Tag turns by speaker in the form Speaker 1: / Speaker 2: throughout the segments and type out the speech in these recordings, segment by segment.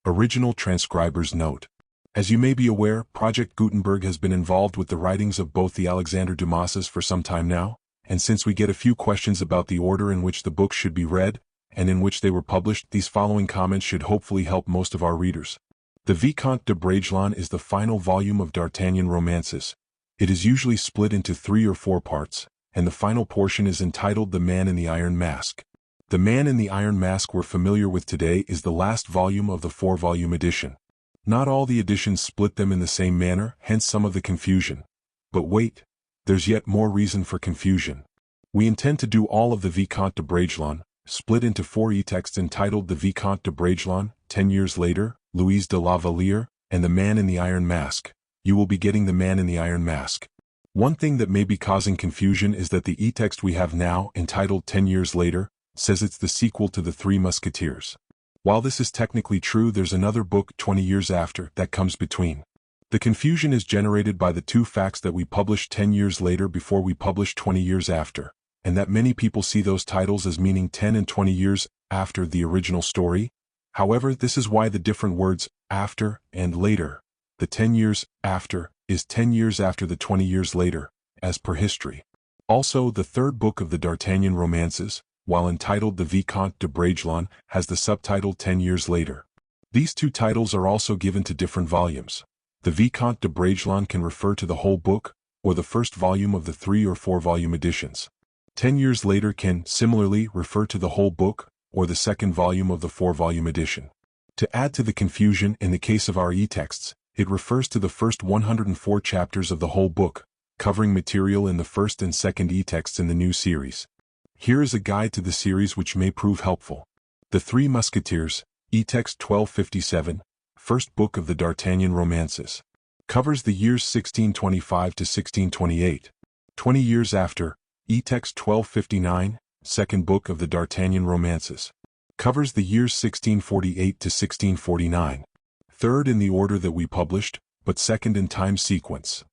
Speaker 1: Original transcriber's note. As you may be aware, Project Gutenberg has been involved with the writings of both the Alexandre Dumases for some time now, and since we get a few questions about the order in which the books should be read, and in which they were published, these following comments should hopefully help most of our readers. The Vicomte de Bragelonne is the final volume of D'Artagnan romances. It is usually split into 3 or 4 parts, and the final portion is entitled The Man in the Iron Mask. The Man in the Iron Mask we're familiar with today is the last volume of the 4-volume edition. Not all the editions split them in the same manner, hence some of the confusion. But wait, there's yet more reason for confusion. We intend to do all of the Vicomte de Bragelonne, split into 4 e-texts entitled The Vicomte de Bragelonne, 10 Years Later, Louise de la Valliere, and The Man in the Iron Mask. You will be getting The Man in the Iron Mask. One thing that may be causing confusion is that the e-text we have now, entitled 10 Years Later, says it's the sequel to The Three Musketeers. While this is technically true, there's another book 20 years after that comes between. The confusion is generated by the 2 facts that we published 10 years later before we published 20 years after, and that many people see those titles as meaning 10 and 20 years after the original story. However, this is why the different words after and later. The 10 years after is 10 years after the 20 years later, as per history. Also, the 3rd book of the D'Artagnan romances, while entitled The Vicomte de Bragelonne, has the subtitle 10 Years Later. These 2 titles are also given to different volumes. The Vicomte de Bragelonne can refer to the whole book, or the first volume of the 3 or 4-volume editions. 10 Years Later can, similarly, refer to the whole book, or the second volume of the 4-volume edition. To add to the confusion, in the case of our e-texts, it refers to the first 104 chapters of the whole book, covering material in the first and second e-texts in the new series. Here is a guide to the series which may prove helpful. The Three Musketeers, e-text 1257, first book of the D'Artagnan romances. Covers the years 1625 to 1628. 20 years after, e-text 1259, second book of the D'Artagnan romances. Covers the years 1648 to 1649. Third in the order that we published, but second in time sequence.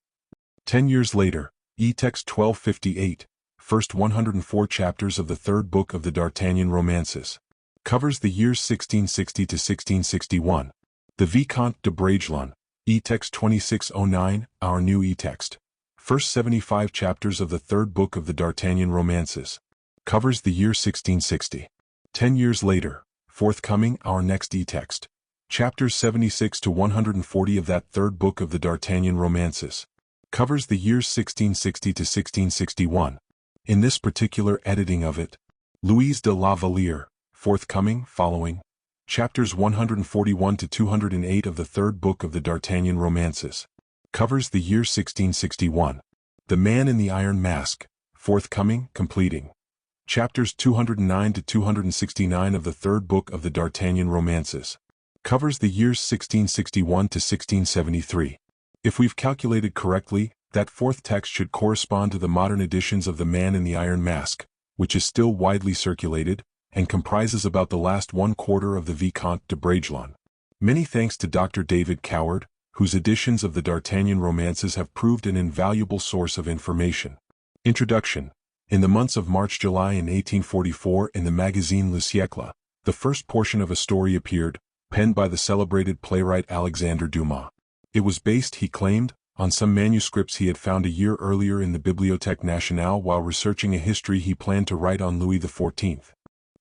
Speaker 1: 10 years later, e-text 1258, first 104 chapters of the 3rd book of the D'Artagnan romances. Covers the years 1660 to 1661. The Vicomte de Bragelonne, e-text 2609, our new e-text. First 75 chapters of the 3rd book of the D'Artagnan romances. Covers the year 1660. 10 years later, forthcoming, our next e-text. Chapters 76 to 140 of that 3rd book of the D'Artagnan romances. Covers the years 1660 to 1661. In this particular editing of it, Louise de la Valliere, forthcoming, following, chapters 141 to 208 of the 3rd book of the D'Artagnan romances. Covers the year 1661. The Man in the Iron Mask, forthcoming, completing. Chapters 209 to 269 of the 3rd book of the D'Artagnan romances. Covers the years 1661 to 1673. If we've calculated correctly, that 4th text should correspond to the modern editions of The Man in the Iron Mask, which is still widely circulated, and comprises about the last 1/4 of the Vicomte de Bragelonne. Many thanks to Dr. David Coward, whose editions of the D'Artagnan romances have proved an invaluable source of information. Introduction. In the months of March-July in 1844 in the magazine Le Siècle, the first portion of a story appeared, penned by the celebrated playwright Alexandre Dumas. It was based, he claimed, on some manuscripts he had found a year earlier in the Bibliothèque Nationale while researching a history he planned to write on Louis XIV.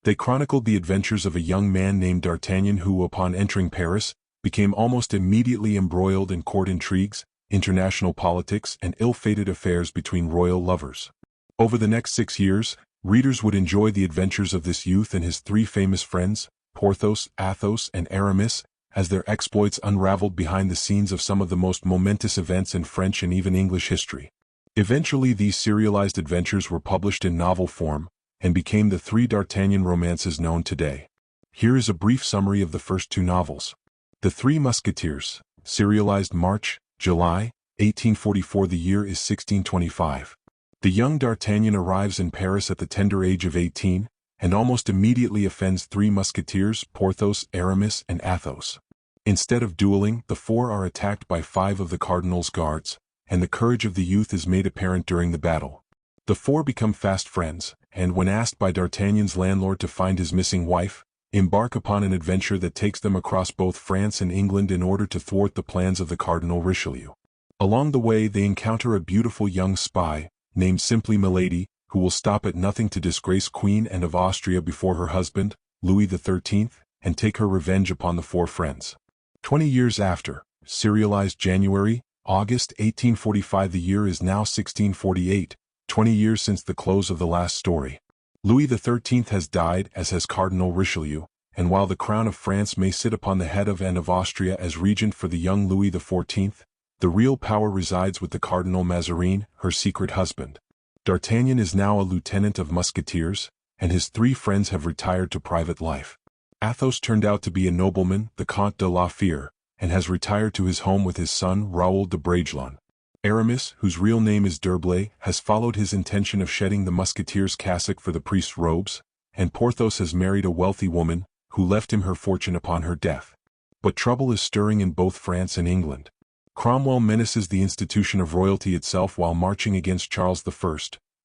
Speaker 1: They chronicled the adventures of a young man named D'Artagnan who, upon entering Paris, became almost immediately embroiled in court intrigues, international politics, and ill-fated affairs between royal lovers. Over the next 6 years, readers would enjoy the adventures of this youth and his 3 famous friends, Porthos, Athos, and Aramis, as their exploits unraveled behind the scenes of some of the most momentous events in French and even English history. Eventually these serialized adventures were published in novel form, and became the 3 D'Artagnan romances known today. Here is a brief summary of the first 2 novels. The Three Musketeers, serialized March, July, 1844. The year is 1625. The young D'Artagnan arrives in Paris at the tender age of 18, and almost immediately offends 3 musketeers, Porthos, Aramis, and Athos. Instead of dueling, the 4 are attacked by 5 of the cardinal's guards, and the courage of the youth is made apparent during the battle. The 4 become fast friends, and when asked by D'Artagnan's landlord to find his missing wife, embark upon an adventure that takes them across both France and England in order to thwart the plans of the Cardinal Richelieu. Along the way they encounter a beautiful young spy, named simply Milady, who will stop at nothing to disgrace Queen Anne of Austria before her husband, Louis XIII, and take her revenge upon the four friends. 20 years after, serialized January, August 1845. The year is now 1648, 20 years since the close of the last story. Louis XIII has died, as has Cardinal Richelieu, and while the crown of France may sit upon the head of Anne of Austria as regent for the young Louis XIV, the real power resides with the Cardinal Mazarin, her secret husband. D'Artagnan is now a lieutenant of Musketeers, and his three friends have retired to private life. Athos turned out to be a nobleman, the Comte de la Fere, and has retired to his home with his son Raoul de Bragelonne. Aramis, whose real name is D'Herblay, has followed his intention of shedding the musketeer's cassock for the priest's robes, and Porthos has married a wealthy woman, who left him her fortune upon her death. But trouble is stirring in both France and England. Cromwell menaces the institution of royalty itself while marching against Charles I,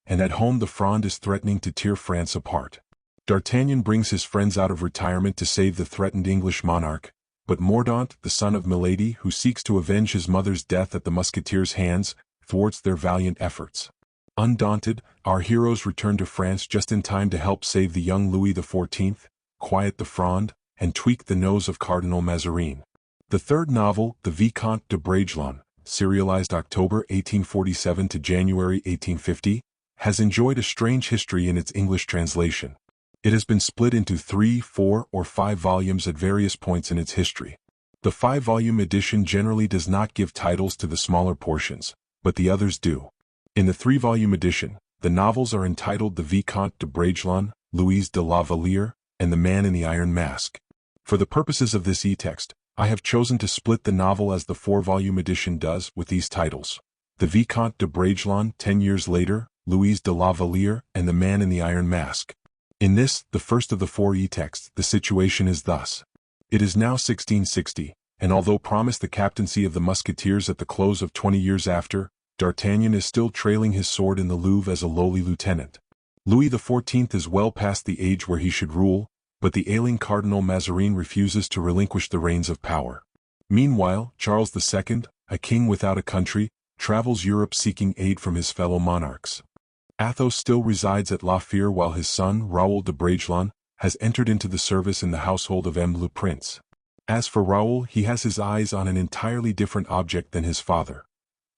Speaker 1: and at home the Fronde is threatening to tear France apart. D'Artagnan brings his friends out of retirement to save the threatened English monarch, but Mordaunt, the son of Milady, who seeks to avenge his mother's death at the Musketeers' hands, thwarts their valiant efforts. Undaunted, our heroes return to France just in time to help save the young Louis XIV, quiet the Fronde, and tweak the nose of Cardinal Mazarin. The third novel, The Vicomte de Bragelonne, serialized October 1847 to January 1850, has enjoyed a strange history in its English translation. It has been split into 3, 4, or 5 volumes at various points in its history. The 5-volume edition generally does not give titles to the smaller portions, but the others do. In the 3-volume edition, the novels are entitled The Vicomte de Bragelonne, Louise de la Valliere, and The Man in the Iron Mask. For the purposes of this e-text, I have chosen to split the novel as the 4-volume edition does with these titles: The Vicomte de Bragelonne, 10 years later, Louise de la Valliere, and The Man in the Iron Mask. In this, the first of the 4 e-texts, the situation is thus. It is now 1660, and although promised the captaincy of the Musketeers at the close of 20 years after, D'Artagnan is still trailing his sword in the Louvre as a lowly lieutenant. Louis XIV is well past the age where he should rule, but the ailing Cardinal Mazarin refuses to relinquish the reins of power. Meanwhile, Charles II, a king without a country, travels Europe seeking aid from his fellow monarchs. Athos still resides at La Fere while his son, Raoul de Bragelonne, has entered into the service in the household of M. le Prince. As for Raoul, he has his eyes on an entirely different object than his father.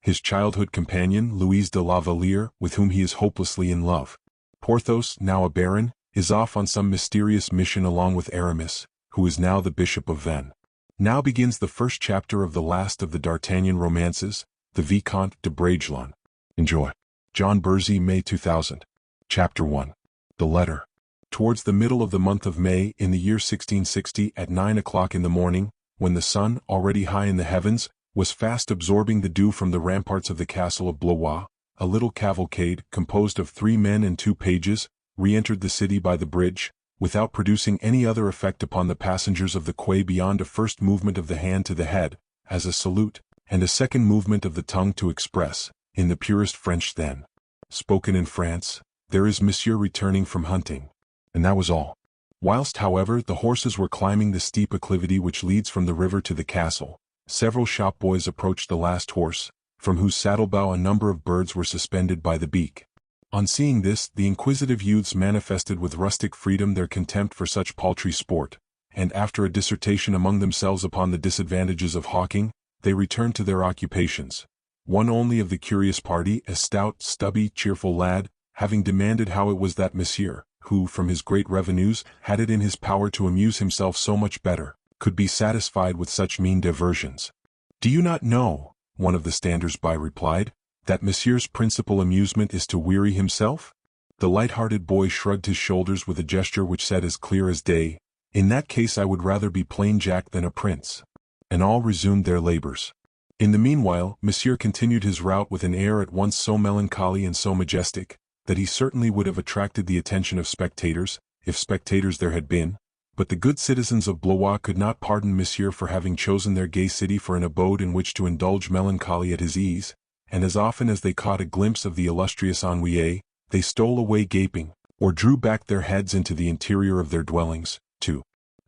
Speaker 1: His childhood companion, Louise de la Valliere, with whom he is hopelessly in love. Porthos, now a baron, is off on some mysterious mission along with Aramis, who is now the Bishop of Vannes. Now begins the first chapter of the last of the D'Artagnan romances, The Vicomte de Bragelonne. Enjoy. John Bursey, May 2000. Chapter 1. The Letter. Towards the middle of the month of May in the year 1660 at 9 o'clock in the morning, when the sun, already high in the heavens, was fast absorbing the dew from the ramparts of the castle of Blois, a little cavalcade, composed of 3 men and 2 pages, re-entered the city by the bridge, without producing any other effect upon the passengers of the quay beyond a first movement of the hand to the head, as a salute, and a second movement of the tongue to express, in the purest French then spoken in France, "There is Monsieur returning from hunting." And that was all. Whilst, however, the horses were climbing the steep acclivity which leads from the river to the castle, several shop boys approached the last horse, from whose saddlebow a number of birds were suspended by the beak. On seeing this, the inquisitive youths manifested with rustic freedom their contempt for such paltry sport, and after a dissertation among themselves upon the disadvantages of hawking, they returned to their occupations. One only of the curious party, a stout, stubby, cheerful lad, having demanded how it was that Monsieur, who, from his great revenues, had it in his power to amuse himself so much better, could be satisfied with such mean diversions. "Do you not know," one of the standers-by replied, "that Monsieur's principal amusement is to weary himself?" The light-hearted boy shrugged his shoulders with a gesture which said as clear as day, "In that case I would rather be plain Jack than a prince." And all resumed their labors. In the meanwhile, Monsieur continued his route with an air at once so melancholy and so majestic, that he certainly would have attracted the attention of spectators, if spectators there had been, but the good citizens of Blois could not pardon Monsieur for having chosen their gay city for an abode in which to indulge melancholy at his ease, and as often as they caught a glimpse of the illustrious ennuyé, they stole away gaping, or drew back their heads into the interior of their dwellings, to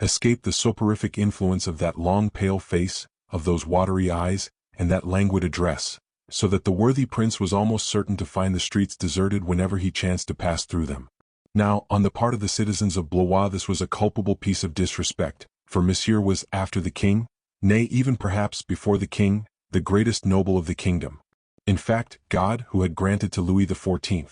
Speaker 1: escape the soporific influence of that long pale face, of those watery eyes, and that languid address, so that the worthy prince was almost certain to find the streets deserted whenever he chanced to pass through them. Now, on the part of the citizens of Blois this was a culpable piece of disrespect, for Monsieur was, after the king, nay even perhaps before the king, the greatest noble of the kingdom. In fact, God, who had granted to Louis XIV,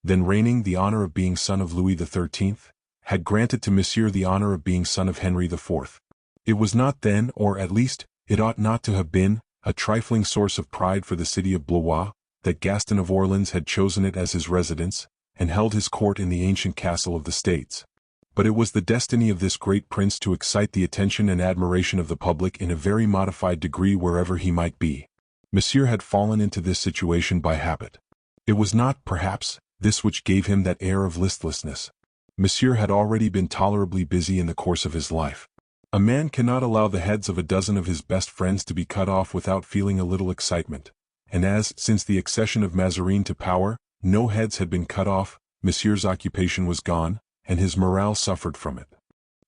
Speaker 1: then reigning, the honor of being son of Louis XIII, had granted to Monsieur the honor of being son of Henry IV. It was not then, or at least, it ought not to have been, a trifling source of pride for the city of Blois, that Gaston of Orleans had chosen it as his residence, and held his court in the ancient castle of the States. But it was the destiny of this great prince to excite the attention and admiration of the public in a very modified degree wherever he might be. Monsieur had fallen into this situation by habit. It was not, perhaps, this which gave him that air of listlessness. Monsieur had already been tolerably busy in the course of his life. A man cannot allow the heads of a dozen of his best friends to be cut off without feeling a little excitement, and as, since the accession of Mazarin to power, no heads had been cut off, Monsieur's occupation was gone, and his morale suffered from it.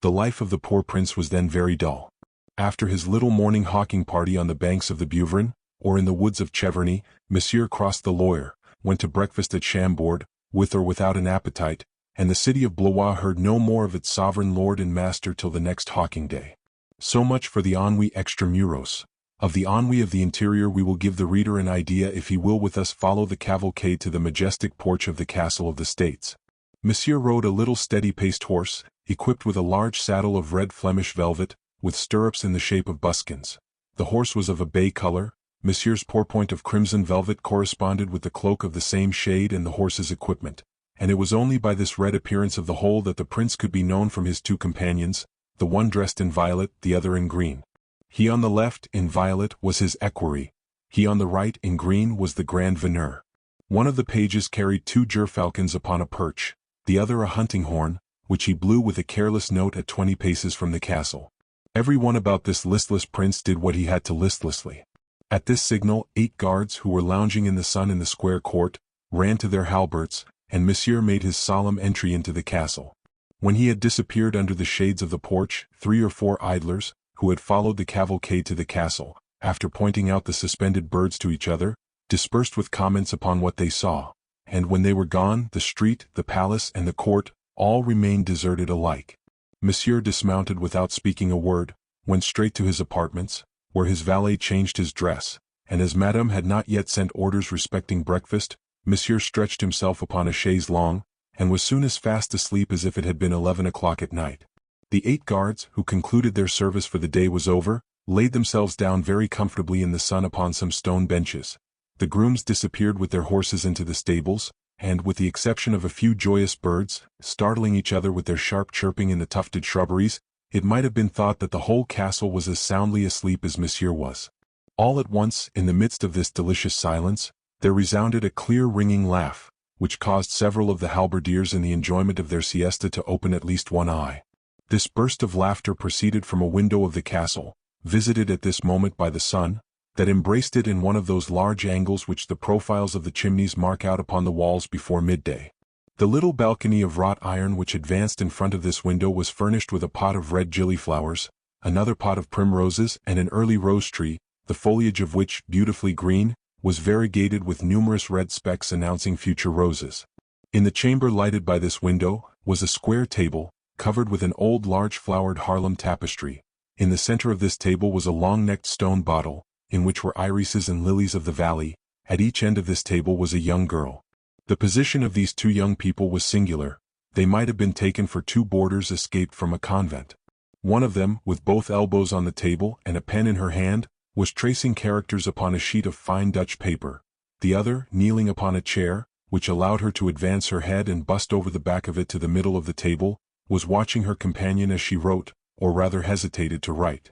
Speaker 1: The life of the poor prince was then very dull. After his little morning hawking party on the banks of the Beuvron, or in the woods of Cheverny, Monsieur crossed the Loire, went to breakfast at Chambord, with or without an appetite, and the city of Blois heard no more of its sovereign lord and master till the next hawking day. So much for the ennui extramuros. Of the ennui of the interior we will give the reader an idea if he will with us follow the cavalcade to the majestic porch of the Castle of the States. Monsieur rode a little steady-paced horse, equipped with a large saddle of red Flemish velvet, with stirrups in the shape of buskins. The horse was of a bay color. Monsieur's pourpoint of crimson velvet corresponded with the cloak of the same shade and the horse's equipment, and it was only by this red appearance of the whole that the prince could be known from his two companions, the one dressed in violet, the other in green. He on the left, in violet, was his equerry. He on the right, in green, was the grand veneur. One of the pages carried two gerfalcons upon a perch, the other a hunting horn, which he blew with a careless note at 20 paces from the castle. Every one about this listless prince did what he had to listlessly. At this signal, 8 guards who were lounging in the sun in the square court, ran to their halberts, and Monsieur made his solemn entry into the castle. When he had disappeared under the shades of the porch, 3 or 4 idlers, who had followed the cavalcade to the castle, after pointing out the suspended birds to each other, dispersed with comments upon what they saw, and when they were gone, the street, the palace, and the court, all remained deserted alike. Monsieur dismounted without speaking a word, went straight to his apartments, where his valet changed his dress, and as Madame had not yet sent orders respecting breakfast, Monsieur stretched himself upon a chaise longue, and was soon as fast asleep as if it had been 11 o'clock at night. The 8 guards, who concluded their service for the day was over, laid themselves down very comfortably in the sun upon some stone benches. The grooms disappeared with their horses into the stables, and, with the exception of a few joyous birds, startling each other with their sharp chirping in the tufted shrubberies, it might have been thought that the whole castle was as soundly asleep as Monsieur was. All at once, in the midst of this delicious silence, there resounded a clear ringing laugh, which caused several of the halberdiers in the enjoyment of their siesta to open at least one eye. This burst of laughter proceeded from a window of the castle, visited at this moment by the sun, that embraced it in one of those large angles which the profiles of the chimneys mark out upon the walls before midday. The little balcony of wrought iron which advanced in front of this window was furnished with a pot of red gillyflowers, another pot of primroses, and an early rose tree, the foliage of which, beautifully green, was variegated with numerous red specks announcing future roses. In the chamber lighted by this window, was a square table, covered with an old large-flowered Harlem tapestry. In the center of this table was a long-necked stone bottle, in which were irises and lilies of the valley. At each end of this table was a young girl. The position of these 2 young people was singular. They might have been taken for 2 boarders escaped from a convent. One of them, with both elbows on the table and a pen in her hand, was tracing characters upon a sheet of fine Dutch paper. The other, kneeling upon a chair, which allowed her to advance her head and bust over the back of it to the middle of the table, was watching her companion as she wrote, or rather hesitated to write.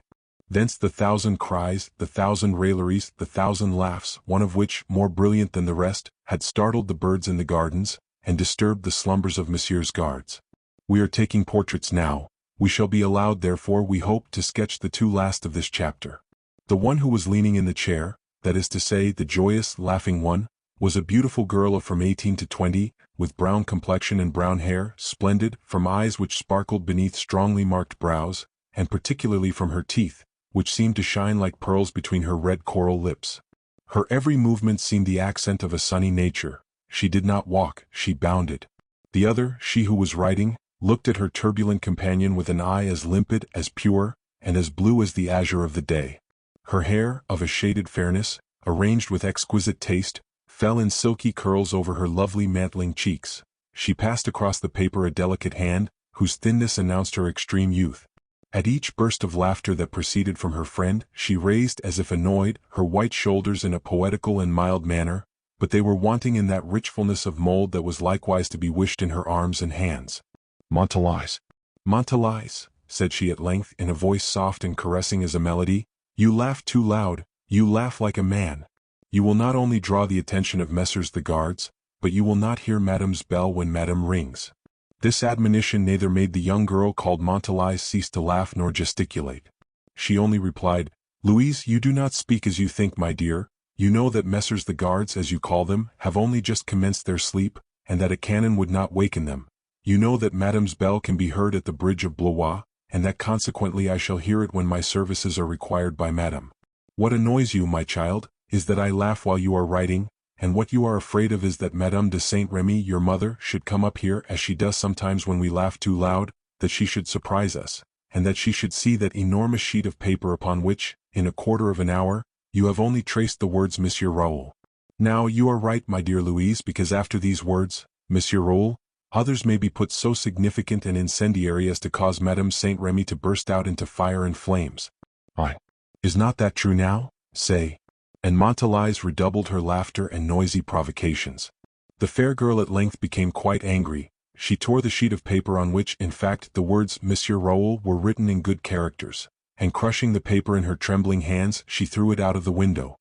Speaker 1: Thence the 1,000 cries, the 1,000 railleries, the 1,000 laughs, one of which, more brilliant than the rest, had startled the birds in the gardens, and disturbed the slumbers of Monsieur's guards. We are taking portraits now. We shall be allowed, therefore, we hope, to sketch the 2 last of this chapter. The one who was leaning in the chair, that is to say, the joyous, laughing one, was a beautiful girl of from 18 to 20, with brown complexion and brown hair, splendid, from eyes which sparkled beneath strongly marked brows, and particularly from her teeth, which seemed to shine like pearls between her red coral lips. Her every movement seemed the accent of a sunny nature. She did not walk, she bounded. The other, she who was writing, looked at her turbulent companion with an eye as limpid, as pure, and as blue as the azure of the day. Her hair, of a shaded fairness, arranged with exquisite taste, fell in silky curls over her lovely mantling cheeks. She passed across the paper a delicate hand, whose thinness announced her extreme youth. At each burst of laughter that proceeded from her friend, she raised, as if annoyed, her white shoulders in a poetical and mild manner, but they were wanting in that rich fullness of mold that was likewise to be wished in her arms and hands. "Montalais, Montalais," said she at length in a voice soft and caressing as a melody, "you laugh too loud, you laugh like a man. You will not only draw the attention of Messrs. the guards, but you will not hear Madame's bell when Madame rings." This admonition neither made the young girl called Montalais cease to laugh nor gesticulate. She only replied, "Louise, you do not speak as you think, my dear. You know that Messrs. the guards, as you call them, have only just commenced their sleep, and that a cannon would not waken them. You know that Madame's bell can be heard at the bridge of Blois, and that consequently I shall hear it when my services are required by Madame. What annoys you, my child, is that I laugh while you are writing, and what you are afraid of is that Madame de Saint Remy, your mother, should come up here as she does sometimes when we laugh too loud, that she should surprise us, and that she should see that enormous sheet of paper upon which, in a quarter of an hour, you have only traced the words Monsieur Raoul. Now you are right, my dear Louise, because after these words, Monsieur Raoul, others may be put so significant and incendiary as to cause Madame Saint Remy to burst out into fire and flames. Aye. Is not that true now? Say." And Montalais redoubled her laughter and noisy provocations. The fair girl at length became quite angry. She tore the sheet of paper on which, in fact, the words Monsieur Raoul were written in good characters, and crushing the paper in her trembling hands, she threw it out of the window.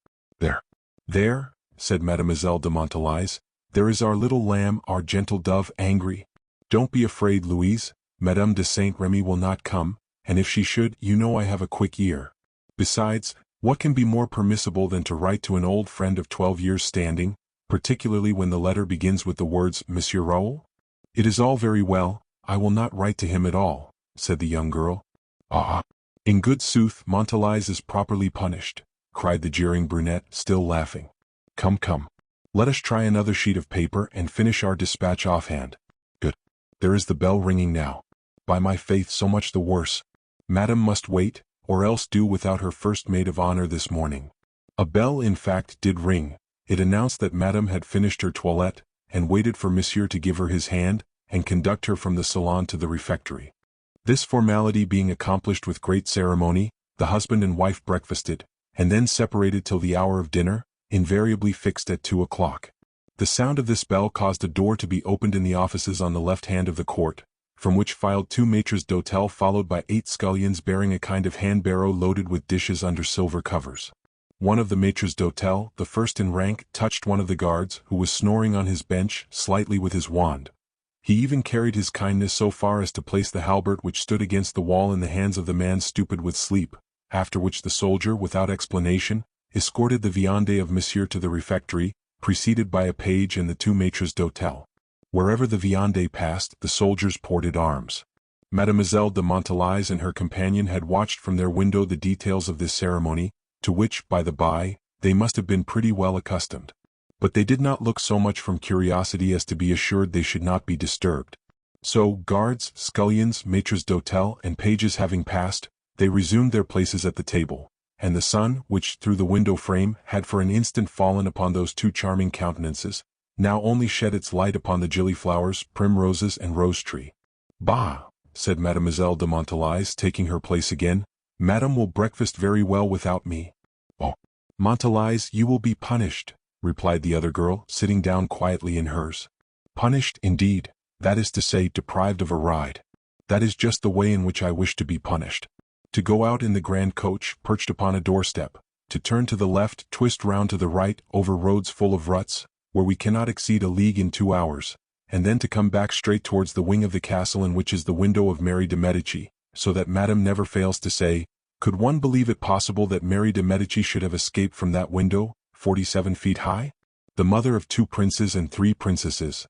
Speaker 1: There, said Mademoiselle de Montalais, "there is our little lamb, our gentle dove, angry. Don't be afraid, Louise, Madame de Saint Remy will not come, and if she should, you know I have a quick ear. Besides, what can be more permissible than to write to an old friend of 12 years' standing, particularly when the letter begins with the words Monsieur Raoul? It is all very well, I will not write to him at all," said the young girl. "Ah, in good sooth, Montalais is properly punished," cried the jeering brunette, still laughing. Come, let us try another sheet of paper and finish our dispatch offhand. Good. There is the bell ringing now. By my faith, so much the worse. Madame must wait, or else do without her first maid of honor this morning." A bell in fact did ring. It announced that Madame had finished her toilette, and waited for Monsieur to give her his hand, and conduct her from the salon to the refectory. This formality being accomplished with great ceremony, the husband and wife breakfasted, and then separated till the hour of dinner, invariably fixed at 2 o'clock. The sound of this bell caused a door to be opened in the offices on the left hand of the court, from which filed 2 maitres d'hôtel followed by 8 scullions bearing a kind of hand-barrow loaded with dishes under silver covers. One of the maitres d'hôtel, the first in rank, touched one of the guards, who was snoring on his bench, slightly with his wand. He even carried his kindness so far as to place the halberd which stood against the wall in the hands of the man stupid with sleep, after which the soldier, without explanation, escorted the viande of Monsieur to the refectory, preceded by a page and the 2 maitres d'hôtel. Wherever the viande passed, the soldiers ported arms. Mademoiselle de Montalais and her companion had watched from their window the details of this ceremony, to which, by the by, they must have been pretty well accustomed. But they did not look so much from curiosity as to be assured they should not be disturbed. So, guards, scullions, maitres d'hôtel, and pages having passed, they resumed their places at the table, and the sun, which, through the window frame, had for an instant fallen upon those 2 charming countenances, now only shed its light upon the gillyflowers, primroses, and rose-tree. "Bah!" said Mademoiselle de Montalais, taking her place again, "Madame will breakfast very well without me." "Oh, Montalais, you will be punished," replied the other girl, sitting down quietly in hers. "Punished, indeed, that is to say, deprived of a ride. That is just the way in which I wish to be punished. To go out in the grand coach, perched upon a doorstep, to turn to the left, twist round to the right, over roads full of ruts, where we cannot exceed a league in 2 hours, and then to come back straight towards the wing of the castle in which is the window of Mary de Medici, so that Madame never fails to say, 'Could one believe it possible that Mary de Medici should have escaped from that window, 47 feet high? The mother of 2 princes and 3 princesses.'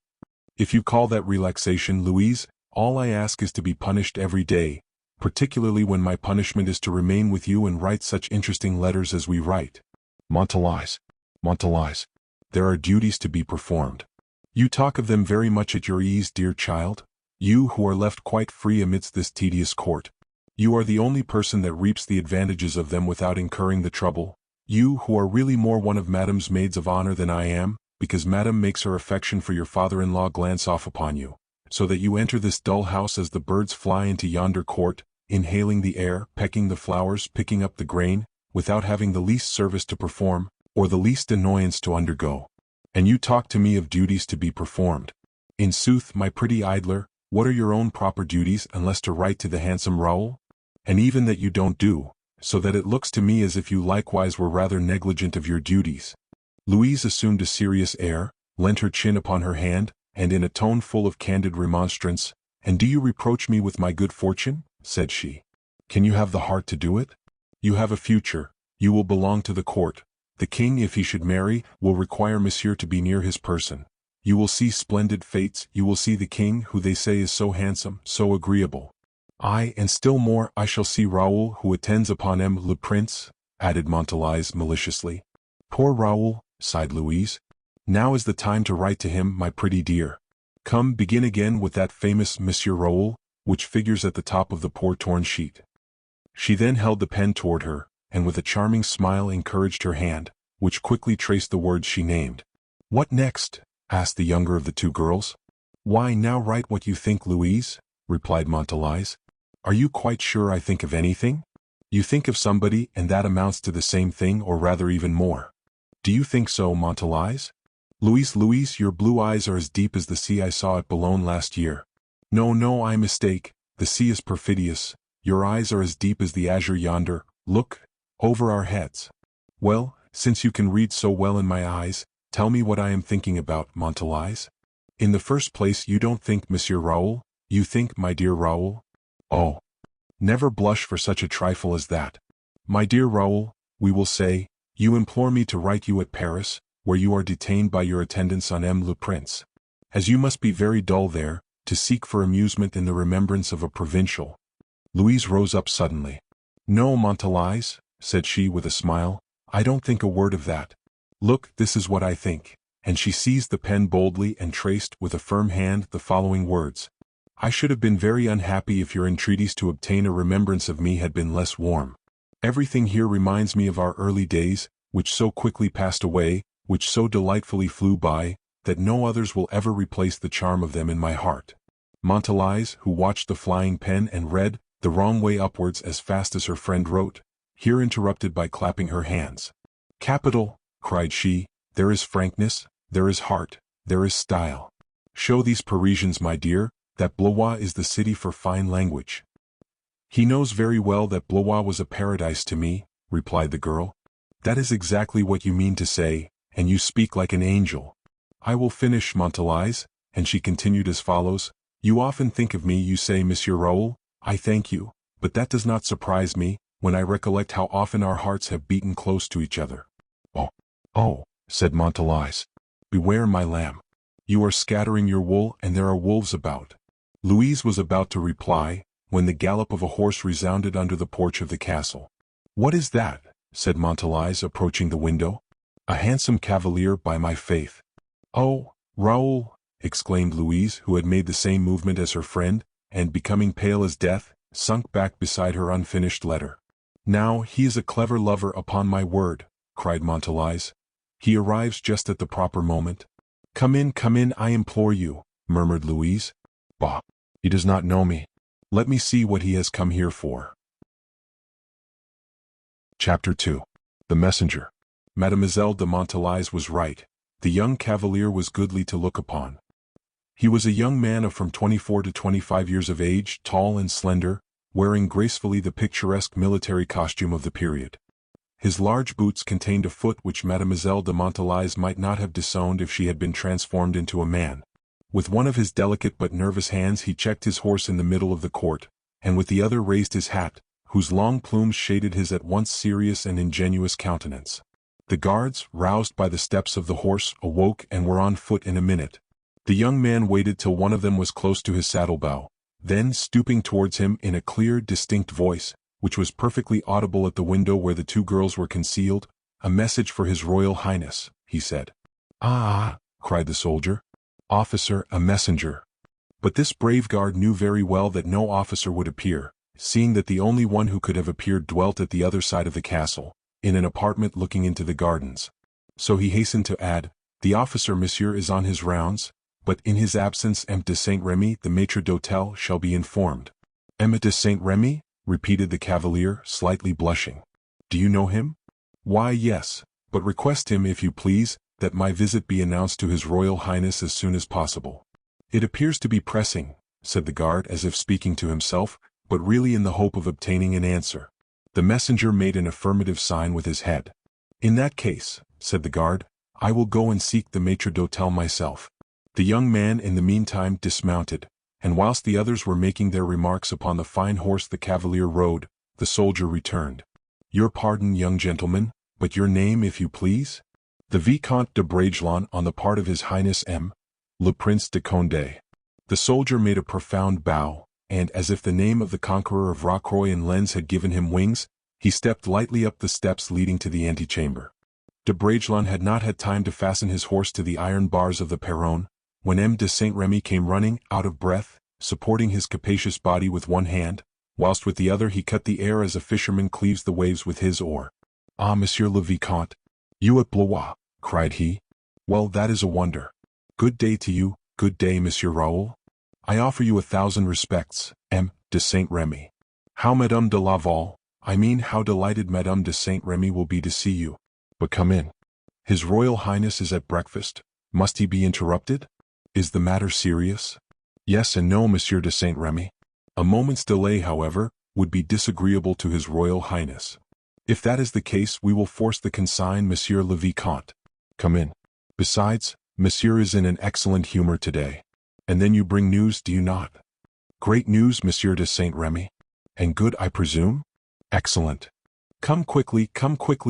Speaker 1: If you call that relaxation, Louise, all I ask is to be punished every day, particularly when my punishment is to remain with you and write such interesting letters as we write. Montalice, Montalice, there are duties to be performed. You talk of them very much at your ease, dear child, you who are left quite free amidst this tedious court. You are the only person that reaps the advantages of them without incurring the trouble, you who are really more one of Madame's maids of honor than I am, because Madame makes her affection for your father-in-law glance off upon you, so that you enter this dull house as the birds fly into yonder court, inhaling the air, pecking the flowers, picking up the grain, without having the least service to perform, or the least annoyance to undergo. And you talk to me of duties to be performed. In sooth, my pretty idler, what are your own proper duties unless to write to the handsome Raoul? And even that you don't do, so that it looks to me as if you likewise were rather negligent of your duties. Louise assumed a serious air, leant her chin upon her hand, and in a tone full of candid remonstrance, "And do you reproach me with my good fortune?" said she. "Can you have the heart to do it? You have a future, you will belong to the court. The king, if he should marry, will require monsieur to be near his person. You will see splendid fates, you will see the king who they say is so handsome, so agreeable. Aye, and still more, I shall see Raoul who attends upon le prince," added Montalice maliciously. "Poor Raoul," sighed Louise. "Now is the time to write to him, my pretty dear. Come, begin again with that famous Monsieur Raoul, which figures at the top of the poor torn sheet." She then held the pen toward her, and with a charming smile encouraged her hand, which quickly traced the words she named. "What next?" asked the younger of the two girls. "Why, now write what you think, Louise," replied Montalice. "Are you quite sure I think of anything? You think of somebody, and that amounts to the same thing, or rather even more. Do you think so, Montalice? Louise, your blue eyes are as deep as the sea I saw at Boulogne last year. No, I mistake, the sea is perfidious, your eyes are as deep as the azure yonder, look, over our heads. Well, since you can read so well in my eyes, tell me what I am thinking about, Montalice. In the first place, you don't think Monsieur Raoul, you think, my dear Raoul. Oh, never blush for such a trifle as that. My dear Raoul, we will say, you implore me to write you at Paris, where you are detained by your attendants on le prince. As you must be very dull there, to seek for amusement in the remembrance of a provincial." Louise rose up suddenly. "No, Montalice," said she with a smile, "I don't think a word of that. Look, this is what I think," and she seized the pen boldly and traced, with a firm hand, the following words. "I should have been very unhappy if your entreaties to obtain a remembrance of me had been less warm. Everything here reminds me of our early days, which so quickly passed away, which so delightfully flew by, that no others will ever replace the charm of them in my heart." Montalice, who watched the flying pen and read, the wrong way upwards as fast as her friend wrote, here interrupted by clapping her hands. "Capital," cried she, "there is frankness, there is heart, there is style. Show these Parisians, my dear, that Blois is the city for fine language." "He knows very well that Blois was a paradise to me," replied the girl. "That is exactly what you mean to say, and you speak like an angel. I will finish, Montalice," and she continued as follows. "You often think of me, you say, Monsieur Raoul. I thank you, but that does not surprise me, when I recollect how often our hearts have beaten close to each other." Oh, said Montalice. "Beware, my lamb. You are scattering your wool, and there are wolves about." Louise was about to reply, when the gallop of a horse resounded under the porch of the castle. "What is that?" said Montalice, approaching the window. "A handsome cavalier, by my faith." "Oh, Raoul!" exclaimed Louise, who had made the same movement as her friend, and, becoming pale as death, sunk back beside her unfinished letter. "Now, he is a clever lover, upon my word," cried Montalice. "He arrives just at the proper moment." Come in, I implore you," murmured Louise. "Bah, he does not know me. Let me see what he has come here for." Chapter 2. The Messenger. Mademoiselle de Montalice was right. The young cavalier was goodly to look upon. He was a young man of from 24 to 25 years of age, tall and slender, wearing gracefully the picturesque military costume of the period. His large boots contained a foot which Mademoiselle de Montalice might not have disowned if she had been transformed into a man. With one of his delicate but nervous hands he checked his horse in the middle of the court, and with the other raised his hat, whose long plumes shaded his at once serious and ingenuous countenance. The guards, roused by the steps of the horse, awoke and were on foot in a minute. The young man waited till one of them was close to his saddle-bow, Then, stooping towards him in a clear, distinct voice, which was perfectly audible at the window where the two girls were concealed, "A message for His Royal Highness," he said. "Ah!" cried the soldier. "Officer, a messenger." But this brave guard knew very well that no officer would appear, seeing that the only one who could have appeared dwelt at the other side of the castle, in an apartment looking into the gardens. So he hastened to add, "The officer, monsieur, is on his rounds, but in his absence M. de Saint-Remy, the maitre d'hôtel, shall be informed." "M. de Saint-Remy?" repeated the cavalier, slightly blushing. "Do you know him?" "Why, yes, but request him, if you please, that my visit be announced to His Royal Highness as soon as possible." "It appears to be pressing," said the guard as if speaking to himself, but really in the hope of obtaining an answer. The messenger made an affirmative sign with his head. "In that case," said the guard, "I will go and seek the maitre d'hôtel myself." The young man in the meantime dismounted, and whilst the others were making their remarks upon the fine horse the cavalier rode, the soldier returned. "Your pardon, young gentleman, but your name, if you please?" "The Vicomte de Bragelonne, on the part of His Highness M. le Prince de Condé." The soldier made a profound bow, and as if the name of the conqueror of Rocroi and Lens had given him wings, he stepped lightly up the steps leading to the antechamber. De Bragelonne had not had time to fasten his horse to the iron bars of the perron, when M. de Saint-Remy came running, out of breath, supporting his capacious body with one hand, whilst with the other he cut the air as a fisherman cleaves the waves with his oar. "Ah, Monsieur le Vicomte! You at Blois!" cried he. "Well, that is a wonder. Good day to you, good day, Monsieur Raoul. I offer you 1,000 respects, M. de Saint-Remy. How Madame de Laval, I mean how delighted Madame de Saint-Remy will be to see you. But come in. His Royal Highness is at breakfast. Must he be interrupted? Is the matter serious?" "Yes and no, Monsieur de Saint-Remy. A moment's delay, however, would be disagreeable to His Royal Highness. If that is the case, we will force the consigne, Monsieur le Vicomte. Come in. Besides, Monsieur is in an excellent humor today. And then you bring news, do you not? Great news, Monsieur de Saint-Remy. And good, I presume? Excellent. Come quickly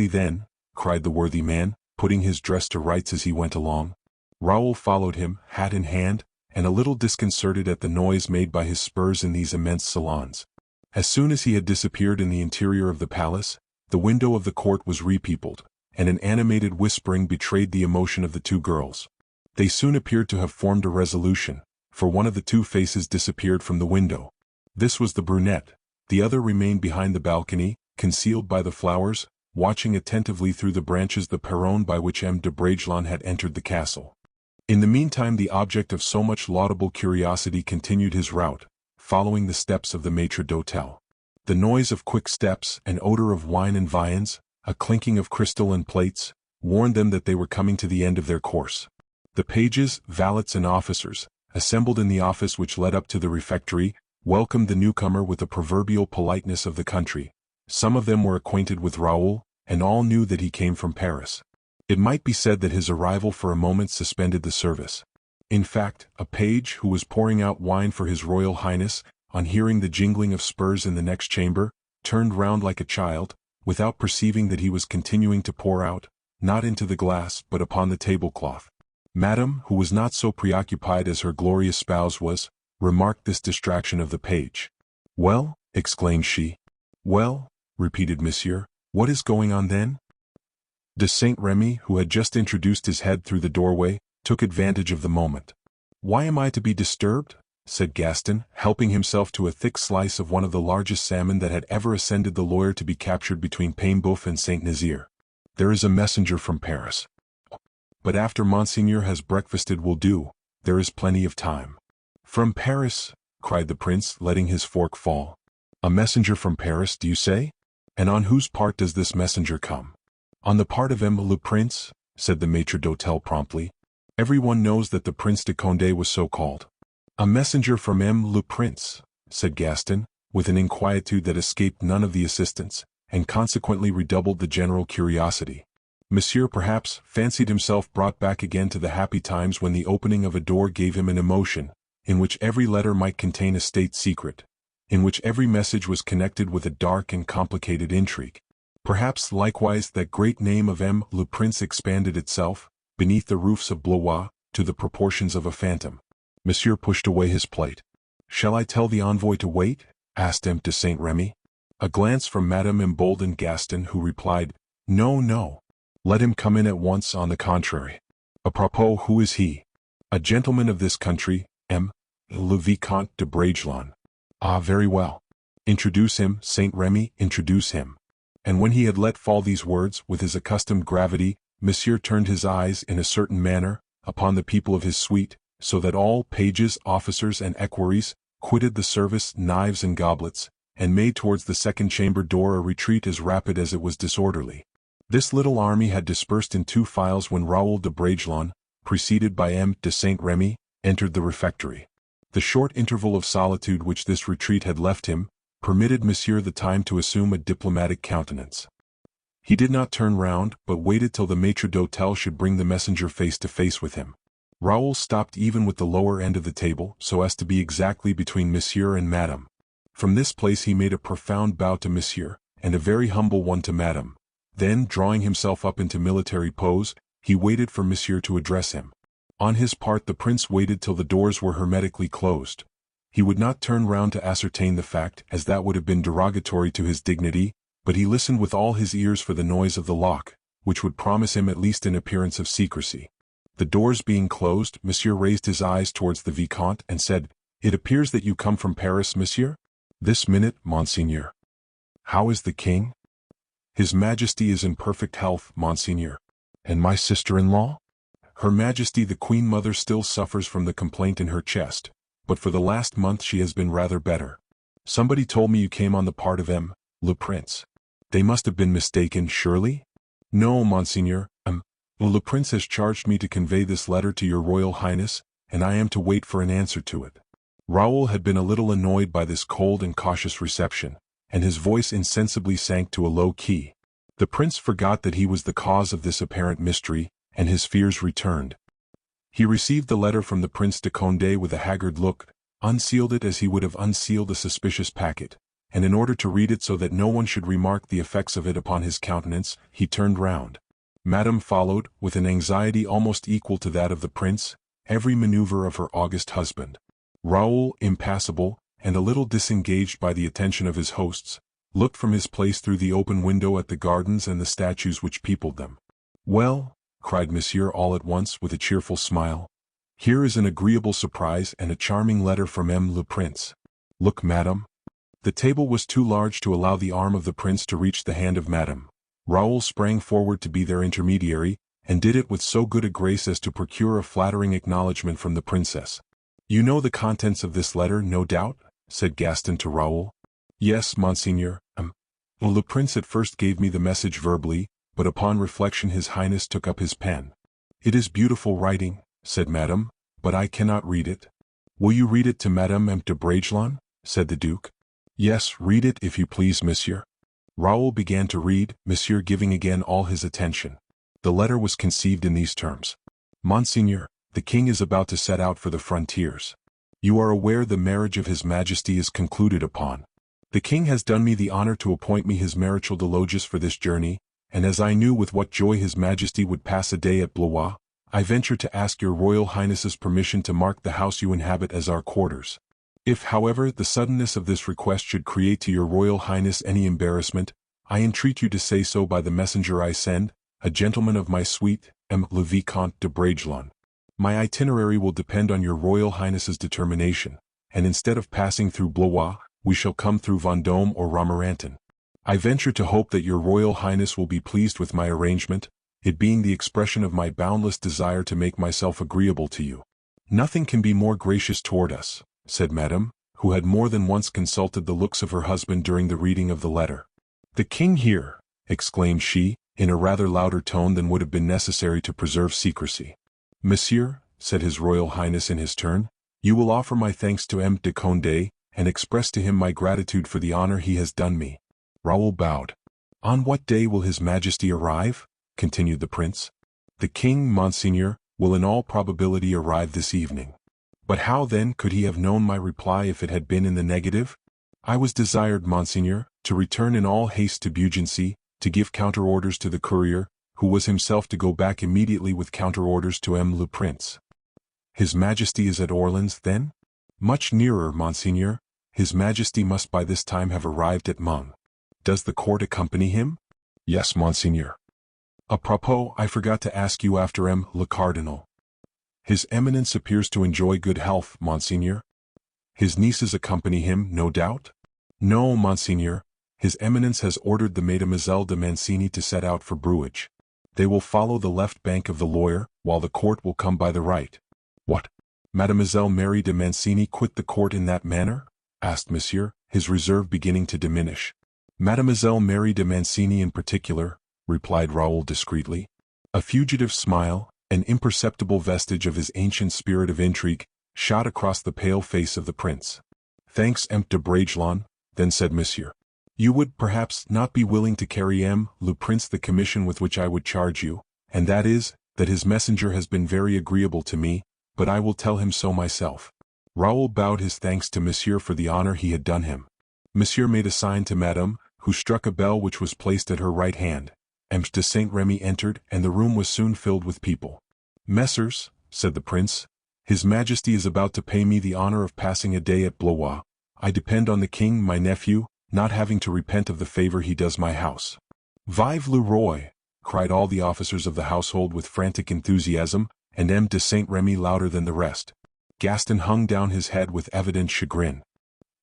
Speaker 1: then," cried the worthy man, putting his dress to rights as he went along. Raoul followed him, hat in hand, and a little disconcerted at the noise made by his spurs in these immense salons. As soon as he had disappeared in the interior of the palace, the window of the court was repeopled, and an animated whispering betrayed the emotion of the two girls. They soon appeared to have formed a resolution, for one of the two faces disappeared from the window. This was the brunette, the other remained behind the balcony, concealed by the flowers, watching attentively through the branches the perron by which M. de Bragelonne had entered the castle. In the meantime the object of so much laudable curiosity continued his route, following the steps of the maitre d'hôtel. The noise of quick steps, an odor of wine and viands, a clinking of crystal and plates, warned them that they were coming to the end of their course. The pages, valets and officers, assembled in the office which led up to the refectory, welcomed the newcomer with the proverbial politeness of the country. Some of them were acquainted with Raoul, and all knew that he came from Paris. It might be said that his arrival for a moment suspended the service. In fact, a page who was pouring out wine for His Royal Highness, on hearing the jingling of spurs in the next chamber, turned round like a child, without perceiving that he was continuing to pour out, not into the glass but upon the tablecloth. Madame, who was not so preoccupied as her glorious spouse was, remarked this distraction of the page. "Well?" exclaimed she. "Well?" repeated Monsieur. "What is going on then?" De Saint-Remy, who had just introduced his head through the doorway, took advantage of the moment. "Why am I to be disturbed?" said Gaston, helping himself to a thick slice of one of the largest salmon that had ever ascended the Loire to be captured between Paimboeuf and Saint-Nazaire. "There is a messenger from Paris." "But after Monseigneur has breakfasted will do, there is plenty of time." "From Paris?" cried the prince, letting his fork fall. "A messenger from Paris, do you say? And on whose part does this messenger come?" "On the part of M. le Prince," said the maitre d'hôtel promptly. "Everyone knows that the Prince de Condé was so called." "A messenger from M. le Prince," said Gaston, with an inquietude that escaped none of the assistants, and consequently redoubled the general curiosity. Monsieur perhaps fancied himself brought back again to the happy times when the opening of a door gave him an emotion, in which every letter might contain a state secret, in which every message was connected with a dark and complicated intrigue. Perhaps likewise that great name of M. le Prince expanded itself, beneath the roofs of Blois, to the proportions of a phantom. Monsieur pushed away his plate. Shall I tell the envoy to wait? Asked M. de Saint-Remy. A glance from Madame emboldened Gaston, who replied, No, no. Let him come in at once. On the contrary. Apropos, who is he? A gentleman of this country, M. le Vicomte de Bragelonne. Ah, very well. Introduce him, Saint-Remy, introduce him. And when he had let fall these words, with his accustomed gravity, Monsieur turned his eyes in a certain manner upon the people of his suite, so that all pages, officers, and equerries quitted the service, knives and goblets, and made towards the second chamber door a retreat as rapid as it was disorderly. This little army had dispersed in 2 files when Raoul de Bragelonne, preceded by M. de Saint-Remy, entered the refectory. The short interval of solitude which this retreat had left him permitted Monsieur the time to assume a diplomatic countenance. He did not turn round, but waited till the maître d'hôtel should bring the messenger face to face with him. Raoul stopped even with the lower end of the table, so as to be exactly between Monsieur and Madame. From this place he made a profound bow to Monsieur, and a very humble one to Madame. Then, drawing himself up into military pose, he waited for Monsieur to address him. On his part the prince waited till the doors were hermetically closed. He would not turn round to ascertain the fact, as that would have been derogatory to his dignity, but he listened with all his ears for the noise of the lock, which would promise him at least an appearance of secrecy. The doors being closed, Monsieur raised his eyes towards the Vicomte and said, It appears that you come from Paris, Monsieur? This minute, Monseigneur. How is the king? His Majesty is in perfect health, Monseigneur. And my sister-in-law? Her Majesty the Queen Mother still suffers from the complaint in her chest, but for the last month she has been rather better. Somebody told me you came on the part of M. le Prince. They must have been mistaken, surely? No, Monseigneur, le Prince has charged me to convey this letter to your Royal Highness, and I am to wait for an answer to it. Raoul had been a little annoyed by this cold and cautious reception, and his voice insensibly sank to a low key. The prince forgot that he was the cause of this apparent mystery, and his fears returned. He received the letter from the Prince de Condé with a haggard look, unsealed it as he would have unsealed a suspicious packet, and in order to read it so that no one should remark the effects of it upon his countenance, he turned round. Madame followed, with an anxiety almost equal to that of the prince, every maneuver of her august husband. Raoul, impassible, and a little disengaged by the attention of his hosts, looked from his place through the open window at the gardens and the statues which peopled them. Well, cried Monsieur all at once with a cheerful smile, here is an agreeable surprise and a charming letter from M. le Prince. Look, Madame. The table was too large to allow the arm of the prince to reach the hand of Madame. Raoul sprang forward to be their intermediary, and did it with so good a grace as to procure a flattering acknowledgment from the princess. You know the contents of this letter, no doubt? Said Gaston to Raoul. Yes, Monseigneur. Le Prince at first gave me the message verbally, but upon reflection His Highness took up his pen. It is beautiful writing, said Madame, but I cannot read it. Will you read it to Madame M. de Bragelonne? Said the Duke. Yes, read it if you please, Monsieur. Raoul began to read, Monsieur giving again all his attention. The letter was conceived in these terms. Monseigneur, the king is about to set out for the frontiers. You are aware the marriage of His Majesty is concluded upon. The king has done me the honor to appoint me his marital dowager for this journey, and as I knew with what joy His Majesty would pass a day at Blois, I venture to ask your Royal Highness's permission to mark the house you inhabit as our quarters. If, however, the suddenness of this request should create to your Royal Highness any embarrassment, I entreat you to say so by the messenger I send, a gentleman of my suite, M. le Vicomte de Bragelonne. My itinerary will depend on your Royal Highness's determination, and instead of passing through Blois, we shall come through Vendôme or Romorantin. I venture to hope that your Royal Highness will be pleased with my arrangement, it being the expression of my boundless desire to make myself agreeable to you. Nothing can be more gracious toward us, said Madame, who had more than once consulted the looks of her husband during the reading of the letter. The king here, exclaimed she, in a rather louder tone than would have been necessary to preserve secrecy. Monsieur, said His Royal Highness in his turn, you will offer my thanks to M. de Condé, and express to him my gratitude for the honor he has done me. Raoul bowed. On what day will His Majesty arrive? Continued the prince. The king, Monseigneur, will in all probability arrive this evening. But how then could he have known my reply if it had been in the negative? I was desired, Monseigneur, to return in all haste to Beaugency, to give counter-orders to the courier, who was himself to go back immediately with counter-orders to M. le Prince. His Majesty is at Orleans, then? Much nearer, monseigneur. His Majesty must by this time have arrived at Mung. Does the court accompany him? Yes, monseigneur. A propos, I forgot to ask you after le Cardinal. His Eminence appears to enjoy good health, monseigneur. His nieces accompany him, no doubt? No, monseigneur. His Eminence has ordered the Mademoiselle de Mancini to set out for Bruges. They will follow the left bank of the Loire, while the court will come by the right. What? Mademoiselle Mary de Mancini quit the court in that manner? Asked Monsieur, his reserve beginning to diminish. Mademoiselle Mary de Mancini in particular, replied Raoul discreetly. A fugitive smile, an imperceptible vestige of his ancient spirit of intrigue, shot across the pale face of the prince. Thanks, Vicomte de Bragelonne, then said Monsieur. You would, perhaps, not be willing to carry le Prince the commission with which I would charge you, and that is, that his messenger has been very agreeable to me, but I will tell him so myself. Raoul bowed his thanks to Monsieur for the honor he had done him. Monsieur made a sign to Madame, who struck a bell which was placed at her right hand. Vicomte de Saint-Remy entered, and the room was soon filled with people. Messrs, said the prince, His Majesty is about to pay me the honor of passing a day at Blois. I depend on the king, my nephew, not having to repent of the favor he does my house. Vive le roi! Cried all the officers of the household with frantic enthusiasm, and Vicomte de Saint-Remy louder than the rest. Gaston hung down his head with evident chagrin.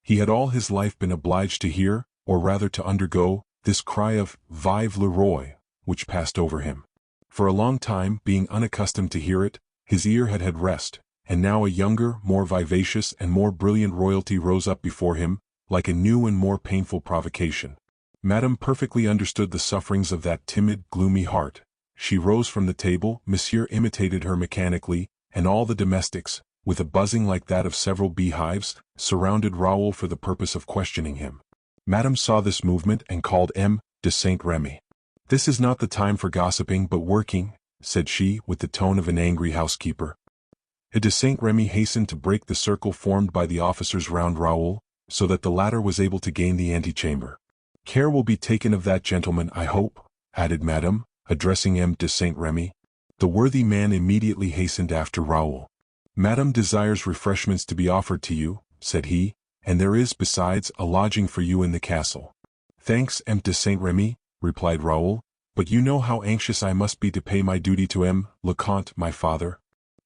Speaker 1: He had all his life been obliged to hear, or rather to undergo, this cry of Vive le roi, which passed over him. For a long time, being unaccustomed to hear it, his ear had had rest, and now a younger, more vivacious and more brilliant royalty rose up before him, like a new and more painful provocation. Madame perfectly understood the sufferings of that timid, gloomy heart. She rose from the table, Monsieur imitated her mechanically, and all the domestics, with a buzzing like that of several beehives, surrounded Raoul for the purpose of questioning him. Madame saw this movement and called Vicomte de Saint-Remy. This is not the time for gossiping but working, said she with the tone of an angry housekeeper. Vicomte de Saint-Remy hastened to break the circle formed by the officers round Raoul, so that the latter was able to gain the antechamber. Care will be taken of that gentleman, I hope, added Madame, addressing Vicomte de Saint-Remy. The worthy man immediately hastened after Raoul. Madame desires refreshments to be offered to you, said he, and there is, besides, a lodging for you in the castle. Thanks, Vicomte de Saint-Remy, replied Raoul, but you know how anxious I must be to pay my duty to le Comte, my father.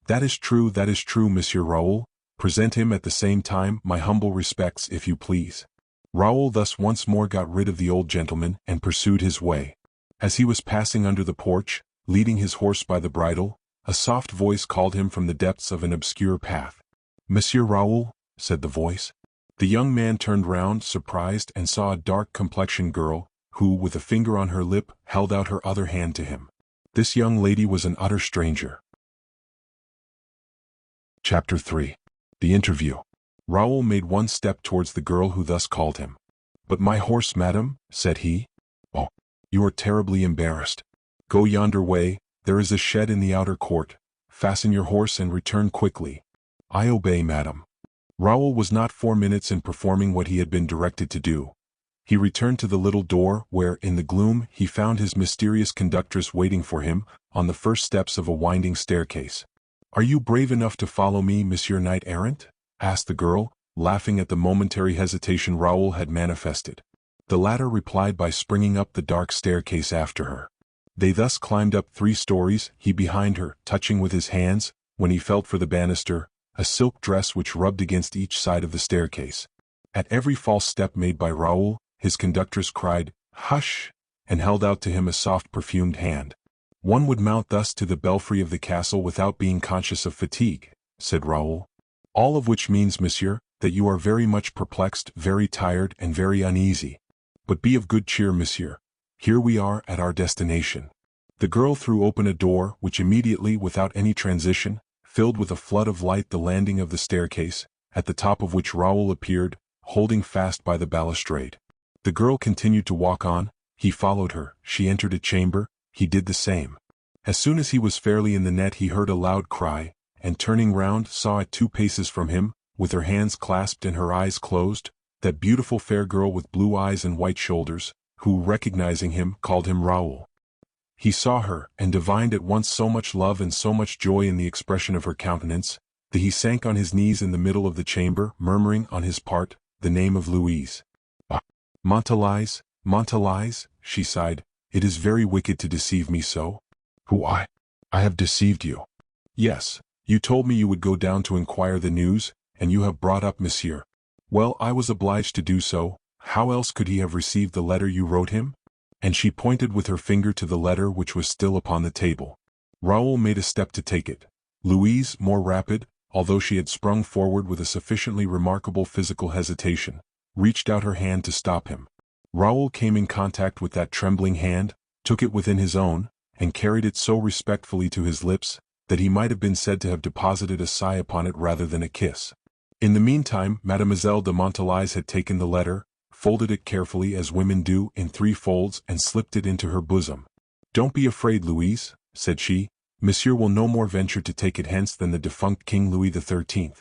Speaker 1: That is true, Monsieur Raoul. Present him at the same time my humble respects, if you please. Raoul thus once more got rid of the old gentleman and pursued his way. As he was passing under the porch, leading his horse by the bridle, a soft voice called him from the depths of an obscure path. Monsieur Raoul, said the voice. The young man turned round, surprised, and saw a dark-complexioned girl, who, with a finger on her lip, held out her other hand to him. This young lady was an utter stranger. Chapter 3. The Interview. Raoul made one step towards the girl who thus called him. But my horse, madam, said he. Oh, you are terribly embarrassed. Go yonder way, there is a shed in the outer court. Fasten your horse and return quickly. I obey, madam. Raoul was not 4 minutes in performing what he had been directed to do. He returned to the little door where, in the gloom, he found his mysterious conductress waiting for him, on the first steps of a winding staircase. Are you brave enough to follow me, Monsieur Knight-errant? Asked the girl, laughing at the momentary hesitation Raoul had manifested. The latter replied by springing up the dark staircase after her. They thus climbed up 3 stories, he behind her, touching with his hands, when he felt for the banister, a silk dress which rubbed against each side of the staircase. At every false step made by Raoul, his conductress cried, "Hush!" and held out to him a soft perfumed hand. One would mount thus to the belfry of the castle without being conscious of fatigue, said Raoul. All of which means, monsieur, that you are very much perplexed, very tired, and very uneasy. But be of good cheer, monsieur. Here we are at our destination. The girl threw open a door which immediately, without any transition, filled with a flood of light the landing of the staircase, at the top of which Raoul appeared, holding fast by the balustrade. The girl continued to walk on, he followed her, she entered a chamber, he did the same. As soon as he was fairly in the net he heard a loud cry, and turning round saw at 2 paces from him, with her hands clasped and her eyes closed, that beautiful fair girl with blue eyes and white shoulders, who, recognizing him, called him Raoul. He saw her, and divined at once so much love and so much joy in the expression of her countenance, He sank on his knees in the middle of the chamber, murmuring on his part, the name of Louise. Ah, Montalais, Montalais, she sighed, it is very wicked to deceive me so. Who I have deceived you. Yes, you told me you would go down to inquire the news, and you have brought up Monsieur. Well, I was obliged to do so. How else could he have received the letter you wrote him? And she pointed with her finger to the letter which was still upon the table. Raoul made a step to take it. Louise, more rapid, although she had sprung forward with a sufficiently remarkable physical hesitation, reached out her hand to stop him. Raoul came in contact with that trembling hand, took it within his own, and carried it so respectfully to his lips, that he might have been said to have deposited a sigh upon it rather than a kiss. In the meantime, Mademoiselle de Montalais had taken the letter, folded it carefully as women do in 3 folds, and slipped it into her bosom. Don't be afraid, Louise, said she. Monsieur will no more venture to take it hence than the defunct King Louis XIII.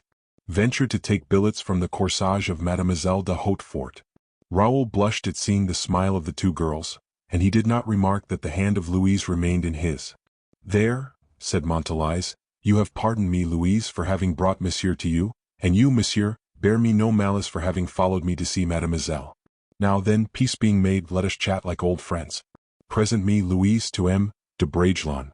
Speaker 1: Venture to take billets from the corsage of Mademoiselle de Hautefort. Raoul blushed at seeing the smile of the 2 girls, and he did not remark that the hand of Louise remained in his. There, said Montalais, you have pardoned me, Louise, for having brought Monsieur to you, and you, Monsieur, bear me no malice for having followed me to see Mademoiselle. Now then, peace being made, let us chat like old friends. Present me, Louise, to M. de Bragelonne.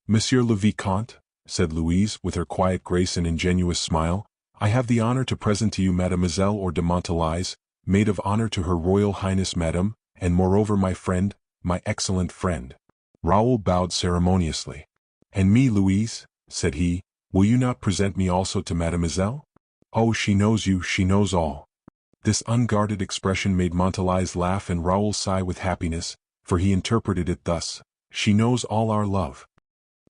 Speaker 1: Monsieur le Vicomte, said Louise, with her quiet grace and ingenuous smile, I have the honor to present to you Mademoiselle or de Montalais, maid of honor to her Royal Highness Madame, and moreover my friend, my excellent friend. Raoul bowed ceremoniously. And me, Louise, said he, will you not present me also to Mademoiselle? Oh, she knows you, she knows all. This unguarded expression made Montalais laugh and Raoul sigh with happiness, for he interpreted it thus, she knows all our love.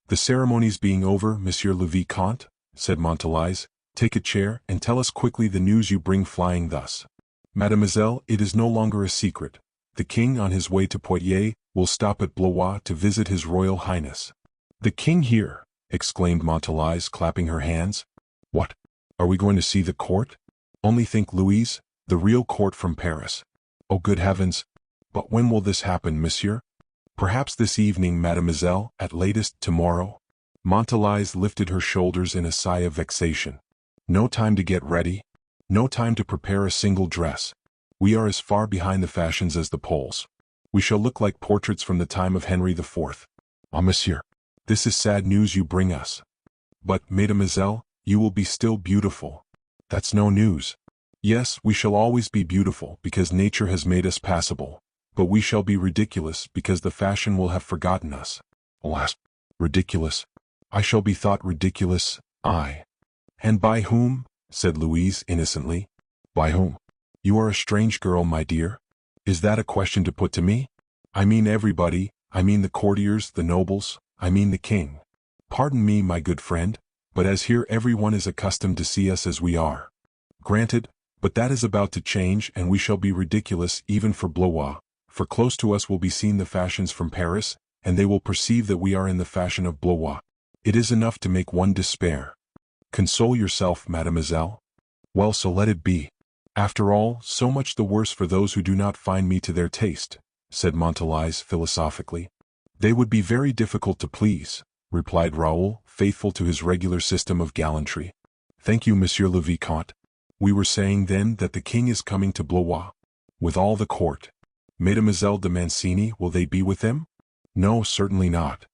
Speaker 1: The ceremonies being over, Monsieur le Vicomte, said Montalais, take a chair and tell us quickly the news you bring flying thus. Mademoiselle, it is no longer a secret. The king on his way to Poitiers will stop at Blois to visit his Royal Highness. The king here, exclaimed Montalais, clapping her hands. What? Are we going to see the court? Only think, Louise, the real court from Paris. Oh, good heavens! But when will this happen, monsieur? Perhaps this evening, mademoiselle, at latest tomorrow. Montalais lifted her shoulders in a sigh of vexation. No time to get ready. No time to prepare a single dress. We are as far behind the fashions as the Poles. We shall look like portraits from the time of Henry IV. Ah, monsieur, this is sad news you bring us. But, mademoiselle, you will be still beautiful. That's no news. Yes, we shall always be beautiful because nature has made us passable. But we shall be ridiculous because the fashion will have forgotten us. Alas, ridiculous. I shall be thought ridiculous, I. And by whom? Said Louise innocently. By whom? You are a strange girl, my dear. Is that a question to put to me? I mean everybody, I mean the courtiers, the nobles, I mean the king. Pardon me, my good friend, but as here everyone is accustomed to see us as we are. Granted, but that is about to change and we shall be ridiculous even for Blois. For close to us will be seen the fashions from Paris, and they will perceive that we are in the fashion of Blois. It is enough to make one despair. Console yourself, mademoiselle. Well, so let it be. After all, so much the worse for those who do not find me to their taste, said Montalais philosophically. They would be very difficult to please, replied Raoul, faithful to his regular system of gallantry. Thank you, Monsieur le Vicomte. We were saying then that the king is coming to Blois. With all the court. Mademoiselle de Mancini, will they be with him? No, certainly not.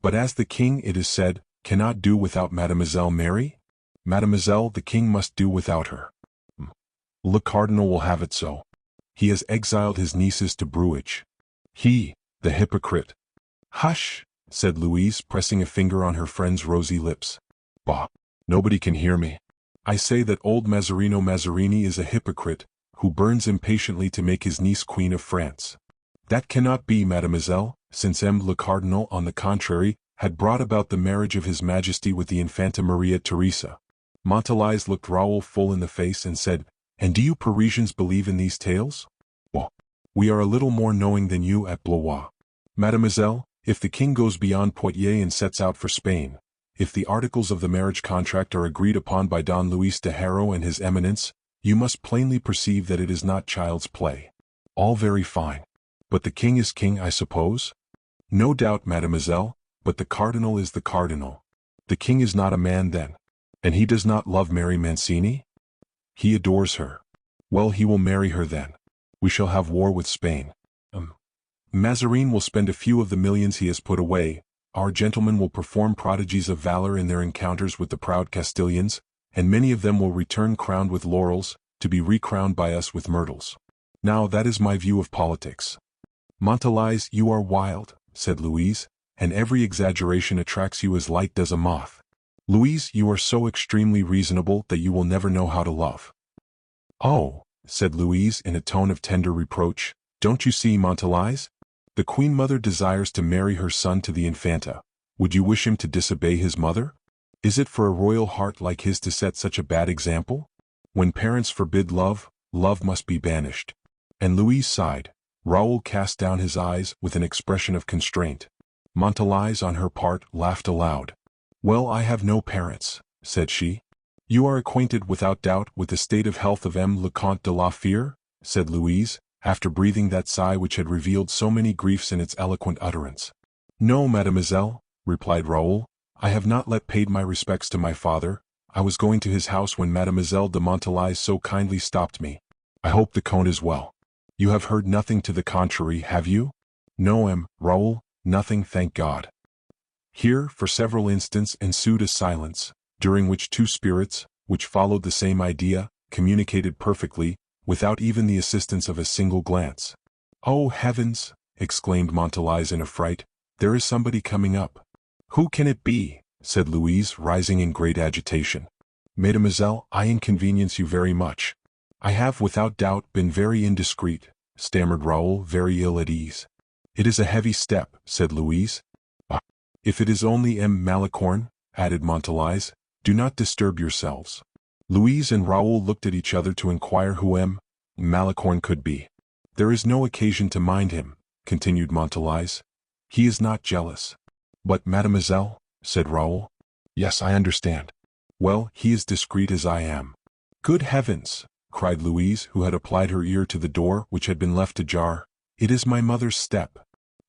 Speaker 1: But as the king, it is said, cannot do without Mademoiselle Mary? Mademoiselle, the king must do without her. Le cardinal will have it so. He has exiled his nieces to Bruges. He, the hypocrite. Hush, said Louise, pressing a finger on her friend's rosy lips. Bah, nobody can hear me. I say that old Mazzarino Mazzarini is a hypocrite, who burns impatiently to make his niece Queen of France. That cannot be, mademoiselle, since M. le Cardinal, on the contrary, had brought about the marriage of His Majesty with the Infanta Maria Theresa. Montalais looked Raoul full in the face and said, And do you Parisians believe in these tales? Well, we are a little more knowing than you at Blois. Mademoiselle, if the king goes beyond Poitiers and sets out for Spain, if the articles of the marriage contract are agreed upon by Don Luis de Haro and His Eminence, you must plainly perceive that it is not child's play. All very fine. But the king is king, I suppose? No doubt, mademoiselle, but the cardinal is the cardinal. The king is not a man then. And he does not love Mary Mancini? He adores her. Well, he will marry her then. We shall have war with Spain. Mazarin will spend a few of the millions he has put away. Our gentlemen will perform prodigies of valor in their encounters with the proud Castilians, and many of them will return crowned with laurels, to be recrowned by us with myrtles. Now that is my view of politics. Montalice, you are wild, said Louise, and every exaggeration attracts you as light does a moth. Louise, you are so extremely reasonable that you will never know how to love. Oh, said Louise in a tone of tender reproach, don't you see, Montalice? The Queen Mother desires to marry her son to the Infanta. Would you wish him to disobey his mother? Is it for a royal heart like his to set such a bad example? When parents forbid love, love must be banished. And Louise sighed. Raoul cast down his eyes with an expression of constraint. Montalice, on her part, laughed aloud. Well, I have no parents, said she. You are acquainted without doubt with the state of health of M. le Comte de la Fere, said Louise, after breathing that sigh which had revealed so many griefs in its eloquent utterance. No, mademoiselle, replied Raoul, I have not yet paid my respects to my father. I was going to his house when Mademoiselle de Montalice so kindly stopped me. I hope the Comte is well. You have heard nothing to the contrary, have you? No, Raoul, nothing, thank God. Here, for several instants, ensued a silence, during which two spirits, which followed the same idea, communicated perfectly, without even the assistance of a single glance. Oh, heavens! Exclaimed Montalice in a fright, there is somebody coming up. Who can it be? Said Louise, rising in great agitation. Mademoiselle, I inconvenience you very much. I have without doubt been very indiscreet, stammered Raoul, very ill at ease. It is a heavy step, said Louise. If it is only M. Malicorne, added Montalice, do not disturb yourselves. Louise and Raoul looked at each other to inquire who M. Malicorne could be. There is no occasion to mind him, continued Montalice. He is not jealous. But mademoiselle, said Raoul. Yes, I understand. Well, he is discreet as I am. Good heavens, cried Louise, who had applied her ear to the door which had been left ajar. It is my mother's step.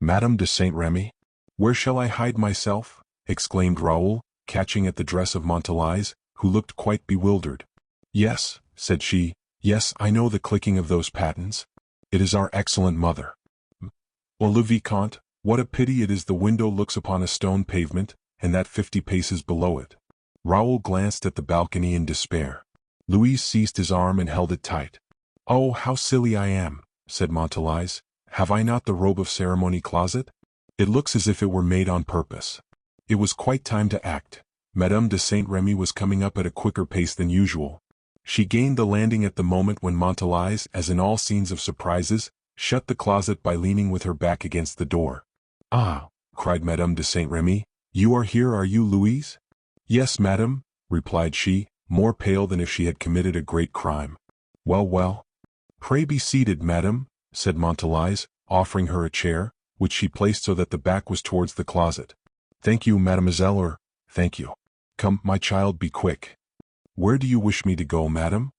Speaker 1: Madame de Saint-Remy? Where shall I hide myself? Exclaimed Raoul, catching at the dress of Montalice, who looked quite bewildered. Yes, said she, yes, I know the clicking of those pattens. It is our excellent mother. Oh, le Vicomte, what a pity it is the window looks upon a stone pavement, and that 50 paces below it. Raoul glanced at the balcony in despair. Louise seized his arm and held it tight. Oh, how silly I am, said Montalice. Have I not the robe of ceremony closet? It looks as if it were made on purpose. It was quite time to act. Madame de Saint-Remy was coming up at a quicker pace than usual. She gained the landing at the moment when Montalice, as in all scenes of surprises, shut the closet by leaning with her back against the door. Ah, cried Madame de Saint-Remy, you are here, are you, Louise? Yes, madame, replied she, more pale than if she had committed a great crime. Well, well. Pray be seated, madame, said Montalice, offering her a chair, which she placed so that the back was towards the closet. Thank you, mademoiselle, or, thank you. Come, my child, be quick. Where do you wish me to go, madame?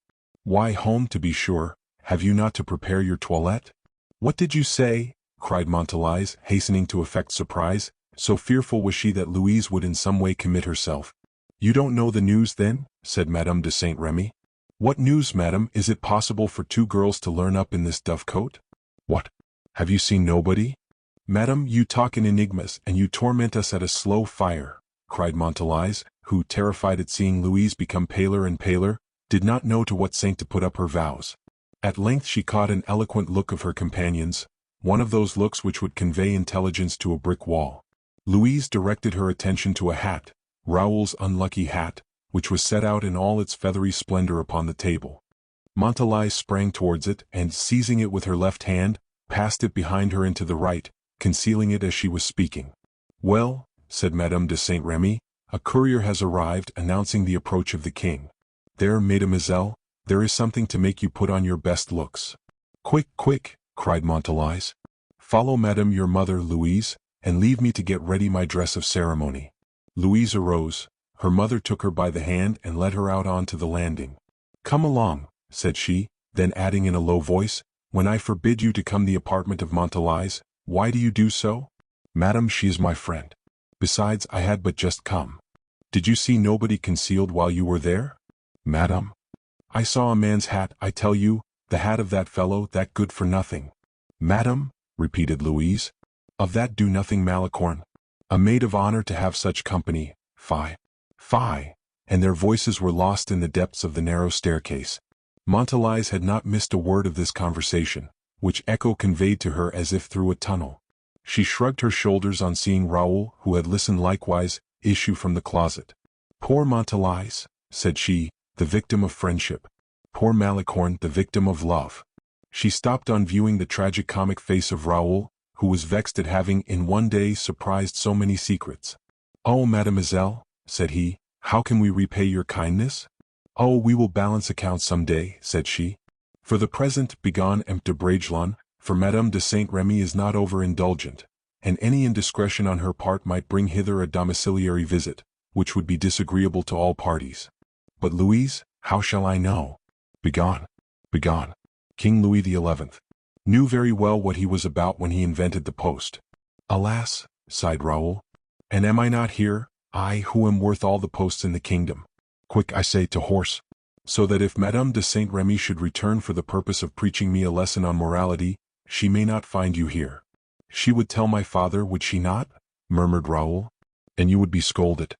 Speaker 1: Why, home, to be sure. Have you not to prepare your toilette? What did you say? Cried Montalice, hastening to affect surprise, so fearful was she that Louise would in some way commit herself. You don't know the news, then? Said Madame de Saint-Remy. What news, madame? Is it possible for two girls to learn up in this dovecote? What? Have you seen nobody? Madame, you talk in enigmas, and you torment us at a slow fire, cried Montalice, who, terrified at seeing Louise become paler and paler, did not know to what saint to put up her vows. At length she caught an eloquent look of her companion's, one of those looks which would convey intelligence to a brick wall. Louise directed her attention to a hat, Raoul's unlucky hat, which was set out in all its feathery splendor upon the table. Montalice sprang towards it, and, seizing it with her left hand, passed it behind her into the right, concealing it as she was speaking. Well, said Madame de Saint-Remy, a courier has arrived announcing the approach of the king. There, mademoiselle, there is something to make you put on your best looks. Quick, quick, cried Montalice. Follow madame your mother, Louise, and leave me to get ready my dress of ceremony. Louise arose. Her mother took her by the hand and led her out on to the landing. Come along, said she, then adding in a low voice, when I forbid you to come the apartment of Montalice, why do you do so? Madame, she is my friend. Besides, I had but just come. Did you see nobody concealed while you were there? Madame? I saw a man's hat, I tell you, the hat of that fellow, that good-for-nothing. Madame? Repeated Louise. Of that do-nothing Malicorne. A maid of honor to have such company, fie. Fie. And their voices were lost in the depths of the narrow staircase. Montalais had not missed a word of this conversation, which echo conveyed to her as if through a tunnel. She shrugged her shoulders on seeing Raoul, who had listened likewise, issue from the closet. Poor Montalais, said she, the victim of friendship. Poor Malicorne, the victim of love. She stopped on viewing the tragic-comic face of Raoul, who was vexed at having in one day surprised so many secrets. Oh, mademoiselle, said he, how can we repay your kindness? Oh, we will balance accounts some day, said she. For the present, begone, Vicomte de Bragelonne, for Madame de Saint-Remy is not over-indulgent, and any indiscretion on her part might bring hither a domiciliary visit, which would be disagreeable to all parties. But Louise, how shall I know? Begone. Begone. King Louis XI knew very well what he was about when he invented the post. Alas, sighed Raoul. And am I not here, I who am worth all the posts in the kingdom? Quick, I say, to horse. So that if Madame de Saint-Remy should return for the purpose of preaching me a lesson on morality, she may not find you here. She would tell my father, would she not? Murmured Raoul. And you would be scolded.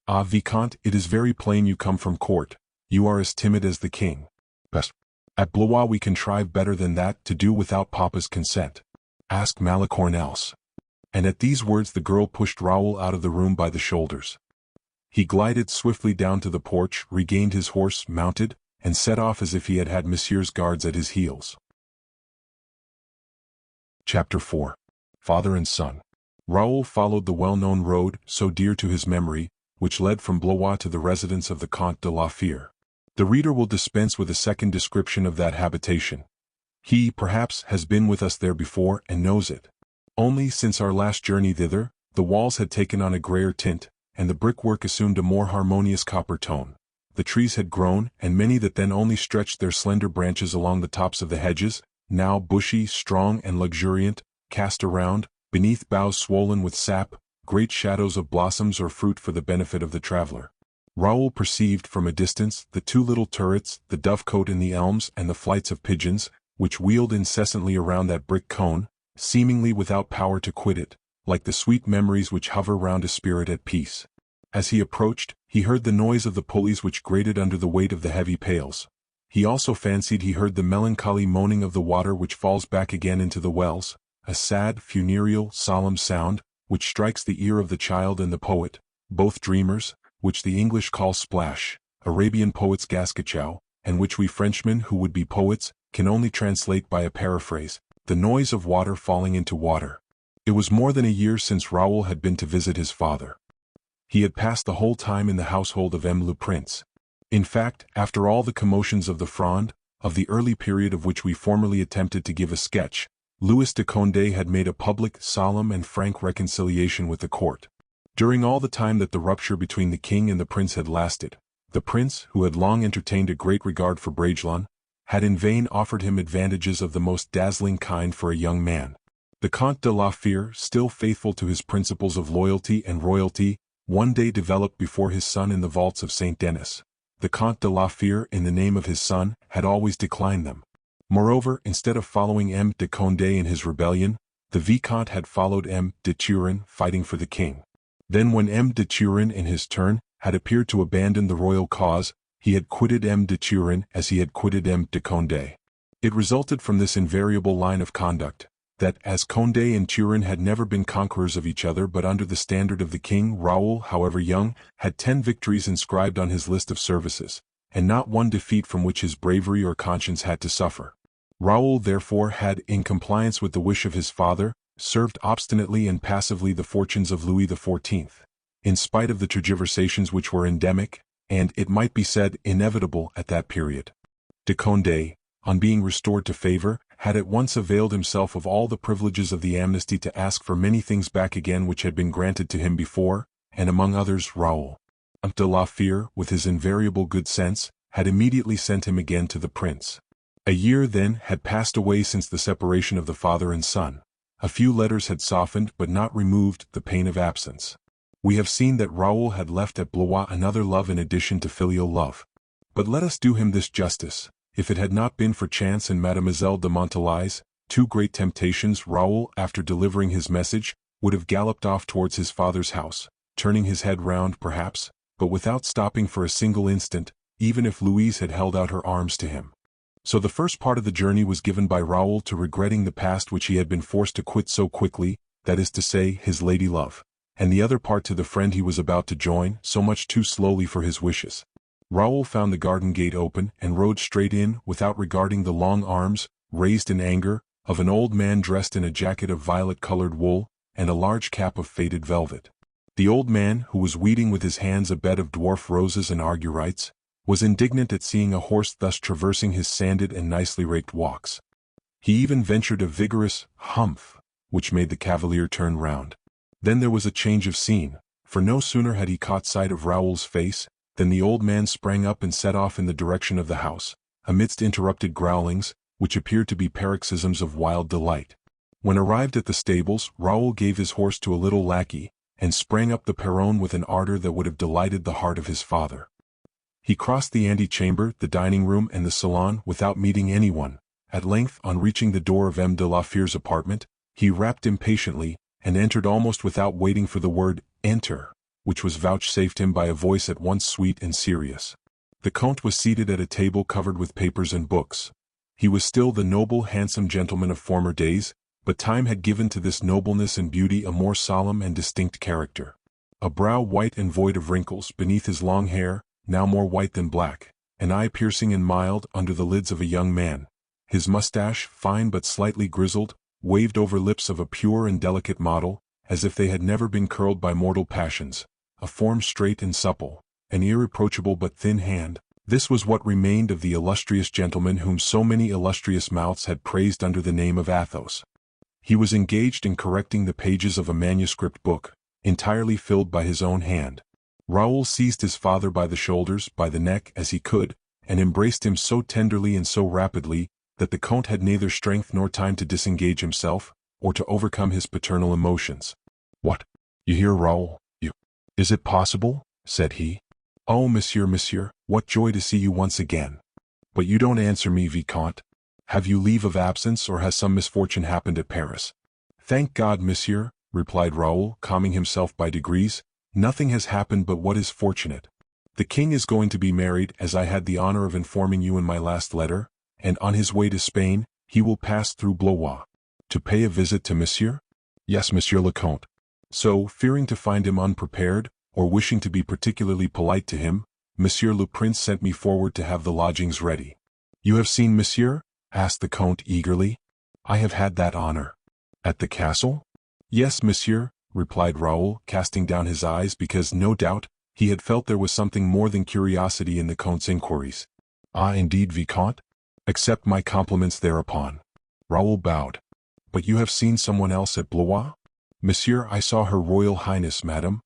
Speaker 1: Ah, Vicomte, it is very plain you come from court. You are as timid as the king. Best. At Blois we contrive better than that to do without Papa's consent. Ask Malicorne else. And at these words the girl pushed Raoul out of the room by the shoulders. He glided swiftly down to the porch, regained his horse, mounted, and set off as if he had had Monsieur's guards at his heels. Chapter 4. Father and Son. Raoul followed the well-known road, so dear to his memory, which led from Blois to the residence of the Comte de la Fère. The reader will dispense with a second description of that habitation. He, perhaps, has been with us there before and knows it. Only since our last journey thither, the walls had taken on a grayer tint, and the brickwork assumed a more harmonious copper tone. The trees had grown, and many that then only stretched their slender branches along the tops of the hedges, now bushy, strong, and luxuriant, cast around, beneath boughs swollen with sap, great shadows of blossoms or fruit for the benefit of the traveler. Raoul perceived from a distance the two little turrets, the dovecote in the elms, and the flights of pigeons, which wheeled incessantly around that brick cone, seemingly without power to quit it, like the sweet memories which hover round a spirit at peace. As he approached, he heard the noise of the pulleys which grated under the weight of the heavy pails. He also fancied he heard the melancholy moaning of the water which falls back again into the wells, a sad, funereal, solemn sound, which strikes the ear of the child and the poet, both dreamers, which the English call splash, Arabian poets gascachow, and which we Frenchmen who would be poets, can only translate by a paraphrase, the noise of water falling into water. It was more than a year since Raoul had been to visit his father. He had passed the whole time in the household of M. le Prince. In fact, after all the commotions of the Fronde, of the early period of which we formerly attempted to give a sketch, Louis de Condé had made a public, solemn and frank reconciliation with the court. During all the time that the rupture between the king and the prince had lasted, the prince, who had long entertained a great regard for Bragelonne, had in vain offered him advantages of the most dazzling kind for a young man. The Comte de la Fère, still faithful to his principles of loyalty and royalty, one day developed before his son in the vaults of Saint Denis. The Comte de la Fère, in the name of his son, had always declined them. Moreover, instead of following M. de Condé in his rebellion, the Vicomte had followed M. de Turenne, fighting for the king. Then when M. de Turenne, in his turn, had appeared to abandon the royal cause, he had quitted M. de Turenne as he had quitted M. de Condé. It resulted from this invariable line of conduct, that as Condé and Turenne had never been conquerors of each other but under the standard of the king, Raoul, however young, had 10 victories inscribed on his list of services, and not one defeat from which his bravery or conscience had to suffer. Raoul therefore had, in compliance with the wish of his father, served obstinately and passively the fortunes of Louis XIV, in spite of the tergiversations which were endemic, and, it might be said, inevitable at that period. De Condé, on being restored to favor, had at once availed himself of all the privileges of the amnesty to ask for many things back again which had been granted to him before, and among others Raoul. De la Fère, with his invariable good sense, had immediately sent him again to the prince. A year, then, had passed away since the separation of the father and son. A few letters had softened but not removed the pain of absence. We have seen that Raoul had left at Blois another love in addition to filial love. But let us do him this justice. If it had not been for chance and Mademoiselle de Montalais, two great temptations, Raoul, after delivering his message, would have galloped off towards his father's house, turning his head round perhaps, but without stopping for a single instant, even if Louise had held out her arms to him. So the first part of the journey was given by Raoul to regretting the past which he had been forced to quit so quickly, that is to say, his lady love, and the other part to the friend he was about to join, so much too slowly for his wishes. Raoul found the garden gate open and rode straight in without regarding the long arms, raised in anger, of an old man dressed in a jacket of violet-colored wool, and a large cap of faded velvet. The old man, who was weeding with his hands a bed of dwarf roses and argurites, was indignant at seeing a horse thus traversing his sanded and nicely raked walks. He even ventured a vigorous humph, which made the cavalier turn round. Then there was a change of scene, for no sooner had he caught sight of Raoul's face, than the old man sprang up and set off in the direction of the house, amidst interrupted growlings, which appeared to be paroxysms of wild delight. When arrived at the stables, Raoul gave his horse to a little lackey, and sprang up the perron with an ardor that would have delighted the heart of his father. He crossed the antechamber, the dining room, and the salon without meeting anyone. At length, on reaching the door of M. de la Fere's apartment, he rapped impatiently, and entered almost without waiting for the word "enter," which was vouchsafed him by a voice at once sweet and serious. The Count was seated at a table covered with papers and books. He was still the noble, handsome gentleman of former days, but time had given to this nobleness and beauty a more solemn and distinct character. A brow white and void of wrinkles beneath his long hair, now more white than black, an eye piercing and mild under the lids of a young man. His mustache, fine but slightly grizzled, waved over lips of a pure and delicate model, as if they had never been curled by mortal passions, a form straight and supple, an irreproachable but thin hand. This was what remained of the illustrious gentleman whom so many illustrious mouths had praised under the name of Athos. He was engaged in correcting the pages of a manuscript book, entirely filled by his own hand. Raoul seized his father by the shoulders, by the neck, as he could, and embraced him so tenderly and so rapidly, that the Count had neither strength nor time to disengage himself, or to overcome his paternal emotions. "What? You hear, Raoul? You? Is it possible?" said he. "Oh, monsieur, what joy to see you once again! But you don't answer me, Vicomte. Have you leave of absence, or has some misfortune happened at Paris?" "Thank God, monsieur," replied Raoul, calming himself by degrees. "Nothing has happened but what is fortunate. The king is going to be married, as I had the honor of informing you in my last letter, and on his way to Spain, he will pass through Blois. To pay a visit to monsieur?" "Yes, monsieur le Comte." So, fearing to find him unprepared, or wishing to be particularly polite to him, Monsieur le Prince sent me forward to have the lodgings ready. "You have seen monsieur?" asked the Count eagerly. "I have had that honor." "At the castle?" "Yes, monsieur," replied Raoul, casting down his eyes because, no doubt, he had felt there was something more than curiosity in the Count's inquiries. "Ah, indeed, Vicomte? Accept my compliments thereupon." Raoul bowed. "But you have seen someone else at Blois?" "Monsieur, I saw Her Royal Highness, madame."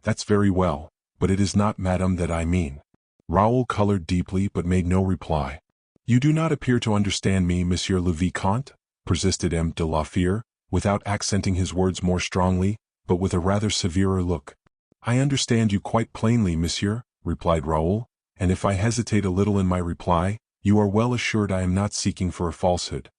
Speaker 1: "That's very well, but it is not madame that I mean." Raoul colored deeply but made no reply. "You do not appear to understand me, Monsieur le Vicomte," persisted M. de la Fere, without accenting his words more strongly, but with a rather severer look. "I understand you quite plainly, monsieur," replied Raoul, "and if I hesitate a little in my reply, you are well assured I am not seeking for a falsehood.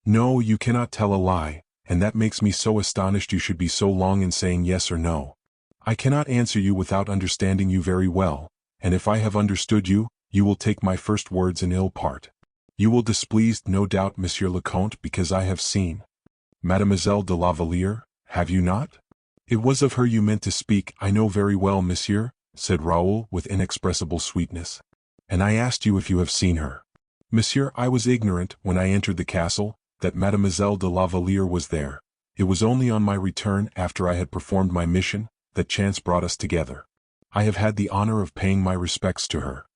Speaker 1: No, you cannot tell a lie, and that makes me so astonished you should be so long in saying yes or no. I cannot answer you without understanding you very well, and if I have understood you, you will take my first words in ill part. You will displease, no doubt, Monsieur le Comte, because I have seen Mademoiselle de la Valliere, have you not?" "It was of her you meant to speak, I know very well, monsieur," said Raoul with inexpressible sweetness. "And I asked you if you have seen her." "Monsieur, I was ignorant, when I entered the castle, that Mademoiselle de la Valliere was there. It was only on my return, after I had performed my mission, that chance brought us together. I have had the honor of paying my respects to her."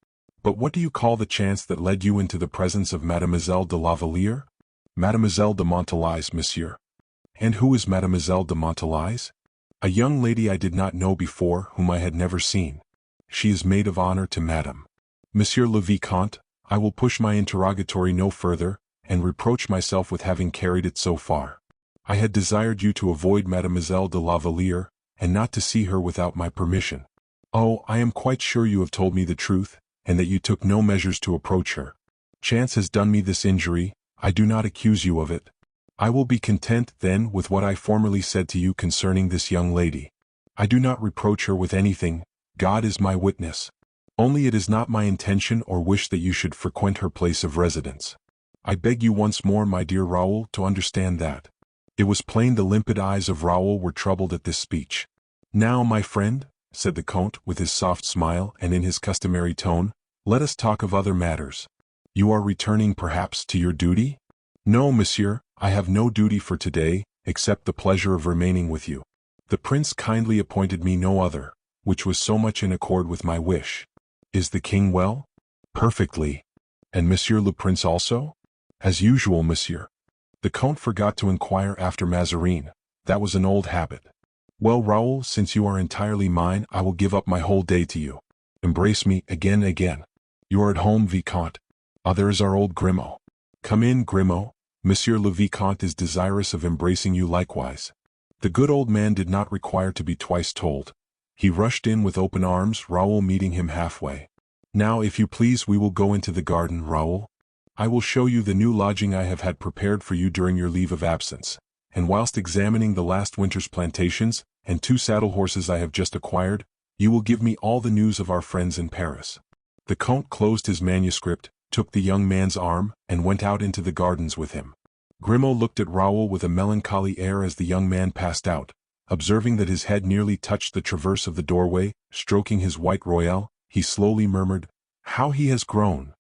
Speaker 1: "But what do you call the chance that led you into the presence of Mademoiselle de la Valliere?" "Mademoiselle de Montalais, monsieur." "And who is Mademoiselle de Montalais?" "A young lady I did not know before, whom I had never seen. She is maid of honor to Madame." "Monsieur le Vicomte, I will push my interrogatory no further, and reproach myself with having carried it so far. I had desired you to avoid Mademoiselle de la Valliere, and not to see her without my permission. Oh, I am quite sure you have told me the truth, and that you took no measures to approach her. Chance has done me this injury, I do not accuse you of it. I will be content, then, with what I formerly said to you concerning this young lady. I do not reproach her with anything, God is my witness. Only it is not my intention or wish that you should frequent her place of residence. I beg you once more, my dear Raoul, to understand that. It was plain the limpid eyes of Raoul were troubled at this speech. Now, my friend, said the Comte with his soft smile and in his customary tone, let us talk of other matters. You are returning perhaps to your duty? No, monsieur, I have no duty for today, except the pleasure of remaining with you. The prince kindly appointed me no other, which was so much in accord with my wish. Is the king well? Perfectly. And monsieur le prince also? As usual, monsieur. The Comte forgot to inquire after Mazarine. That was an old habit. Well, Raoul, since you are entirely mine, I will give up my whole day to you. Embrace me again. You are at home, Vicomte. Ah, there is our old Grimaud. Come in, Grimaud. Monsieur le Vicomte is desirous of embracing you likewise. The good old man did not require to be twice told. He rushed in with open arms, Raoul meeting him halfway. Now, if you please, we will go into the garden, Raoul. I will show you the new lodging I have had prepared for you during your leave of absence, and whilst examining the last winter's plantations, and 2 saddle horses I have just acquired, you will give me all the news of our friends in Paris. The Comte closed his manuscript, took the young man's arm, and went out into the gardens with him. Grimaud looked at Raoul with a melancholy air as the young man passed out. Observing that his head nearly touched the traverse of the doorway, stroking his white royale, he slowly murmured, "How he has grown!"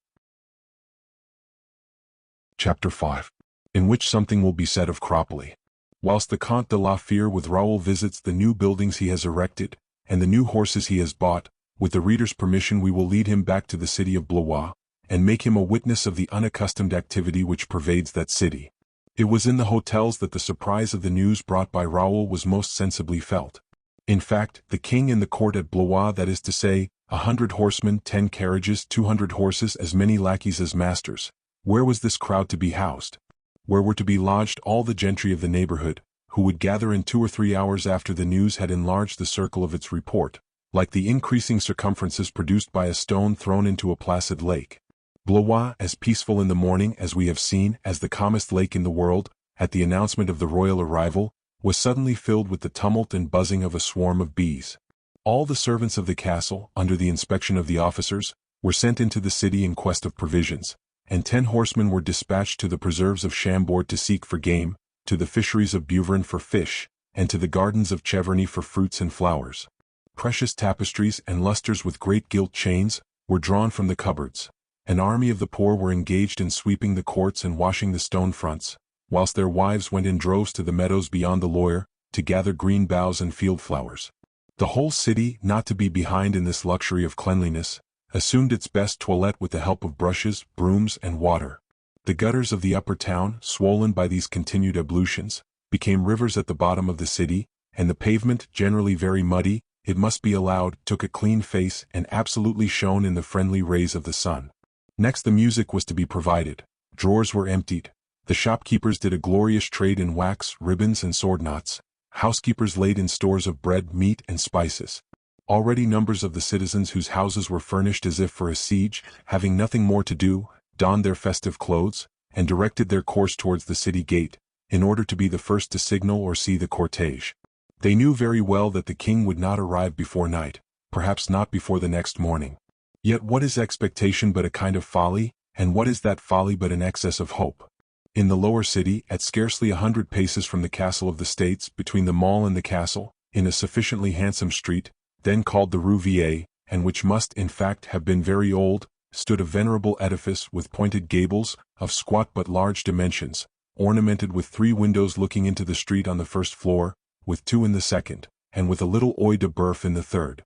Speaker 1: Chapter 5. In which something will be said of Cropoli. Whilst the Comte de la Fere with Raoul visits the new buildings he has erected, and the new horses he has bought, with the reader's permission we will lead him back to the city of Blois, and make him a witness of the unaccustomed activity which pervades that city. It was in the hotels that the surprise of the news brought by Raoul was most sensibly felt. In fact, the king in the court at Blois, that is to say, 100 horsemen, 10 carriages, 200 horses, as many lackeys as masters. Where was this crowd to be housed? Where were to be lodged all the gentry of the neighborhood, who would gather in 2 or 3 hours after the news had enlarged the circle of its report, like the increasing circumferences produced by a stone thrown into a placid lake. Blois, as peaceful in the morning as we have seen, as the calmest lake in the world, at the announcement of the royal arrival, was suddenly filled with the tumult and buzzing of a swarm of bees. All the servants of the castle, under the inspection of the officers, were sent into the city in quest of provisions, and 10 horsemen were dispatched to the preserves of Chambord to seek for game, to the fisheries of Beuvron for fish, and to the gardens of Cheverny for fruits and flowers. Precious tapestries and lustres with great gilt chains were drawn from the cupboards. An army of the poor were engaged in sweeping the courts and washing the stone fronts, whilst their wives went in droves to the meadows beyond the Loire, to gather green boughs and field flowers. The whole city, not to be behind in this luxury of cleanliness, assumed its best toilette with the help of brushes, brooms, and water. The gutters of the upper town, swollen by these continued ablutions, became rivers at the bottom of the city, and the pavement, generally very muddy, it must be allowed, took a clean face and absolutely shone in the friendly rays of the sun. Next, the music was to be provided. Drawers were emptied. The shopkeepers did a glorious trade in wax, ribbons, and sword knots. Housekeepers laid in stores of bread, meat, and spices. Already numbers of the citizens whose houses were furnished as if for a siege, having nothing more to do, donned their festive clothes, and directed their course towards the city gate, in order to be the first to signal or see the cortege. They knew very well that the king would not arrive before night, perhaps not before the next morning. Yet what is expectation but a kind of folly, and what is that folly but an excess of hope? In the lower city, at scarcely 100 paces from the castle of the States, between the mall and the castle, in a sufficiently handsome street, then called the Rue Vieille, and which must in fact have been very old, stood a venerable edifice with pointed gables, of squat but large dimensions, ornamented with 3 windows looking into the street on the first floor, with 2 in the second, and with a little œil de boeuf in the third.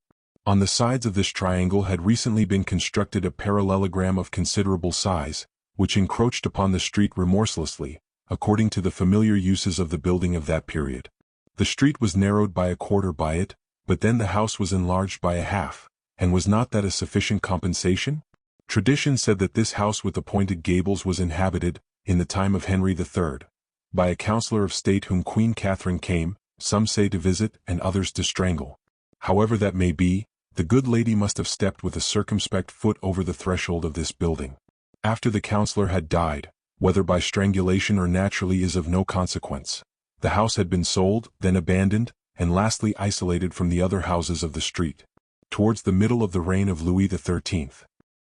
Speaker 1: On the sides of this triangle had recently been constructed a parallelogram of considerable size, which encroached upon the street remorselessly, according to the familiar uses of the building of that period. The street was narrowed by a quarter by it, but then the house was enlarged by a half, and was not that a sufficient compensation? Tradition said that this house with the pointed gables was inhabited, in the time of Henry III, by a councillor of state whom Queen Catherine came, some say to visit and others to strangle. However that may be, the good lady must have stepped with a circumspect foot over the threshold of this building. After the councillor had died, whether by strangulation or naturally is of no consequence. The house had been sold, then abandoned, and lastly isolated from the other houses of the street. Towards the middle of the reign of Louis XIII.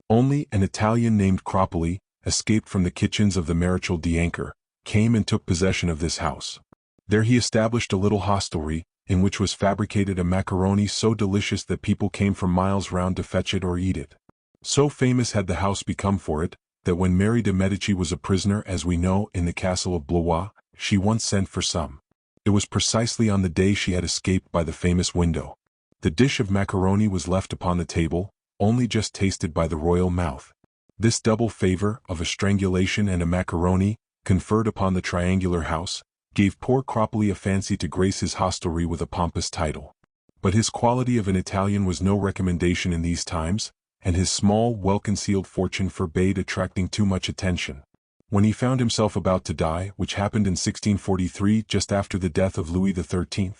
Speaker 1: Only an Italian named Cropoli, escaped from the kitchens of the Maréchal d'Ancre, came and took possession of this house. There he established a little hostelry, in which was fabricated a macaroni so delicious that people came from miles round to fetch it or eat it. So famous had the house become for it, that when Mary de Medici was a prisoner, as we know, in the castle of Blois, she once sent for some. It was precisely on the day she had escaped by the famous window. The dish of macaroni was left upon the table, only just tasted by the royal mouth. This double favor, of a strangulation and a macaroni, conferred upon the triangular house, gave poor Cropoli a fancy to grace his hostelry with a pompous title. But his quality of an Italian was no recommendation in these times, and his small, well-concealed fortune forbade attracting too much attention. When he found himself about to die, which happened in 1643 just after the death of Louis XIII,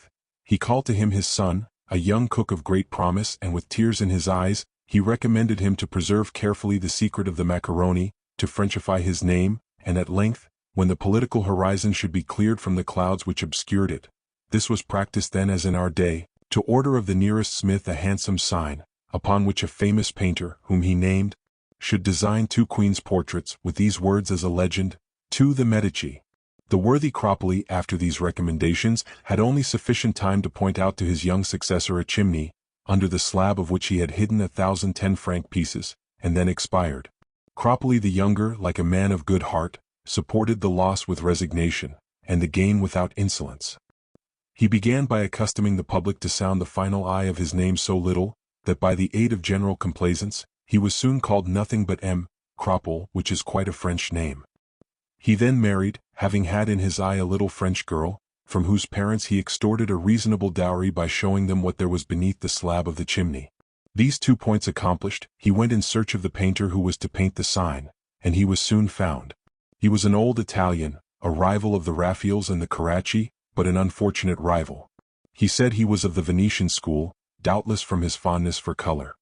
Speaker 1: he called to him his son, a young cook of great promise, and with tears in his eyes, he recommended him to preserve carefully the secret of the macaroni, to Frenchify his name, and at length, when the political horizon should be cleared from the clouds which obscured it, this was practiced then as in our day, to order of the nearest smith a handsome sign, upon which a famous painter, whom he named, should design 2 queens' portraits, with these words as a legend, "To the Medici." The worthy Cropoli, after these recommendations, had only sufficient time to point out to his young successor a chimney, under the slab of which he had hidden 1,000 10-franc pieces, and then expired. Cropoli the younger, like a man of good heart, supported the loss with resignation, and the gain without insolence. He began by accustoming the public to sound the final I of his name so little, that by the aid of general complaisance, he was soon called nothing but M. Cropole, which is quite a French name. He then married, having had in his eye a little French girl, from whose parents he extorted a reasonable dowry by showing them what there was beneath the slab of the chimney. These 2 points accomplished, he went in search of the painter who was to paint the sign, and he was soon found. He was an old Italian, a rival of the Raphaels and the Carracci, but an unfortunate rival. He said he was of the Venetian school, doubtless from his fondness for color.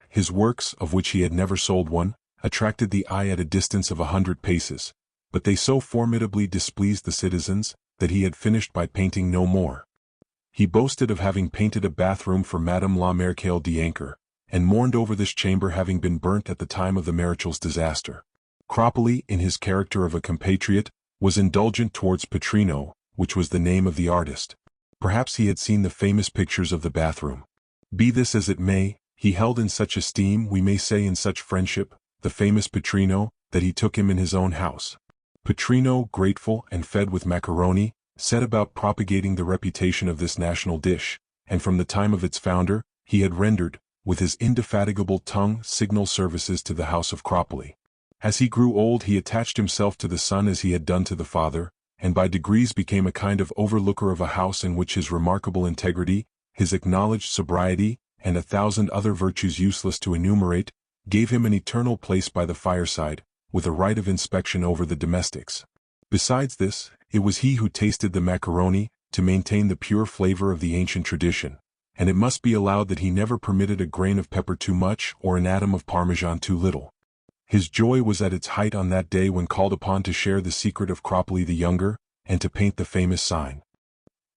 Speaker 1: His works, of which he had never sold one, attracted the eye at a distance of 100 paces, but they so formidably displeased the citizens, that he had finished by painting no more. He boasted of having painted a bathroom for Madame la Maréchale d'Ancre, and mourned over this chamber having been burnt at the time of the Maréchal's disaster. Cropoli, in his character of a compatriot, was indulgent towards Petrino, which was the name of the artist. Perhaps he had seen the famous pictures of the bathroom. Be this as it may, he held in such esteem, we may say in such friendship, the famous Petrino, that he took him in his own house. Petrino, grateful and fed with macaroni, set about propagating the reputation of this national dish, and from the time of its founder, he had rendered, with his indefatigable tongue, signal services to the house of Cropoli. As he grew old he attached himself to the son as he had done to the father, and by degrees became a kind of overlooker of a house in which his remarkable integrity, his acknowledged sobriety, and 1,000 other virtues useless to enumerate, gave him an eternal place by the fireside, with a right of inspection over the domestics. Besides this, it was he who tasted the macaroni, to maintain the pure flavor of the ancient tradition, and it must be allowed that he never permitted a grain of pepper too much or an atom of Parmesan too little. His joy was at its height on that day when called upon to share the secret of Cropoli the younger, and to paint the famous sign.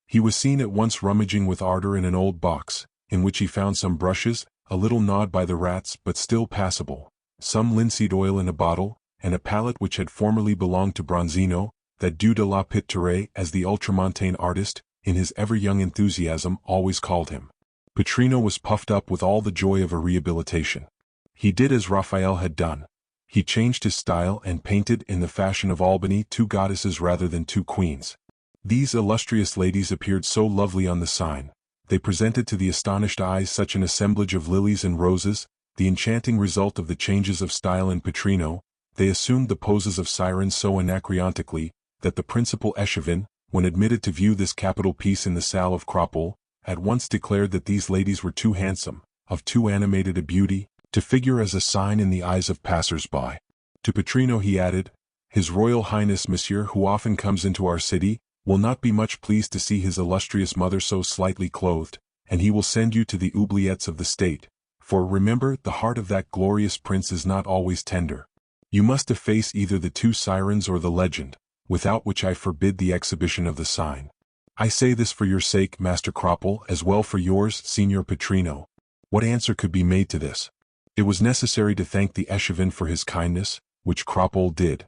Speaker 1: He was seen at once rummaging with ardor in an old box, in which he found some brushes, a little gnawed by the rats but still passable, some linseed oil in a bottle, and a palette which had formerly belonged to Bronzino, that Dieu de la Pitture, as the ultramontane artist, in his ever-young enthusiasm, always called him. Petrino was puffed up with all the joy of a rehabilitation. He did as Raphael had done. He changed his style and painted, in the fashion of Albany, 2 goddesses rather than 2 queens. These illustrious ladies appeared so lovely on the sign. They presented to the astonished eyes such an assemblage of lilies and roses, the enchanting result of the changes of style in Petrino. They assumed the poses of sirens so anachronically, that the principal échevin, when admitted to view this capital piece in the salle of Cropole, at once declared that these ladies were too handsome, of too animated a beauty, to figure as a sign in the eyes of passers-by. To Petrino he added, "His Royal Highness Monsieur, who often comes into our city, will not be much pleased to see his illustrious mother so slightly clothed, and he will send you to the oubliettes of the state, for remember, the heart of that glorious prince is not always tender. You must efface either the two sirens or the legend, without which I forbid the exhibition of the sign. I say this for your sake, Master Cropple, as well for yours, Signor Petrino. What answer could be made to this? It was necessary to thank the Echevin for his kindness, which Cropple did.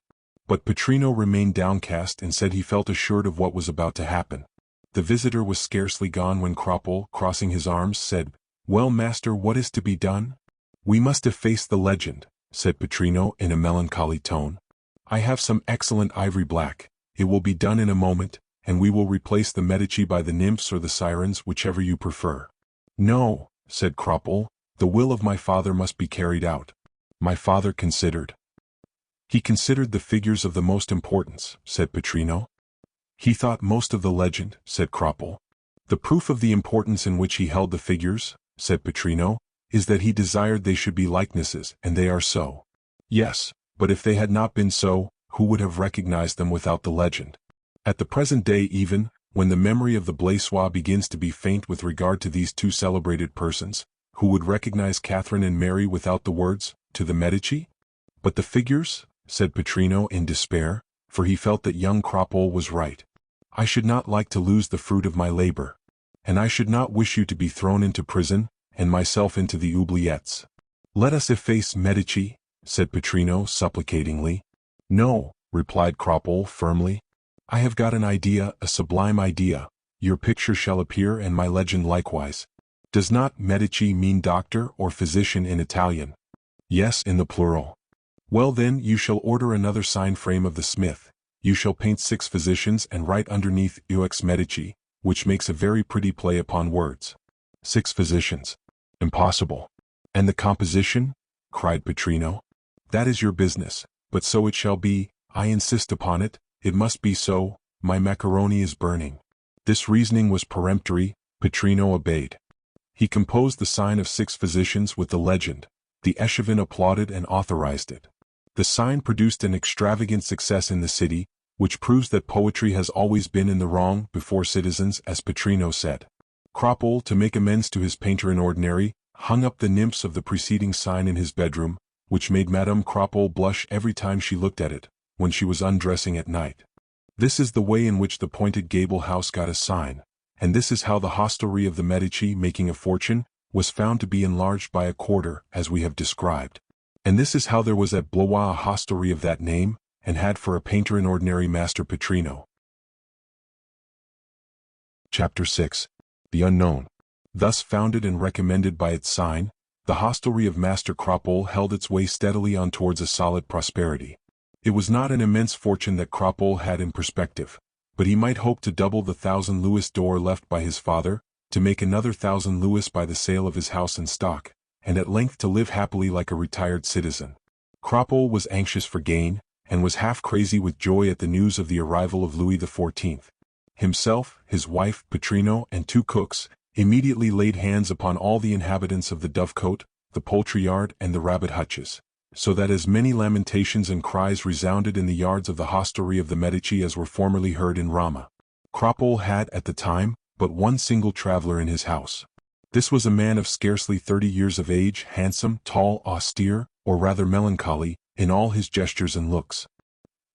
Speaker 1: But Petrino remained downcast and said he felt assured of what was about to happen. The visitor was scarcely gone when Cropple, crossing his arms, said, "Well, master, what is to be done?" "We must efface the legend," said Petrino in a melancholy tone. "I have some excellent ivory black. It will be done in a moment, and we will replace the Medici by the nymphs or the sirens, whichever you prefer." "No," said Cropple, "the will of my father must be carried out." My father considered. "He considered the figures of the most importance," said Petrino. "He thought most of the legend," said Cropple. "The proof of the importance in which he held the figures," said Petrino, "is that he desired they should be likenesses, and they are so." "Yes, but if they had not been so, who would have recognized them without the legend? At the present day even, when the memory of the Blaisois begins to be faint with regard to these two celebrated persons, who would recognize Catherine and Mary without the words, 'To the Medici'?" "But the figures?" said Petrino in despair, for he felt that young Cropple was right. "I should not like to lose the fruit of my labor. And I should not wish you to be thrown into prison, and myself into the oubliettes." "Let us efface Medici," said Petrino supplicatingly. "No," replied Cropple firmly. "I have got an idea, a sublime idea. Your picture shall appear and my legend likewise. Does not Medici mean doctor or physician in Italian?" "Yes, in the plural." "Well then, you shall order another sign frame of the smith. You shall paint 6 physicians and write underneath Ux Medici, which makes a very pretty play upon words." 6 physicians. Impossible. "And the composition?" cried Petrino. "That is your business, but so it shall be. I insist upon it. It must be so. My macaroni is burning." This reasoning was peremptory. Petrino obeyed. He composed the sign of 6 physicians with the legend. The Echevin applauded and authorized it. The sign produced an extravagant success in the city, which proves that poetry has always been in the wrong before citizens, as Petrino said. Cropple, to make amends to his painter in ordinary, hung up the nymphs of the preceding sign in his bedroom, which made Madame Cropple blush every time she looked at it, when she was undressing at night. This is the way in which the pointed gable house got a sign, and this is how the hostelry of the Medici, making a fortune, was found to be enlarged by a quarter, as we have described. And this is how there was at Blois a hostelry of that name, and had for a painter in ordinary Master Petrino. Chapter 6. The Unknown. Thus founded and recommended by its sign, the hostelry of Master Cropple held its way steadily on towards a solid prosperity. It was not an immense fortune that Cropple had in perspective, but he might hope to double the 1,000 louis d'or left by his father, to make another 1,000 louis by the sale of his house and stock, and at length to live happily like a retired citizen. Cropple was anxious for gain, and was half crazy with joy at the news of the arrival of Louis XIV. Himself, his wife, Petrino, and 2 cooks, immediately laid hands upon all the inhabitants of the Dovecote, the poultry yard, and the rabbit hutches, so that as many lamentations and cries resounded in the yards of the hostelry of the Medici as were formerly heard in Rama. Cropple had, at the time, but one single traveler in his house. This was a man of scarcely 30 years of age, handsome, tall, austere, or rather melancholy, in all his gestures and looks.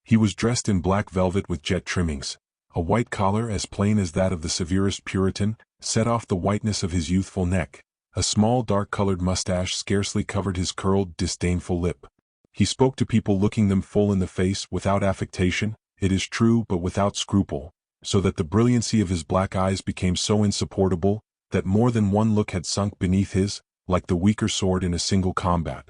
Speaker 1: He was dressed in black velvet with jet trimmings. A white collar as plain as that of the severest Puritan set off the whiteness of his youthful neck. A small dark-colored mustache scarcely covered his curled, disdainful lip. He spoke to people looking them full in the face without affectation, it is true, but without scruple, so that the brilliancy of his black eyes became so insupportable that more than one look had sunk beneath his, like the weaker sword in a single combat.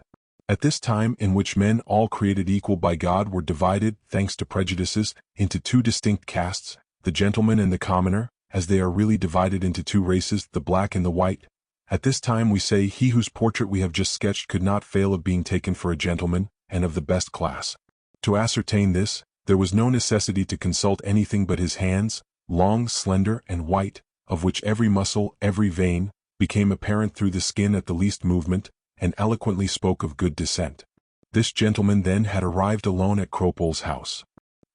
Speaker 1: At this time in which men all created equal by God were divided, thanks to prejudices, into 2 distinct castes, the gentleman and the commoner, as they are really divided into 2 races, the black and the white. At this time we say he whose portrait we have just sketched could not fail of being taken for a gentleman, and of the best class. To ascertain this, there was no necessity to consult anything but his hands, long, slender, and white, of which every muscle, every vein, became apparent through the skin at the least movement, and eloquently spoke of good descent. This gentleman then had arrived alone at Cropple's house.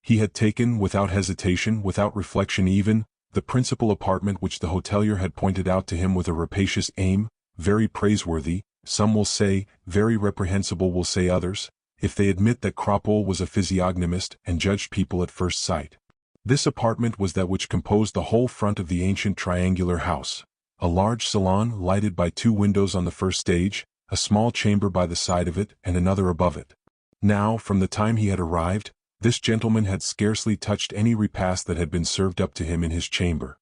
Speaker 1: He had taken, without hesitation, without reflection even, the principal apartment which the hotelier had pointed out to him with a rapacious aim, very praiseworthy, some will say, very reprehensible will say others, if they admit that Cropole was a physiognomist and judged people at first sight. This apartment was that which composed the whole front of the ancient triangular house. A large salon lighted by 2 windows on the first stage, a small chamber by the side of it and another above it. Now, from the time he had arrived, this gentleman had scarcely touched any repast that had been served up to him in his chamber.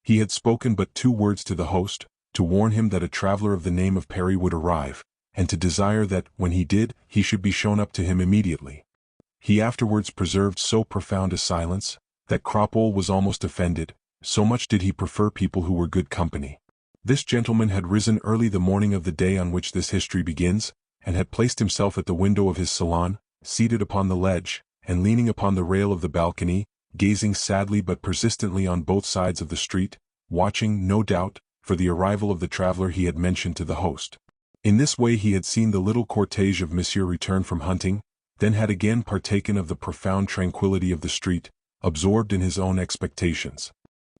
Speaker 1: He had spoken but 2 words to the host, to warn him that a traveler of the name of Perry would arrive, and to desire that, when he did, he should be shown up to him immediately. He afterwards preserved so profound a silence, that Cropole was almost offended, so much did he prefer people who were good company. This gentleman had risen early the morning of the day on which this history begins, and had placed himself at the window of his salon, seated upon the ledge, and leaning upon the rail of the balcony, gazing sadly but persistently on both sides of the street, watching, no doubt, for the arrival of the traveler he had mentioned to the host. In this way he had seen the little cortege of Monsieur return from hunting, then had again partaken of the profound tranquillity of the street, absorbed in his own expectations.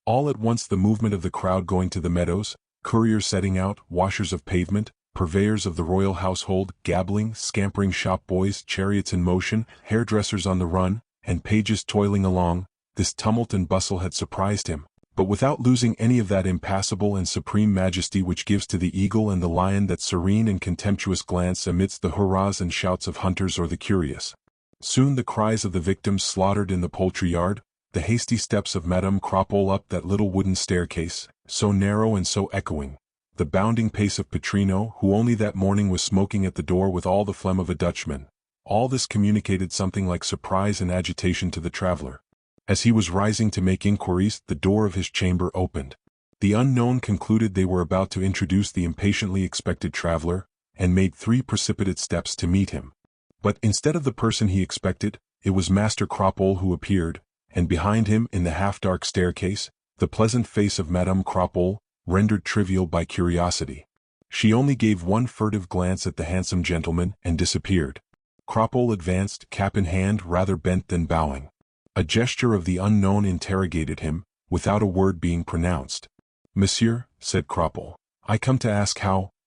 Speaker 1: All at once the movement of the crowd going to the meadows, couriers setting out, washers of pavement, purveyors of the royal household, gabbling, scampering shop boys, chariots in motion, hairdressers on the run, and pages toiling along, this tumult and bustle had surprised him, but without losing any of that impassible and supreme majesty which gives to the eagle and the lion that serene and contemptuous glance amidst the hurrahs and shouts of hunters or the curious. Soon the cries of the victims slaughtered in the poultry yard, the hasty steps of Madame Cropole up that little wooden staircase, so narrow and so echoing, the bounding pace of Petrino, who only that morning was smoking at the door with all the phlegm of a Dutchman, all this communicated something like surprise and agitation to the traveler. As he was rising to make inquiries, the door of his chamber opened. The unknown concluded they were about to introduce the impatiently expected traveler, and made 3 precipitate steps to meet him. But instead of the person he expected, it was Master Cropole who appeared, and behind him, in the half-dark staircase, the pleasant face of Madame Cropole, rendered trivial by curiosity. She only gave one furtive glance at the handsome gentleman and disappeared. Cropole advanced, cap in hand, rather bent than bowing. A gesture of the unknown interrogated him, without a word being pronounced. "Monsieur," said Cropole, "I come to ask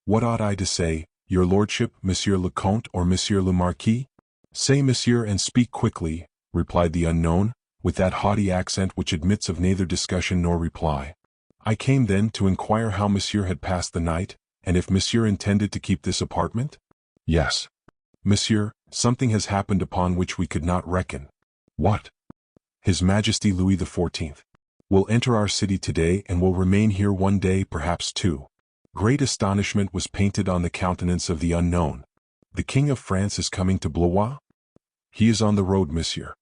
Speaker 1: what ought I to say, your lordship, Monsieur le Comte or Monsieur le Marquis?" "Say Monsieur and speak quickly," replied the unknown, with that haughty accent which admits of neither discussion nor reply. "I came then to inquire how Monsieur had passed the night, and if Monsieur intended to keep this apartment?" "Yes." "Monsieur, something has happened upon which we could not reckon." "What?" "His Majesty Louis XIV. will enter our city today and will remain here 1 day, perhaps 2. Great astonishment was painted on the countenance of the unknown. "The King of France is coming to Blois?" "He is on the road, Monsieur."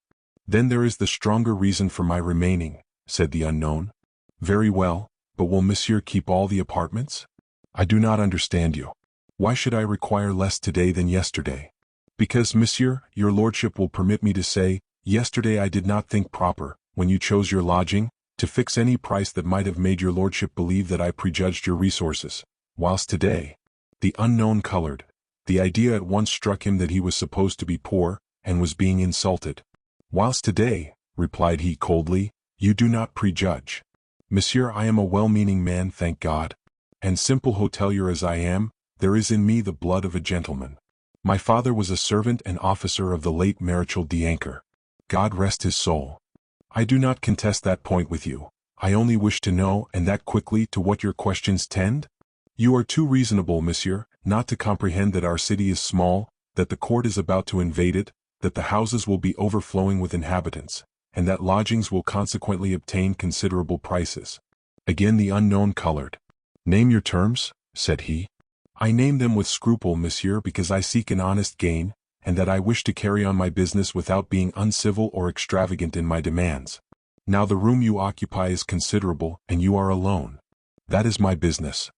Speaker 1: "Then there is the stronger reason for my remaining," said the unknown. "Very well, but will Monsieur keep all the apartments?" "I do not understand you." "Why should I require less today than yesterday?" "Because, Monsieur, your lordship will permit me to say, yesterday I did not think proper, when you chose your lodging, to fix any price that might have made your lordship believe that I prejudged your resources, whilst today—" The unknown colored. The idea at once struck him that he was supposed to be poor, and was being insulted. "Whilst today," replied he coldly, "you do not prejudge. Monsieur, I am a well-meaning man, thank God. And simple hotelier as I am, there is in me the blood of a gentleman. My father was a servant and officer of the late Maréchal d'Ancre. God rest his soul. I do not contest that point with you. I only wish to know, and that quickly, to what your questions tend. You are too reasonable, Monsieur, not to comprehend that our city is small, that the court is about to invade it, that the houses will be overflowing with inhabitants, and that lodgings will consequently obtain considerable prices." Again the unknown colored. "Name your terms," said he. "I name them with scruple, Monsieur, because I seek an honest gain, and that I wish to carry on my business without being uncivil or extravagant in my demands. Now the room you occupy is considerable, and you are alone. That is my business."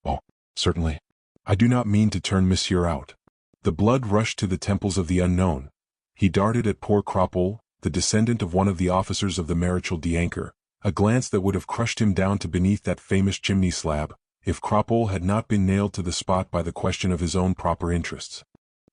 Speaker 1: "Oh, certainly. I do not mean to turn Monsieur out." The blood rushed to the temples of the unknown. He darted at poor Cropole, the descendant of one of the officers of the Maréchal d'Ancre, a glance that would have crushed him down to beneath that famous chimney slab, if Cropole had not been nailed to the spot by the question of his own proper interests.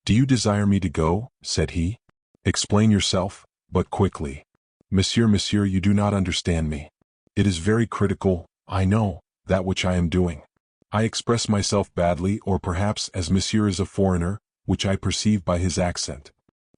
Speaker 1: "Do you desire me to go?" said he. "Explain yourself, but quickly. Monsieur, you do not understand me. It is very critical, I know, that which I am doing. I express myself badly, or perhaps as Monsieur is a foreigner, which I perceive by his accent.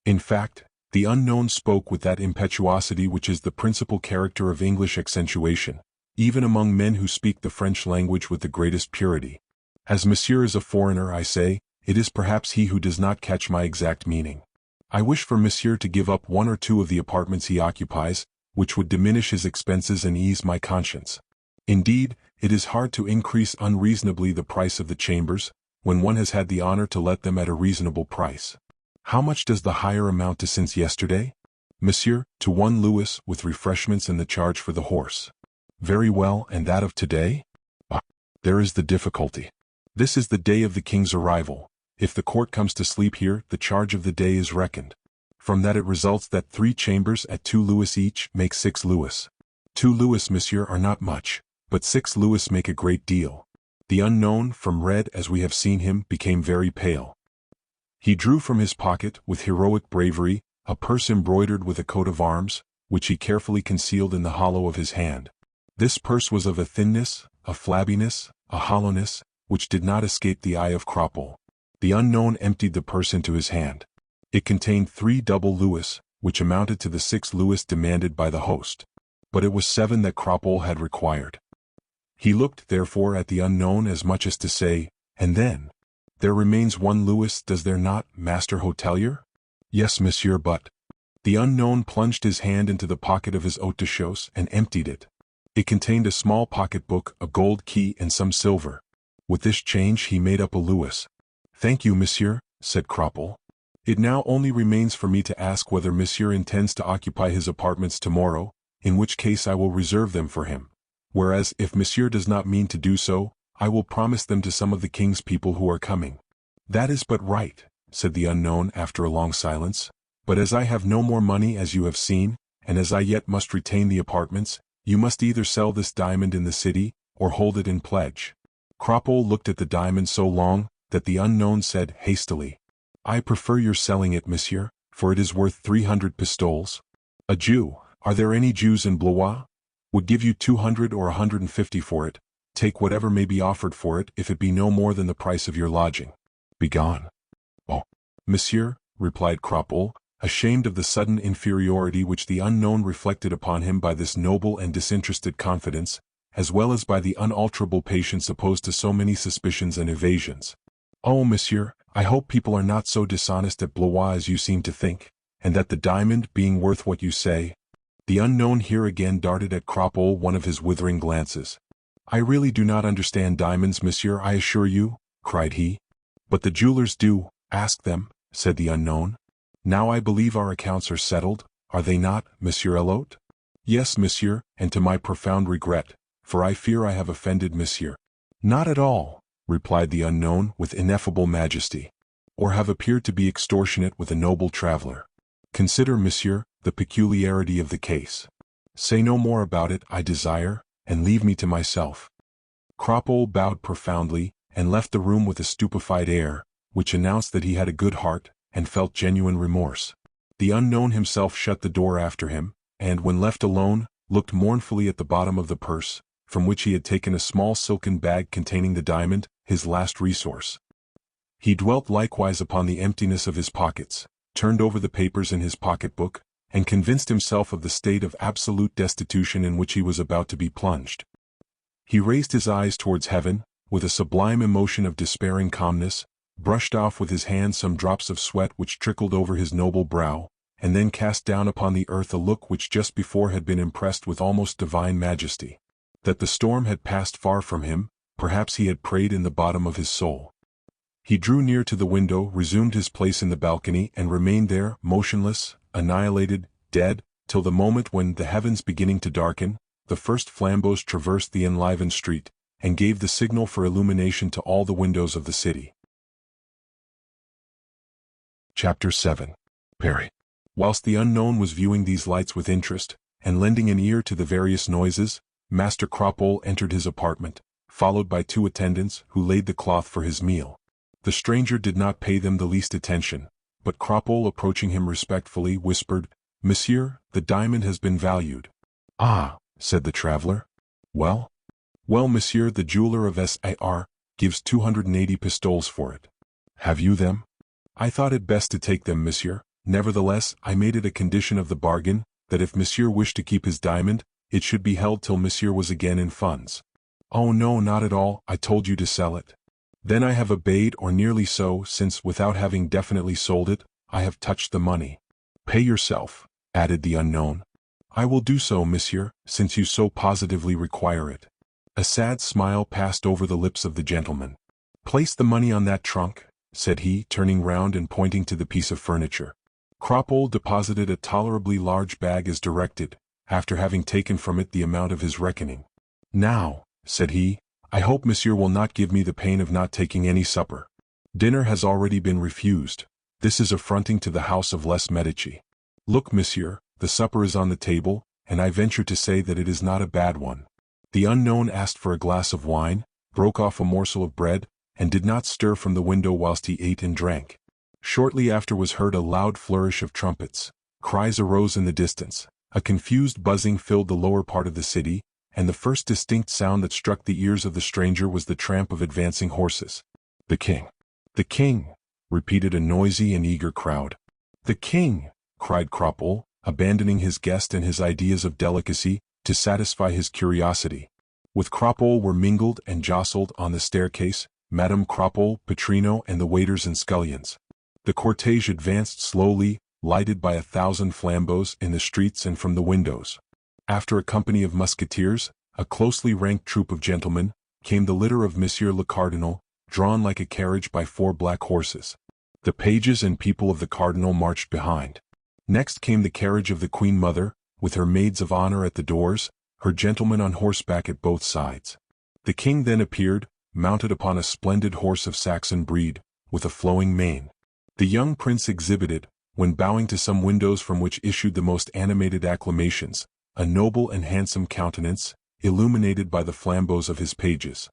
Speaker 1: In fact, the unknown spoke with that impetuosity which is the principal character of English accentuation, even among men who speak the French language with the greatest purity. As Monsieur is a foreigner, I say, it is perhaps he who does not catch my exact meaning. I wish for Monsieur to give up one or two of the apartments he occupies, which would diminish his expenses and ease my conscience. Indeed, it is hard to increase unreasonably the price of the chambers, when one has had the honor to let them at a reasonable price. How much does the hire amount to since yesterday? Monsieur, to 1 louis with refreshments and the charge for the horse. Very well, and that of today? Ah, there is the difficulty. This is the day of the king's arrival. If the court comes to sleep here, the charge of the day is reckoned. From that it results that 3 chambers at 2 louis each make 6 louis. 2 louis, Monsieur, are not much, but 6 louis make a great deal. The unknown, from red as we have seen him, became very pale. He drew from his pocket, with heroic bravery, a purse embroidered with a coat of arms, which he carefully concealed in the hollow of his hand. This purse was of a thinness, a flabbiness, a hollowness, which did not escape the eye of Cropole. The unknown emptied the purse into his hand. It contained 3 double louis, which amounted to the 6 louis demanded by the host. But it was 7 that Cropole had required. He looked, therefore, at the unknown as much as to say, and then? There remains 1 louis, does there not, Master Hotelier? Yes, Monsieur, but... The unknown plunged his hand into the pocket of his haute de chausses and emptied it. It contained a small pocket-book, a gold key, and some silver. With this change he made up a louis. Thank you, Monsieur, said Cropole. It now only remains for me to ask whether Monsieur intends to occupy his apartments tomorrow, in which case I will reserve them for him. Whereas, if Monsieur does not mean to do so, I will promise them to some of the king's people who are coming. That is but right, said the unknown after a long silence. But as I have no more money, as you have seen, and as I yet must retain the apartments, you must either sell this diamond in the city, or hold it in pledge. Cropole looked at the diamond so long, that the unknown said hastily, I prefer your selling it, Monsieur, for it is worth 300 pistoles. A Jew, are there any Jews in Blois? Would give you 200 or 150 for it. Take whatever may be offered for it, if it be no more than the price of your lodging. Begone. Oh, Monsieur, replied Cropole, ashamed of the sudden inferiority which the unknown reflected upon him by this noble and disinterested confidence, as well as by the unalterable patience opposed to so many suspicions and evasions. Oh, Monsieur, I hope people are not so dishonest at Blois as you seem to think, and that the diamond, being worth what you say... The unknown here again darted at Cropole one of his withering glances. I really do not understand diamonds, Monsieur, I assure you, cried he. But the jewelers do, ask them, said the unknown. Now I believe our accounts are settled, are they not, Monsieur Elote? Yes, Monsieur, and to my profound regret, for I fear I have offended Monsieur. Not at all, replied the unknown with ineffable majesty, or have appeared to be extortionate with a noble traveler. Consider, Monsieur, the peculiarity of the case. Say no more about it, I desire, and leave me to myself. Cropole bowed profoundly, and left the room with a stupefied air, which announced that he had a good heart, and felt genuine remorse. The unknown himself shut the door after him, and, when left alone, looked mournfully at the bottom of the purse, from which he had taken a small silken bag containing the diamond, his last resource. He dwelt likewise upon the emptiness of his pockets, turned over the papers in his pocket-book, and convinced himself of the state of absolute destitution in which he was about to be plunged. He raised his eyes towards heaven, with a sublime emotion of despairing calmness, brushed off with his hand some drops of sweat which trickled over his noble brow, and then cast down upon the earth a look which just before had been impressed with almost divine majesty. That the storm had passed far from him, perhaps he had prayed in the bottom of his soul. He drew near to the window, resumed his place in the balcony, and remained there, motionless, annihilated, dead, till the moment when, the heavens beginning to darken, the first flambeaux traversed the enlivened street, and gave the signal for illumination to all the windows of the city. Chapter 7. Paris. Whilst the unknown was viewing these lights with interest, and lending an ear to the various noises, Master Cropole entered his apartment, followed by 2 attendants, who laid the cloth for his meal. The stranger did not pay them the least attention, but Cropole, approaching him respectfully, whispered, "Monsieur, the diamond has been valued." "Ah," said the traveler. "Well?" "Well, monsieur, the jeweler of Sar gives 280 pistoles for it." "Have you them?" "I thought it best to take them, monsieur. Nevertheless, I made it a condition of the bargain, that if monsieur wished to keep his diamond, it should be held till monsieur was again in funds." "Oh no, not at all, I told you to sell it." "Then I have obeyed, or nearly so, since, without having definitely sold it, I have touched the money." "Pay yourself," added the unknown. "I will do so, monsieur, since you so positively require it." A sad smile passed over the lips of the gentleman. "Place the money on that trunk," said he, turning round and pointing to the piece of furniture. Cropole deposited a tolerably large bag as directed, after having taken from it the amount of his reckoning. "Now," said he, "I hope monsieur will not give me the pain of not taking any supper. Dinner has already been refused. This is affronting to the house of Les Medici. Look, monsieur, the supper is on the table, and I venture to say that it is not a bad one." The unknown asked for a glass of wine, broke off a morsel of bread, and did not stir from the window whilst he ate and drank. Shortly after was heard a loud flourish of trumpets. Cries arose in the distance. A confused buzzing filled the lower part of the city, and the first distinct sound that struck the ears of the stranger was the tramp of advancing horses. "The king! The king!" repeated a noisy and eager crowd. "The king!" cried Cropole, abandoning his guest and his ideas of delicacy, to satisfy his curiosity. With Cropole were mingled and jostled on the staircase Madame Cropole, Petrino, and the waiters and scullions. The cortege advanced slowly, lighted by 1,000 flambeaux in the streets and from the windows. After a company of musketeers, a closely ranked troop of gentlemen, came the litter of Monsieur le Cardinal, drawn like a carriage by 4 black horses. The pages and people of the cardinal marched behind. Next came the carriage of the Queen Mother, with her maids of honor at the doors, her gentlemen on horseback at both sides. The king then appeared, mounted upon a splendid horse of Saxon breed, with a flowing mane. The young prince exhibited, when bowing to some windows from which issued the most animated acclamations, a noble and handsome countenance, illuminated by the flambeaux of his pages.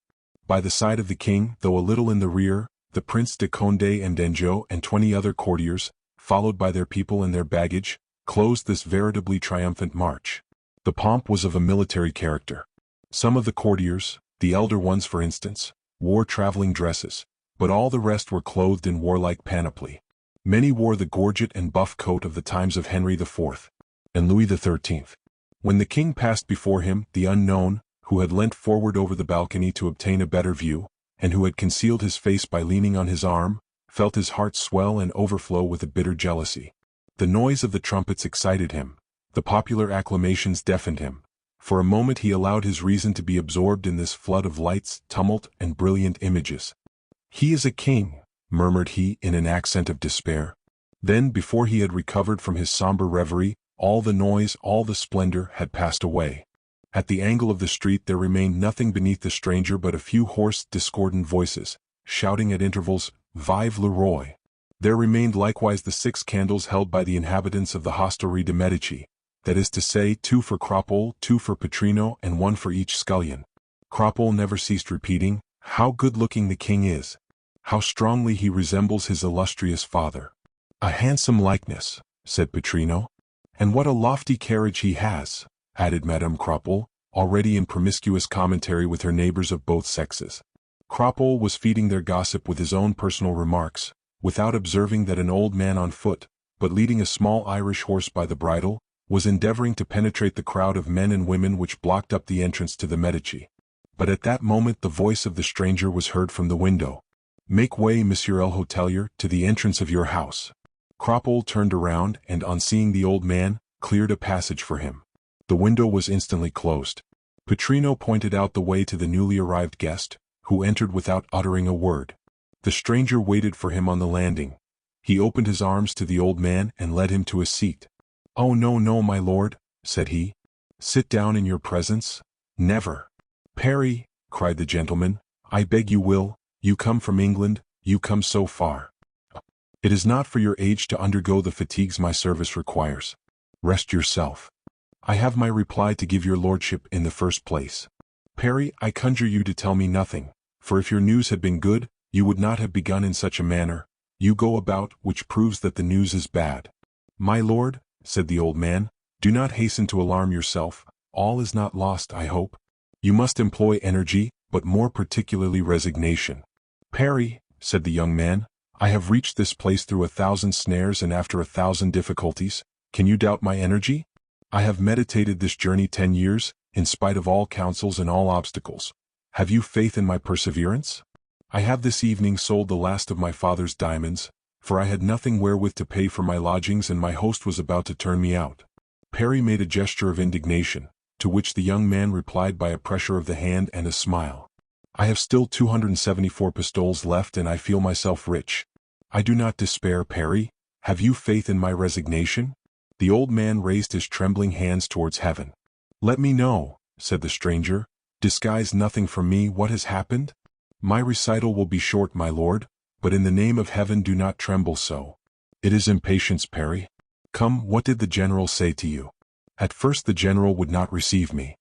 Speaker 1: By the side of the king, though a little in the rear, the Prince de Condé and d'Anjou and 20 other courtiers, followed by their people and their baggage, closed this veritably triumphant march. The pomp was of a military character. Some of the courtiers, the elder ones for instance, wore traveling dresses, but all the rest were clothed in warlike panoply. Many wore the gorget and buff coat of the times of Henry IV. and Louis XIII. When the king passed before him, the unknown, who had leant forward over the balcony to obtain a better view, and who had concealed his face by leaning on his arm, felt his heart swell and overflow with a bitter jealousy. The noise of the trumpets excited him. The popular acclamations deafened him. For a moment he allowed his reason to be absorbed in this flood of lights, tumult, and brilliant images. "He is a king," murmured he in an accent of despair. Then, before he had recovered from his somber reverie, all the noise, all the splendor, had passed away. At the angle of the street there remained nothing beneath the stranger but a few hoarse, discordant voices, shouting at intervals, "Vive le Roi!" There remained likewise the 6 candles held by the inhabitants of the hostelry de Medici, that is to say, 2 for Cropole, 2 for Petrino, and 1 for each scullion. Cropole never ceased repeating, "How good-looking the king is! How strongly he resembles his illustrious father!" "A handsome likeness," said Petrino. "And what a lofty carriage he has," added Madame Cropole, already in promiscuous commentary with her neighbors of both sexes. Cropole was feeding their gossip with his own personal remarks, without observing that an old man on foot, but leading a small Irish horse by the bridle, was endeavoring to penetrate the crowd of men and women which blocked up the entrance to the Medici. But at that moment the voice of the stranger was heard from the window. "Make way, Monsieur el Hotelier, to the entrance of your house." Cropole turned around and, on seeing the old man, cleared a passage for him. The window was instantly closed. Petrino pointed out the way to the newly arrived guest, who entered without uttering a word. The stranger waited for him on the landing. He opened his arms to the old man and led him to a seat. "Oh no, no, my lord," said he. "Sit down in your presence? Never." "Parry," cried the gentleman, "I beg you will, you come from England, you come so far. It is not for your age to undergo the fatigues my service requires. Rest yourself. I have my reply to give your lordship in the first place. Parry, I conjure you to tell me nothing, for if your news had been good, you would not have begun in such a manner. You go about, which proves that the news is bad." "My lord," said the old man, "do not hasten to alarm yourself, all is not lost, I hope. You must employ energy, but more particularly resignation." "Parry," said the young man, "I have reached this place through 1,000 snares and after 1,000 difficulties. Can you doubt my energy? I have meditated this journey 10 years, in spite of all counsels and all obstacles. Have you faith in my perseverance? I have this evening sold the last of my father's diamonds, for I had nothing wherewith to pay for my lodgings and my host was about to turn me out." Parry made a gesture of indignation, to which the young man replied by a pressure of the hand and a smile. "I have still 274 pistoles left and I feel myself rich. I do not despair, Parry. Have you faith in my resignation?" The old man raised his trembling hands towards heaven. "Let me know," said the stranger. "Disguise nothing from me what has happened. My recital will be short, my lord, but in the name of heaven do not tremble so. It is impatience, Parry. Come, what did the general say to you?" "At first the general would not receive me."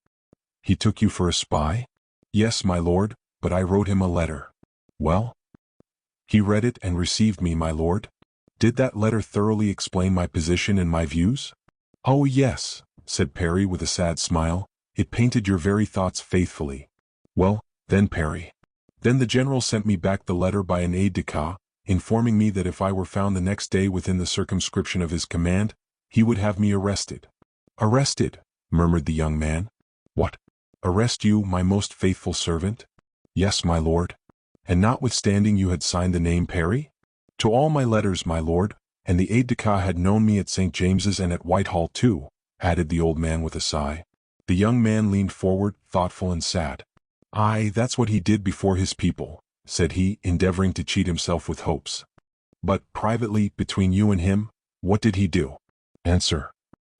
Speaker 1: "He took you for a spy?" "Yes, my lord, but I wrote him a letter." "Well?" "He read it and received me, my lord." "Did that letter thoroughly explain my position and my views?" "Oh yes," said Parry with a sad smile, "it painted your very thoughts faithfully." "Well, then, Parry." "Then the general sent me back the letter by an aide-de-camp, informing me that if I were found the next day within the circumscription of his command, he would have me arrested." "Arrested?" murmured the young man. "What? Arrest you, my most faithful servant?" "Yes, my lord." "And notwithstanding you had signed the name Parry?" "To all my letters, my lord, and the aide-de-camp had known me at St. James's and at Whitehall too," added the old man with a sigh. The young man leaned forward, thoughtful and sad. "Aye, that's what he did before his people," said he, endeavoring to cheat himself with hopes. "But, privately, between you and him, what did he do?" "Answer."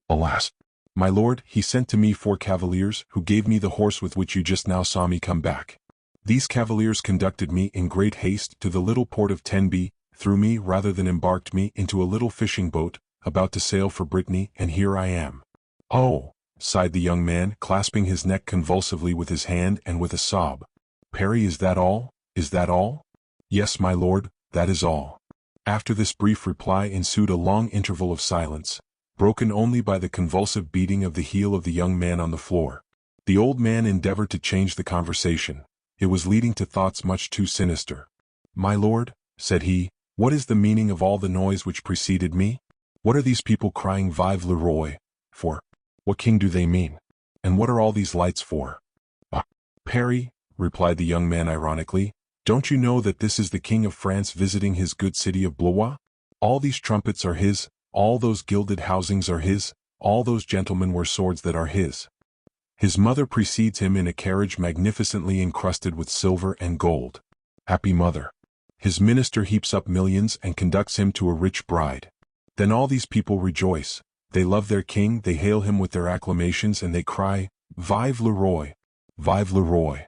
Speaker 1: "Alas, my lord, he sent to me 4 cavaliers, who gave me the horse with which you just now saw me come back. These cavaliers conducted me in great haste to the little port of Tenby, threw me rather than embarked me into a little fishing boat, about to sail for Brittany, and here I am." "Oh," sighed the young man, clasping his neck convulsively with his hand and with a sob. "Parry, is that all? Is that all?" "Yes, my lord, that is all." After this brief reply ensued a long interval of silence, broken only by the convulsive beating of the heel of the young man on the floor. The old man endeavored to change the conversation. It was leading to thoughts much too sinister. "My lord," said he, "what is the meaning of all the noise which preceded me? What are these people crying Vive le Roi for? What king do they mean? And what are all these lights for?" "Ah, Parry," replied the young man ironically, "don't you know that this is the King of France visiting his good city of Blois? All these trumpets are his, all those gilded housings are his, all those gentlemen wear swords that are his. His mother precedes him in a carriage magnificently encrusted with silver and gold. Happy mother! His minister heaps up millions and conducts him to a rich bride. Then all these people rejoice. They love their king, they hail him with their acclamations, and they cry, Vive le Roi! Vive le Roi!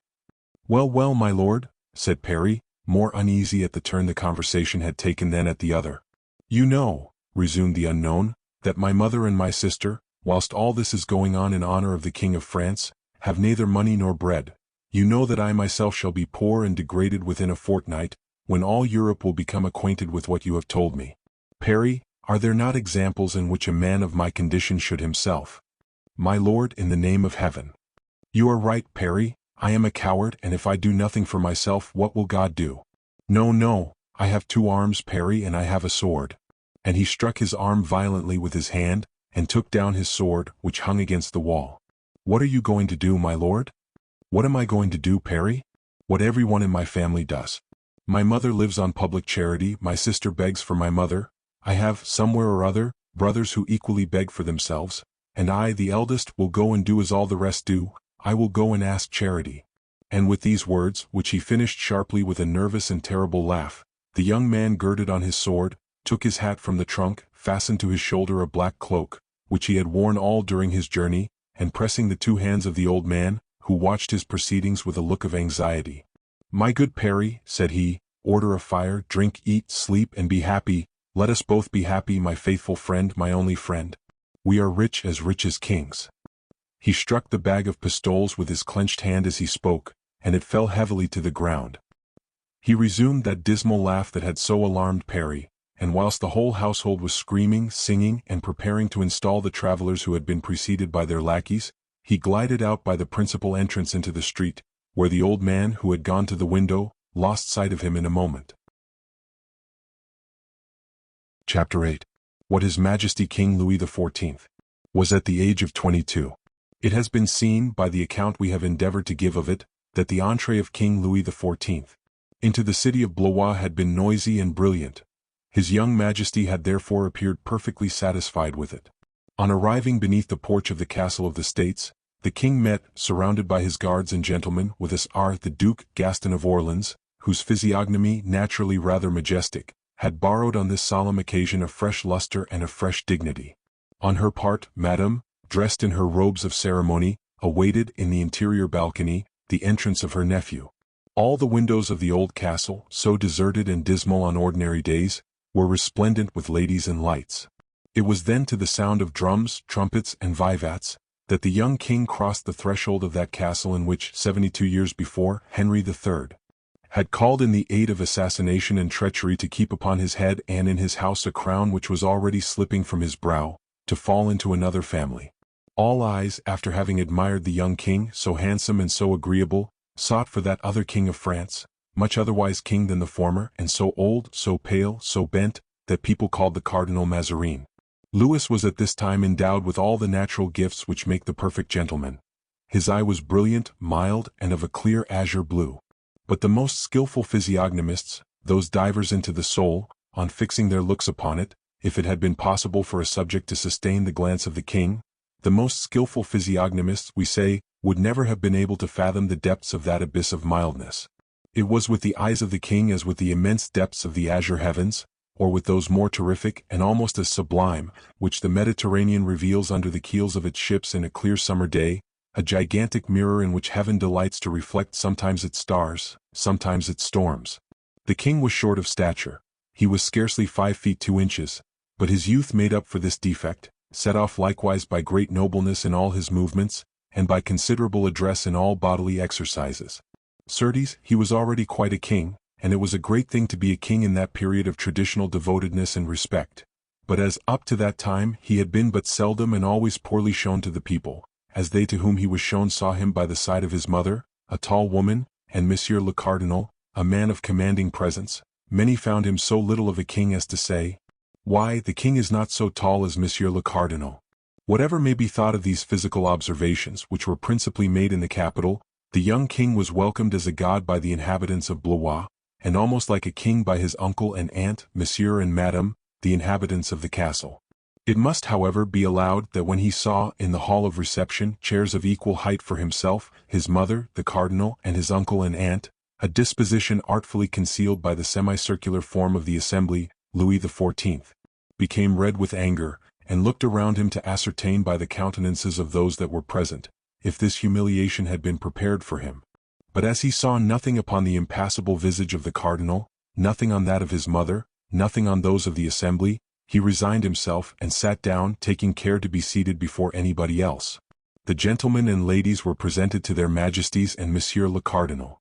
Speaker 1: "Well, well, my lord," said Parry, more uneasy at the turn the conversation had taken than at the other. "You know," resumed the unknown, "that my mother and my sister, whilst all this is going on in honor of the King of France, have neither money nor bread. You know that I myself shall be poor and degraded within a fortnight, when all Europe will become acquainted with what you have told me. Parry, are there not examples in which a man of my condition should himself—" "My lord, in the name of heaven." "You are right, Parry. I am a coward, and if I do nothing for myself, what will God do? No, no, I have 2 arms, Parry, and I have a sword." And he struck his arm violently with his hand, and took down his sword, which hung against the wall. "What are you going to do, my lord?" "What am I going to do, Parry? What everyone in my family does. My mother lives on public charity, my sister begs for my mother, I have, somewhere or other, brothers who equally beg for themselves, and I, the eldest, will go and do as all the rest do, I will go and ask charity." And with these words, which he finished sharply with a nervous and terrible laugh, the young man girded on his sword, took his hat from the trunk, fastened to his shoulder a black cloak, which he had worn all during his journey, and pressing the 2 hands of the old man, who watched his proceedings with a look of anxiety. "My good Parry," said he, "order a fire, drink, eat, sleep, and be happy. Let us both be happy, my faithful friend, my only friend. We are rich as kings." He struck the bag of pistoles with his clenched hand as he spoke, and it fell heavily to the ground. He resumed that dismal laugh that had so alarmed Parry, and whilst the whole household was screaming, singing, and preparing to install the travelers who had been preceded by their lackeys, he glided out by the principal entrance into the street, where the old man who had gone to the window lost sight of him in a moment. Chapter 8. What His Majesty King Louis XIV was at the age of 22. It has been seen, by the account we have endeavored to give of it, that the entree of King Louis XIV into the city of Blois had been noisy and brilliant. His young Majesty had therefore appeared perfectly satisfied with it. On arriving beneath the porch of the Castle of the States, the king met, surrounded by his guards and gentlemen, with his the Duke Gaston of Orleans, whose physiognomy, naturally rather majestic, had borrowed on this solemn occasion a fresh luster and a fresh dignity. On her part, Madame, dressed in her robes of ceremony, awaited, in the interior balcony, the entrance of her nephew. All the windows of the old castle, so deserted and dismal on ordinary days, were resplendent with ladies and lights. It was then to the sound of drums, trumpets, and vivats, that the young king crossed the threshold of that castle in which, 72 years before, Henry III had called in the aid of assassination and treachery to keep upon his head and in his house a crown which was already slipping from his brow, to fall into another family. All eyes, after having admired the young king, so handsome and so agreeable, sought for that other king of France, much otherwise king than the former, and so old, so pale, so bent, that people called the Cardinal Mazarin. Louis was at this time endowed with all the natural gifts which make the perfect gentleman. His eye was brilliant, mild, and of a clear azure blue. But the most skilful physiognomists, those divers into the soul, on fixing their looks upon it, if it had been possible for a subject to sustain the glance of the king, the most skilful physiognomists, we say, would never have been able to fathom the depths of that abyss of mildness. It was with the eyes of the king as with the immense depths of the azure heavens, or with those more terrific and almost as sublime, which the Mediterranean reveals under the keels of its ships in a clear summer day, a gigantic mirror in which heaven delights to reflect sometimes its stars, sometimes its storms. The king was short of stature. He was scarcely 5 feet 2 inches, but his youth made up for this defect, set off likewise by great nobleness in all his movements, and by considerable address in all bodily exercises. Certes, he was already quite a king, and it was a great thing to be a king in that period of traditional devotedness and respect. But as up to that time he had been but seldom and always poorly shown to the people, as they to whom he was shown saw him by the side of his mother, a tall woman, and Monsieur le Cardinal, a man of commanding presence, many found him so little of a king as to say, "Why, the king is not so tall as Monsieur le Cardinal." Whatever may be thought of these physical observations, which were principally made in the capital, the young king was welcomed as a god by the inhabitants of Blois, and almost like a king by his uncle and aunt, Monsieur and Madame, the inhabitants of the castle. It must, however, be allowed that when he saw, in the hall of reception, chairs of equal height for himself, his mother, the cardinal, and his uncle and aunt, a disposition artfully concealed by the semicircular form of the assembly, Louis XIV became red with anger, and looked around him to ascertain by the countenances of those that were present, if this humiliation had been prepared for him. But as he saw nothing upon the impassible visage of the cardinal, nothing on that of his mother, nothing on those of the assembly, he resigned himself and sat down, taking care to be seated before anybody else. The gentlemen and ladies were presented to their majesties and Monsieur le Cardinal.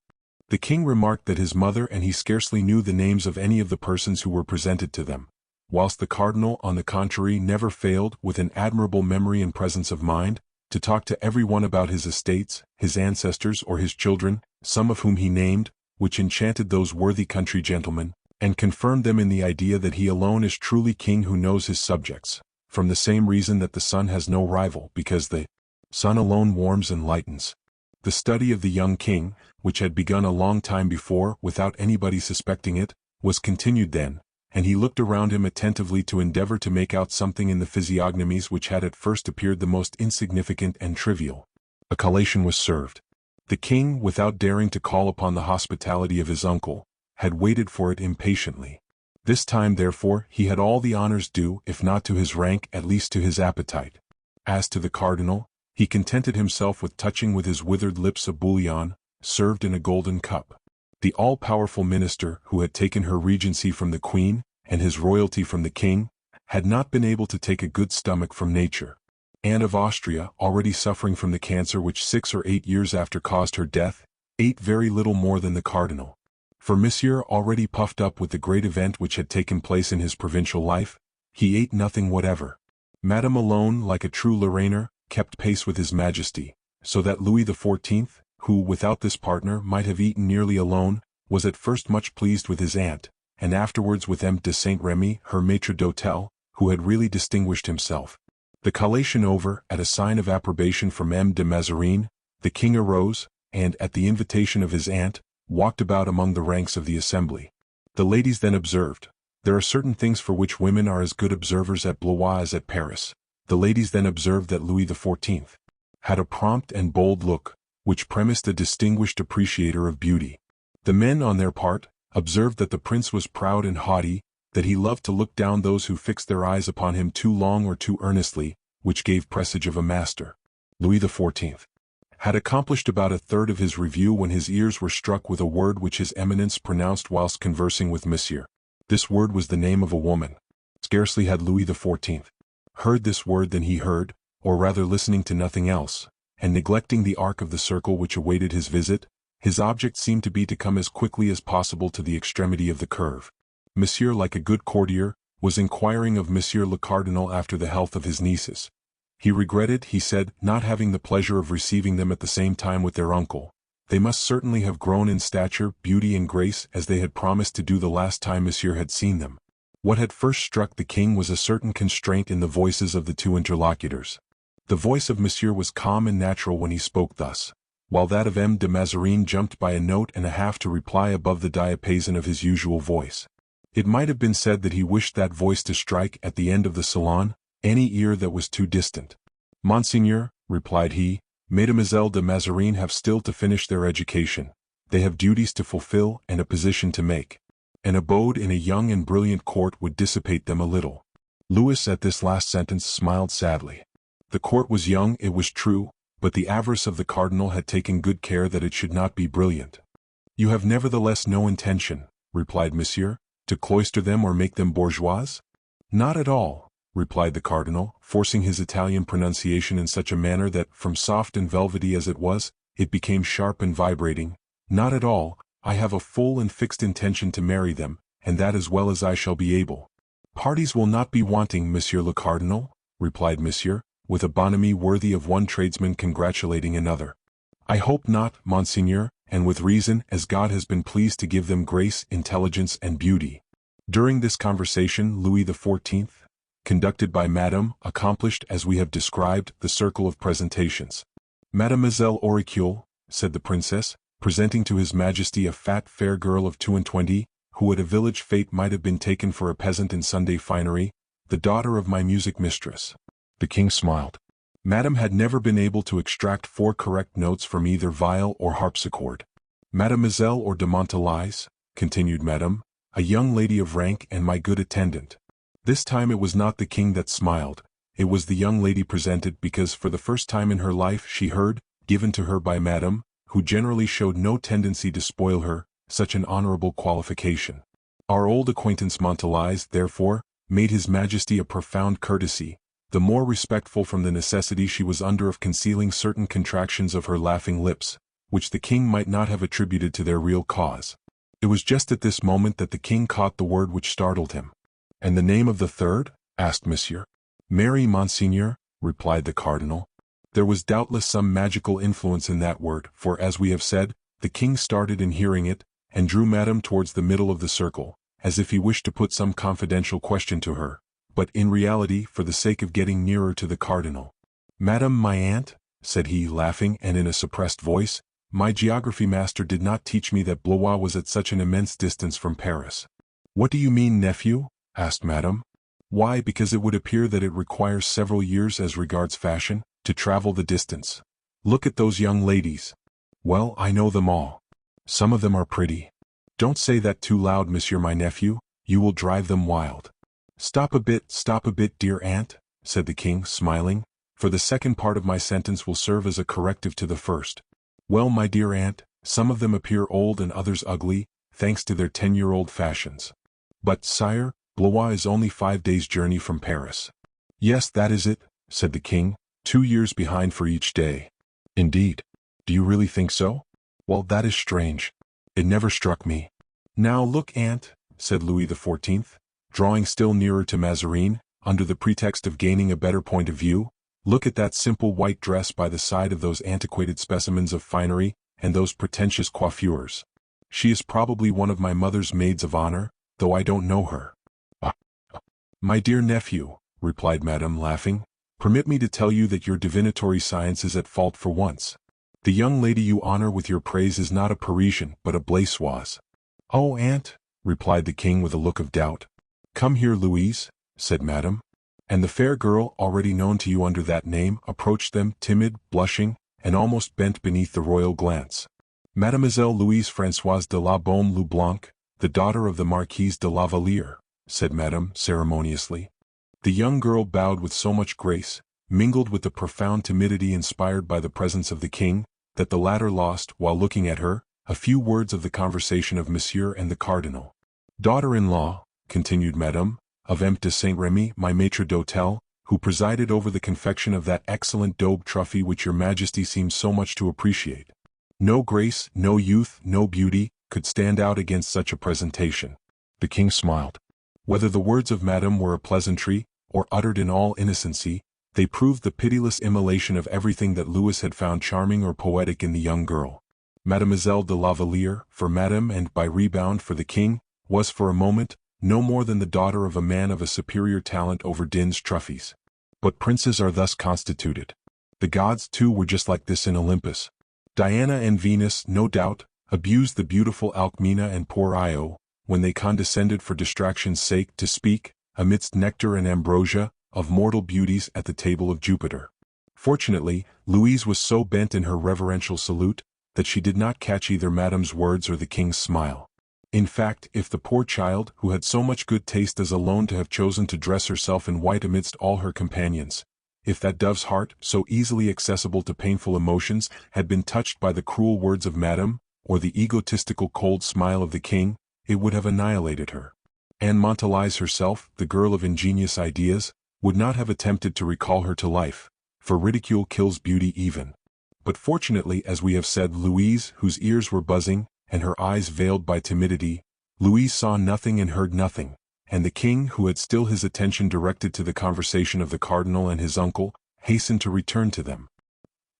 Speaker 1: The king remarked that his mother and he scarcely knew the names of any of the persons who were presented to them, whilst the cardinal, on the contrary, never failed, with an admirable memory and presence of mind, to talk to every one about his estates, his ancestors or his children, some of whom he named, which enchanted those worthy country gentlemen, and confirmed them in the idea that he alone is truly king who knows his subjects, from the same reason that the sun has no rival, because the sun alone warms and lightens. The study of the young king, which had begun a long time before without anybody suspecting it, was continued then, and he looked around him attentively to endeavor to make out something in the physiognomies which had at first appeared the most insignificant and trivial. A collation was served. The king, without daring to call upon the hospitality of his uncle, had waited for it impatiently. This time, therefore, he had all the honors due, if not to his rank, at least to his appetite. As to the cardinal, he contented himself with touching with his withered lips a bouillon, served in a golden cup. The all-powerful minister, who had taken her regency from the queen, and his royalty from the king, had not been able to take a good stomach from nature. Anne of Austria, already suffering from the cancer which 6 or 8 years after caused her death, ate very little more than the cardinal. For Monsieur, already puffed up with the great event which had taken place in his provincial life, he ate nothing whatever. Madame alone, like a true Lorrainer, kept pace with his Majesty, so that Louis XIV, who without this partner might have eaten nearly alone, was at first much pleased with his aunt, and afterwards with M. de Saint-Remy, her maître d'hôtel, who had really distinguished himself. The collation over, at a sign of approbation from M. de Mazarin, the king arose, and, at the invitation of his aunt, walked about among the ranks of the assembly. The ladies then observed, "There are certain things for which women are as good observers at Blois as at Paris." The ladies then observed that Louis XIV had a prompt and bold look, which premised a distinguished appreciator of beauty. The men, on their part, observed that the prince was proud and haughty, that he loved to look down those who fixed their eyes upon him too long or too earnestly, which gave presage of a master. Louis XIV had accomplished about a third of his review when his ears were struck with a word which his eminence pronounced whilst conversing with Monsieur. This word was the name of a woman. Scarcely had Louis XIV heard this word than he heard, or rather listening to nothing else, and neglecting the arc of the circle which awaited his visit, his object seemed to be to come as quickly as possible to the extremity of the curve. Monsieur, like a good courtier, was inquiring of Monsieur le Cardinal after the health of his nieces. He regretted, he said, not having the pleasure of receiving them at the same time with their uncle. They must certainly have grown in stature, beauty and grace as they had promised to do the last time Monsieur had seen them. What had first struck the king was a certain constraint in the voices of the two interlocutors. The voice of Monsieur was calm and natural when he spoke thus, while that of M. de Mazarin jumped by a note and a half to reply above the diapason of his usual voice. It might have been said that he wished that voice to strike at the end of the salon any ear that was too distant. "Monseigneur," replied he, "Mesdemoiselles de Mazarin have still to finish their education. They have duties to fulfill and a position to make. An abode in a young and brilliant court would dissipate them a little." Louis at this last sentence smiled sadly. The court was young, it was true, but the avarice of the cardinal had taken good care that it should not be brilliant. "You have nevertheless no intention," replied Monsieur, "to cloister them or make them bourgeois?" "Not at all," replied the cardinal, forcing his Italian pronunciation in such a manner that, from soft and velvety as it was, it became sharp and vibrating. "Not at all, I have a full and fixed intention to marry them, and that as well as I shall be able." "Parties will not be wanting, Monsieur le Cardinal," replied Monsieur, with a bonhomie worthy of one tradesman congratulating another. "I hope not, Monseigneur, and with reason, as God has been pleased to give them grace, intelligence and beauty." During this conversation Louis XIV, conducted by Madame, accomplished, as we have described, the circle of presentations. "Mademoiselle Auricule," said the princess, presenting to his Majesty a fat, fair girl of 22, who at a village fete might have been taken for a peasant in Sunday finery, "the daughter of my music mistress." The king smiled. Madame had never been able to extract 4 correct notes from either viol or harpsichord. "Mademoiselle or de Montalais," continued Madame, "a young lady of rank and my good attendant." This time it was not the king that smiled, it was the young lady presented because for the first time in her life she heard, given to her by Madame, who generally showed no tendency to spoil her, such an honorable qualification. Our old acquaintance Montalais, therefore, made his Majesty a profound courtesy, the more respectful from the necessity she was under of concealing certain contractions of her laughing lips, which the king might not have attributed to their real cause. It was just at this moment that the king caught the word which startled him. "And the name of the third?" asked Monsieur. "Mary, Monseigneur," replied the cardinal. There was doubtless some magical influence in that word, for as we have said, the king started in hearing it, and drew Madame towards the middle of the circle, as if he wished to put some confidential question to her, but in reality for the sake of getting nearer to the cardinal. "Madame, my aunt," said he, laughing and in a suppressed voice, "my geography master did not teach me that Blois was at such an immense distance from Paris." "What do you mean, nephew?" asked Madame. "Why, because it would appear that it requires several years as regards fashion, to travel the distance. Look at those young ladies." "Well, I know them all. Some of them are pretty." "Don't say that too loud, Monsieur my nephew, you will drive them wild." Stop a bit, dear aunt," said the king, smiling, "for the second part of my sentence will serve as a corrective to the first. Well, my dear aunt, some of them appear old and others ugly, thanks to their 10-year-old fashions. But, sire, Blois is only 5 days' journey from Paris." "Yes, that is it," said the king, 2 years behind for each day." "Indeed? Do you really think so? Well, that is strange. It never struck me." "Now look, aunt," said Louis XIV, drawing still nearer to Mazarin, under the pretext of gaining a better point of view, "look at that simple white dress by the side of those antiquated specimens of finery, and those pretentious coiffures. She is probably one of my mother's maids of honor, though I don't know her." "My dear nephew," replied Madame, laughing, "permit me to tell you that your divinatory science is at fault for once. The young lady you honor with your praise is not a Parisian but a Blaisoise." "Oh, aunt," replied the king with a look of doubt. "Come here, Louise," said Madame. And the fair girl, already known to you under that name, approached them, timid, blushing, and almost bent beneath the royal glance. "Mademoiselle Louise Françoise de la Baume le Blanc, the daughter of the Marquise de la Vallière," said Madame, ceremoniously. The young girl bowed with so much grace, mingled with the profound timidity inspired by the presence of the king, that the latter lost, while looking at her, a few words of the conversation of Monsieur and the Cardinal. "Daughter-in-law," continued Madame, "of M. de Saint-Remy, my maître d'hôtel, who presided over the confection of that excellent daube trophy which your Majesty seems so much to appreciate. No grace, no youth, no beauty, could stand out against such a presentation." The king smiled. Whether the words of Madame were a pleasantry, or uttered in all innocency, they proved the pitiless immolation of everything that Louis had found charming or poetic in the young girl. Mademoiselle de la Vallière, for Madame and by rebound for the king, was for a moment, no more than the daughter of a man of a superior talent over Din's trophies. But princes are thus constituted. The gods, too, were just like this in Olympus. Diana and Venus, no doubt, abused the beautiful Alcmena and poor Io, when they condescended for distraction's sake to speak, amidst nectar and ambrosia, of mortal beauties at the table of Jupiter. Fortunately, Louise was so bent in her reverential salute, that she did not catch either Madame's words or the king's smile. In fact, if the poor child, who had so much good taste as alone to have chosen to dress herself in white amidst all her companions, if that dove's heart, so easily accessible to painful emotions, had been touched by the cruel words of Madame, or the egotistical cold smile of the king, it would have annihilated her. Anne Montalize herself, the girl of ingenious ideas, would not have attempted to recall her to life, for ridicule kills beauty even. But fortunately, as we have said, Louise, whose ears were buzzing, and her eyes veiled by timidity, Louise saw nothing and heard nothing, and the king, who had still his attention directed to the conversation of the cardinal and his uncle, hastened to return to them.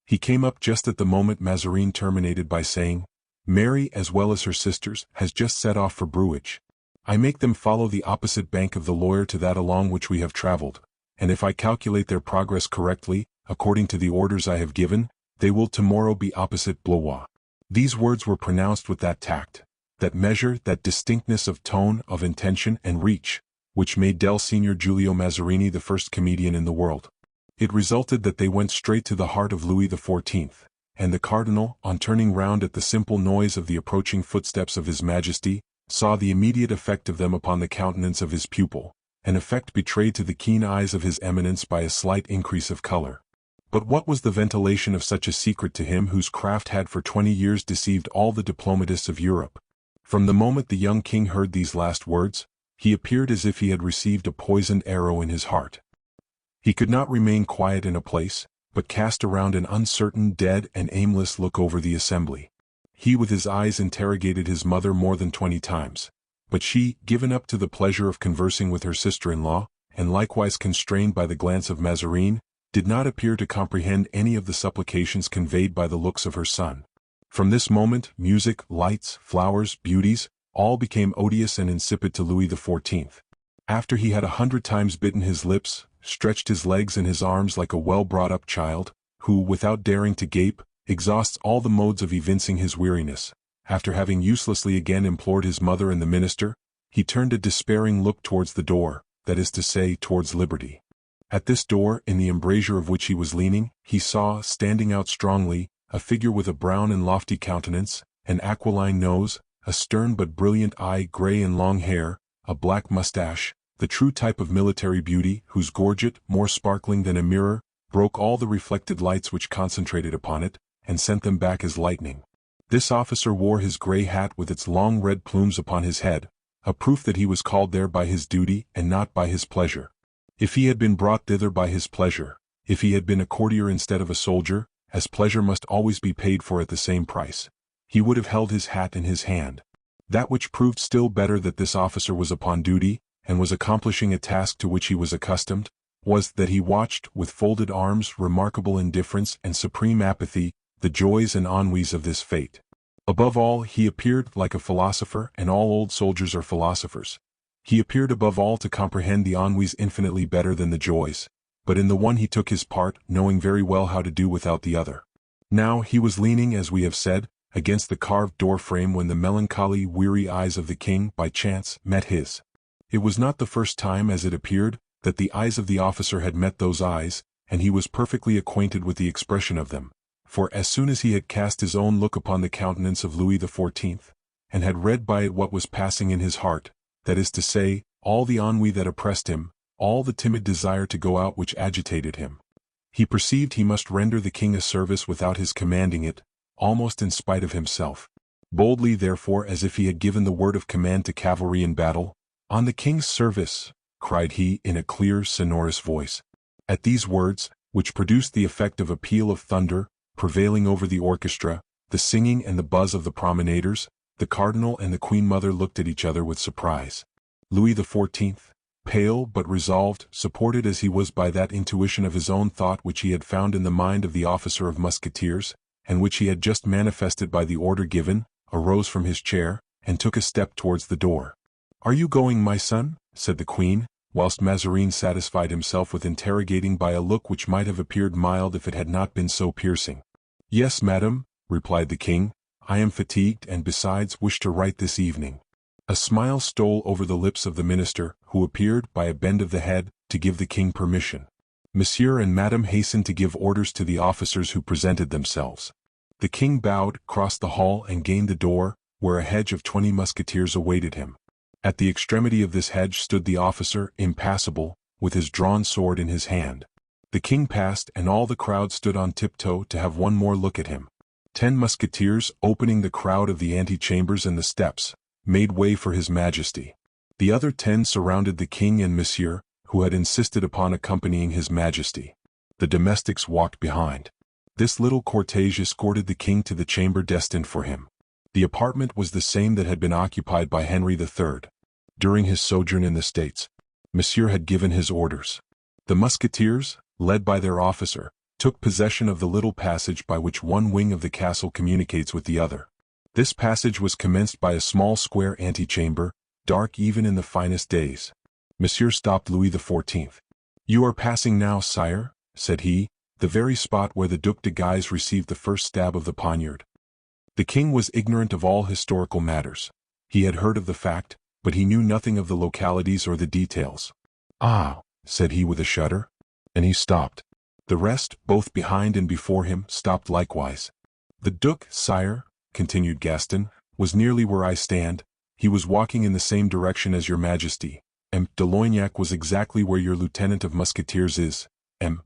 Speaker 1: He came up just at the moment Mazarin terminated by saying, "Mary, as well as her sisters, has just set off for Bruges. I make them follow the opposite bank of the Loire to that along which we have traveled, and if I calculate their progress correctly, according to the orders I have given, they will tomorrow be opposite Blois." These words were pronounced with that tact, that measure, that distinctness of tone, of intention, and reach, which made del Signor Giulio Mazarini the first comedian in the world. It resulted that they went straight to the heart of Louis XIV, and the cardinal, on turning round at the simple noise of the approaching footsteps of His Majesty, saw the immediate effect of them upon the countenance of his pupil, an effect betrayed to the keen eyes of his eminence by a slight increase of color. But what was the ventilation of such a secret to him whose craft had for 20 years deceived all the diplomatists of Europe? From the moment the young king heard these last words, he appeared as if he had received a poisoned arrow in his heart. He could not remain quiet in a place, but cast around an uncertain, dead, and aimless look over the assembly. He with his eyes interrogated his mother more than 20 times, but she, given up to the pleasure of conversing with her sister-in-law, and likewise constrained by the glance of Mazarin, did not appear to comprehend any of the supplications conveyed by the looks of her son. From this moment, music, lights, flowers, beauties, all became odious and insipid to Louis XIV. After he had 100 times bitten his lips, stretched his legs and his arms like a well-brought-up child, who, without daring to gape, exhausts all the modes of evincing his weariness, after having uselessly again implored his mother and the minister, he turned a despairing look towards the door, that is to say, towards liberty. At this door, in the embrasure of which he was leaning, he saw, standing out strongly, a figure with a brown and lofty countenance, an aquiline nose, a stern but brilliant eye, gray and long hair, a black mustache, the true type of military beauty, whose gorget, more sparkling than a mirror, broke all the reflected lights which concentrated upon it, and sent them back as lightning. This officer wore his gray hat with its long red plumes upon his head, a proof that he was called there by his duty and not by his pleasure. If he had been brought thither by his pleasure, if he had been a courtier instead of a soldier, as pleasure must always be paid for at the same price, he would have held his hat in his hand. That which proved still better that this officer was upon duty, and was accomplishing a task to which he was accustomed, was that he watched, with folded arms, remarkable indifference and supreme apathy, the joys and ennuis of this fate. Above all, he appeared like a philosopher, and all old soldiers are philosophers. He appeared above all to comprehend the ennuis infinitely better than the joys, but in the one he took his part, knowing very well how to do without the other. Now he was leaning, as we have said, against the carved door frame when the melancholy, weary eyes of the king, by chance, met his. It was not the first time, as it appeared, that the eyes of the officer had met those eyes, and he was perfectly acquainted with the expression of them, for as soon as he had cast his own look upon the countenance of Louis XIV, and had read by it what was passing in his heart, that is to say, all the ennui that oppressed him, all the timid desire to go out which agitated him, he perceived he must render the king a service without his commanding it, almost in spite of himself. Boldly, therefore, as if he had given the word of command to cavalry in battle, "On the king's service," cried he in a clear, sonorous voice. At these words, which produced the effect of a peal of thunder, prevailing over the orchestra, the singing and the buzz of the promenaders, the cardinal and the queen mother looked at each other with surprise. Louis XIV, pale but resolved, supported as he was by that intuition of his own thought which he had found in the mind of the officer of Musketeers, and which he had just manifested by the order given, arose from his chair, and took a step towards the door. "Are you going, my son?" said the queen, whilst Mazarin satisfied himself with interrogating by a look which might have appeared mild if it had not been so piercing. "Yes, madam," replied the king, "I am fatigued and besides wish to write this evening." A smile stole over the lips of the minister, who appeared, by a bend of the head, to give the king permission. Monsieur and Madame hastened to give orders to the officers who presented themselves. The king bowed, crossed the hall and gained the door, where a hedge of 20 musketeers awaited him. At the extremity of this hedge stood the officer, impassible, with his drawn sword in his hand. The king passed, and all the crowd stood on tiptoe to have one more look at him. 10 musketeers, opening the crowd of the antechambers and the steps, made way for his majesty. The other 10 surrounded the king and monsieur, who had insisted upon accompanying his majesty. The domestics walked behind. This little cortege escorted the king to the chamber destined for him. The apartment was the same that had been occupied by Henry III. During his sojourn in the States, Monsieur had given his orders. The musketeers, led by their officer, took possession of the little passage by which one wing of the castle communicates with the other. This passage was commenced by a small square antechamber, dark even in the finest days. Monsieur stopped Louis XIV. "You are passing now, sire," said he, "the very spot where the Duc de Guise received the first stab of the poniard." The king was ignorant of all historical matters. He had heard of the fact, but he knew nothing of the localities or the details. "Ah," said he with a shudder. And he stopped. The rest, both behind and before him, stopped likewise. "The Duc, sire," continued Gaston, "was nearly where I stand. He was walking in the same direction as your majesty. M. de Loignac was exactly where your lieutenant of musketeers is. M.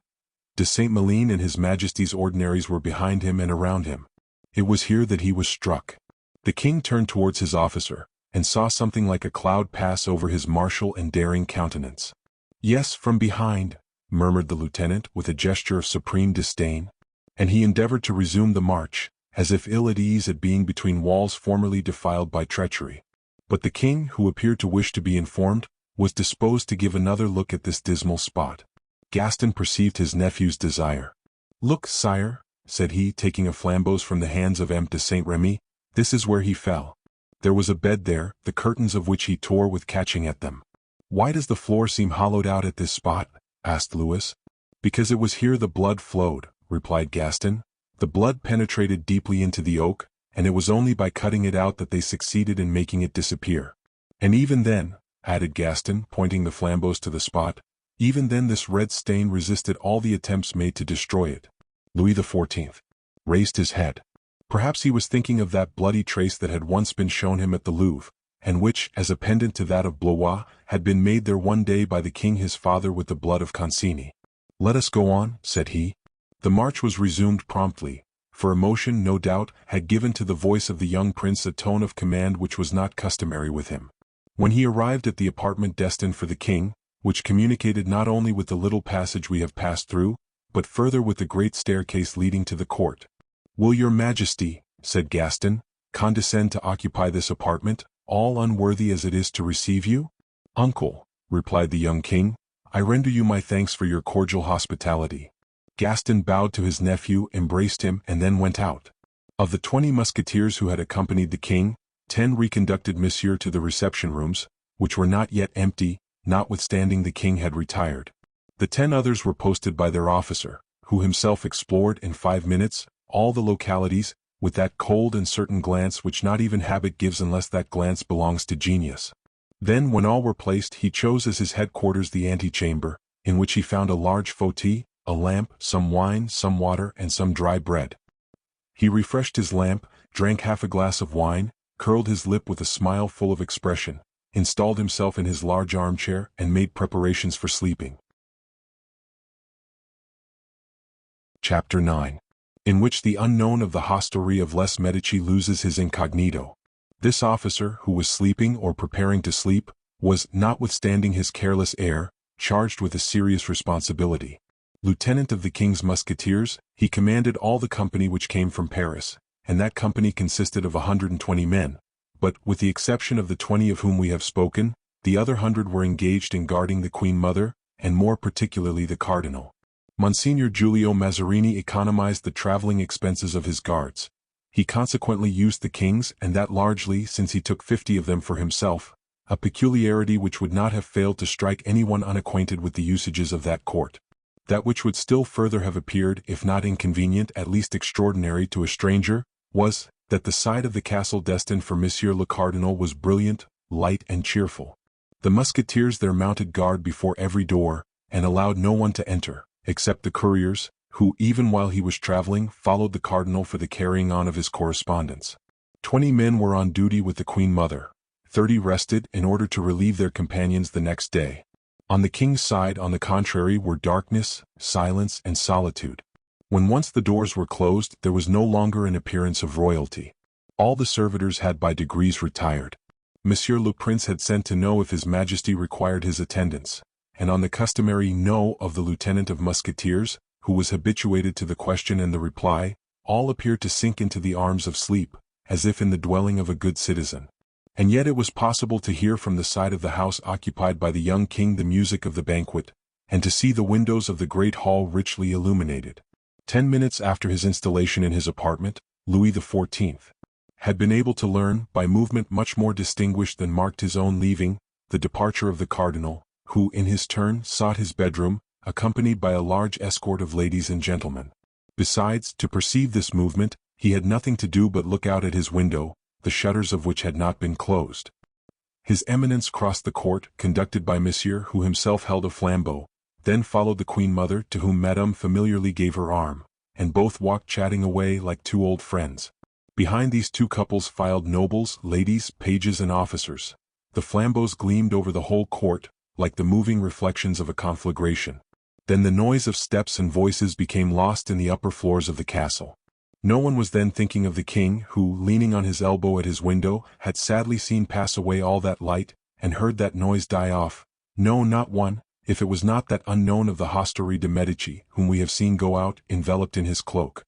Speaker 1: de Saint-Malin and his majesty's ordinaries were behind him and around him. It was here that he was struck." The king turned towards his officer, and saw something like a cloud pass over his martial and daring countenance. "Yes, from behind," murmured the lieutenant with a gesture of supreme disdain. And he endeavored to resume the march, as if ill at ease at being between walls formerly defiled by treachery. But the king, who appeared to wish to be informed, was disposed to give another look at this dismal spot. Gaston perceived his nephew's desire. "Look, sire," said he, taking a flambeau from the hands of M. de Saint-Remy, "this is where he fell. There was a bed there, the curtains of which he tore with catching at them." "Why does the floor seem hollowed out at this spot?" asked Louis. "Because it was here the blood flowed," replied Gaston. "The blood penetrated deeply into the oak, and it was only by cutting it out that they succeeded in making it disappear. And even then," added Gaston, pointing the flambeaux to the spot, "even then this red stain resisted all the attempts made to destroy it." Louis XIV. raised his head. Perhaps he was thinking of that bloody trace that had once been shown him at the Louvre, and which, as a pendant to that of Blois, had been made there one day by the king his father with the blood of Concini. "Let us go on," said he. The march was resumed promptly, for emotion, no doubt, had given to the voice of the young prince a tone of command which was not customary with him. When he arrived at the apartment destined for the king, which communicated not only with the little passage we have passed through, but further with the great staircase leading to the court. "Will your majesty," said Gaston, condescend to occupy this apartment, all unworthy as it is to receive you? Uncle, replied the young king, I render you my thanks for your cordial hospitality. Gaston bowed to his nephew, embraced him, and then went out. Of the 20 musketeers who had accompanied the king, 10 reconducted Monsieur to the reception rooms, which were not yet empty, notwithstanding the king had retired. The 10 others were posted by their officer, who himself explored in 5 minutes all the localities, with that cold and certain glance which not even habit gives unless that glance belongs to genius. Then, when all were placed, he chose as his headquarters the antechamber, in which he found a large fauteuil, a lamp, some wine, some water, and some dry bread. He refreshed his lamp, drank half a glass of wine, curled his lip with a smile full of expression, installed himself in his large armchair, and made preparations for sleeping. Chapter 9. In which the unknown of the hostelry of Les Medici loses his incognito. This officer, who was sleeping or preparing to sleep, was, notwithstanding his careless air, charged with a serious responsibility. Lieutenant of the king's musketeers, he commanded all the company which came from Paris, and that company consisted of 120 men, but, with the exception of the 20 of whom we have spoken, the other 100 were engaged in guarding the Queen Mother, and more particularly the Cardinal. Monsignor Giulio Mazarini economized the traveling expenses of his guards. He consequently used the king's, and that largely, since he took 50 of them for himself, a peculiarity which would not have failed to strike anyone unacquainted with the usages of that court. That which would still further have appeared, if not inconvenient, at least extraordinary to a stranger, was, that the side of the castle destined for Monsieur le Cardinal was brilliant, light, and cheerful. The musketeers there mounted guard before every door, and allowed no one to enter, except the couriers, who, even while he was traveling, followed the cardinal for the carrying on of his correspondence. 20 men were on duty with the Queen Mother. 30 rested, in order to relieve their companions the next day. On the king's side, on the contrary, were darkness, silence, and solitude. When once the doors were closed, there was no longer an appearance of royalty. All the servitors had by degrees retired. Monsieur le Prince had sent to know if His Majesty required his attendance, and on the customary "no" of the lieutenant of musketeers, who was habituated to the question and the reply, all appeared to sink into the arms of sleep, as if in the dwelling of a good citizen. And yet it was possible to hear from the side of the house occupied by the young king the music of the banquet, and to see the windows of the great hall richly illuminated. 10 minutes after his installation in his apartment, Louis XIV. Had been able to learn, by movement much more distinguished than marked his own leaving, the departure of the cardinal, who, in his turn, sought his bedroom, accompanied by a large escort of ladies and gentlemen. Besides, to perceive this movement, he had nothing to do but look out at his window, the shutters of which had not been closed. His Eminence crossed the court, conducted by Monsieur, who himself held a flambeau, then followed the Queen Mother, to whom Madame familiarly gave her arm, and both walked chatting away like two old friends. Behind these two couples filed nobles, ladies, pages, and officers. The flambeaux gleamed over the whole court, like the moving reflections of a conflagration. Then the noise of steps and voices became lost in the upper floors of the castle. No one was then thinking of the king, who, leaning on his elbow at his window, had sadly seen pass away all that light, and heard that noise die off. No, not one, if it was not that unknown of the hostelry de Medici, whom we have seen go out, enveloped in his cloak.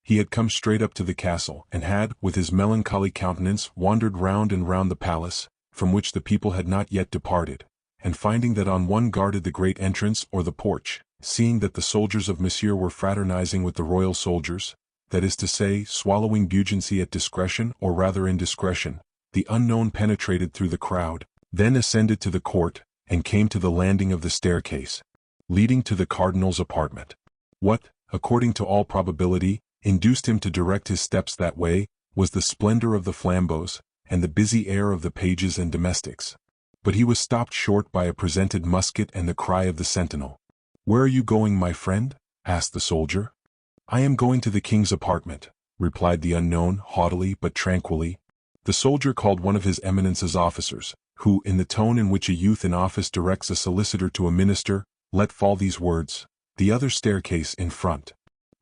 Speaker 1: He had come straight up to the castle, and had, with his melancholy countenance, wandered round and round the palace, from which the people had not yet departed, and finding that on one guarded the great entrance or the porch, seeing that the soldiers of Monsieur were fraternizing with the royal soldiers, that is to say, swallowing buoyancy at discretion or rather indiscretion, the unknown penetrated through the crowd, then ascended to the court, and came to the landing of the staircase, leading to the cardinal's apartment. What, according to all probability, induced him to direct his steps that way, was the splendor of the flambeaux, and the busy air of the pages and domestics. But he was stopped short by a presented musket and the cry of the sentinel. "Where are you going, my friend?" asked the soldier. "I am going to the king's apartment," replied the unknown, haughtily but tranquilly. The soldier called one of his Eminence's officers, who, in the tone in which a youth in office directs a solicitor to a minister, let fall these words, "The other staircase in front."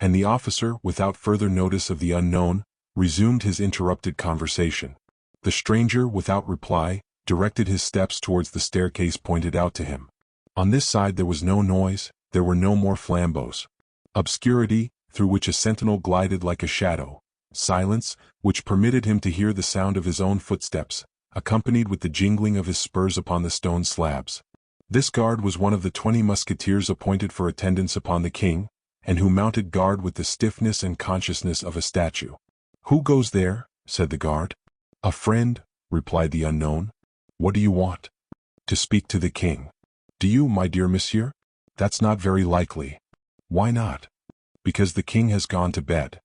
Speaker 1: And the officer, without further notice of the unknown, resumed his interrupted conversation. The stranger, without reply, directed his steps towards the staircase pointed out to him. On this side there was no noise, there were no more flambeaux. Obscurity, through which a sentinel glided like a shadow, silence, which permitted him to hear the sound of his own footsteps, accompanied with the jingling of his spurs upon the stone slabs. This guard was one of the 20 musketeers appointed for attendance upon the king, and who mounted guard with the stiffness and consciousness of a statue. "Who goes there?" said the guard. "A friend," replied the unknown. "What do you want?" "To speak to the king." "Do you, my dear monsieur?" "That's not very likely." "Why not?" "Because the king has gone to bed."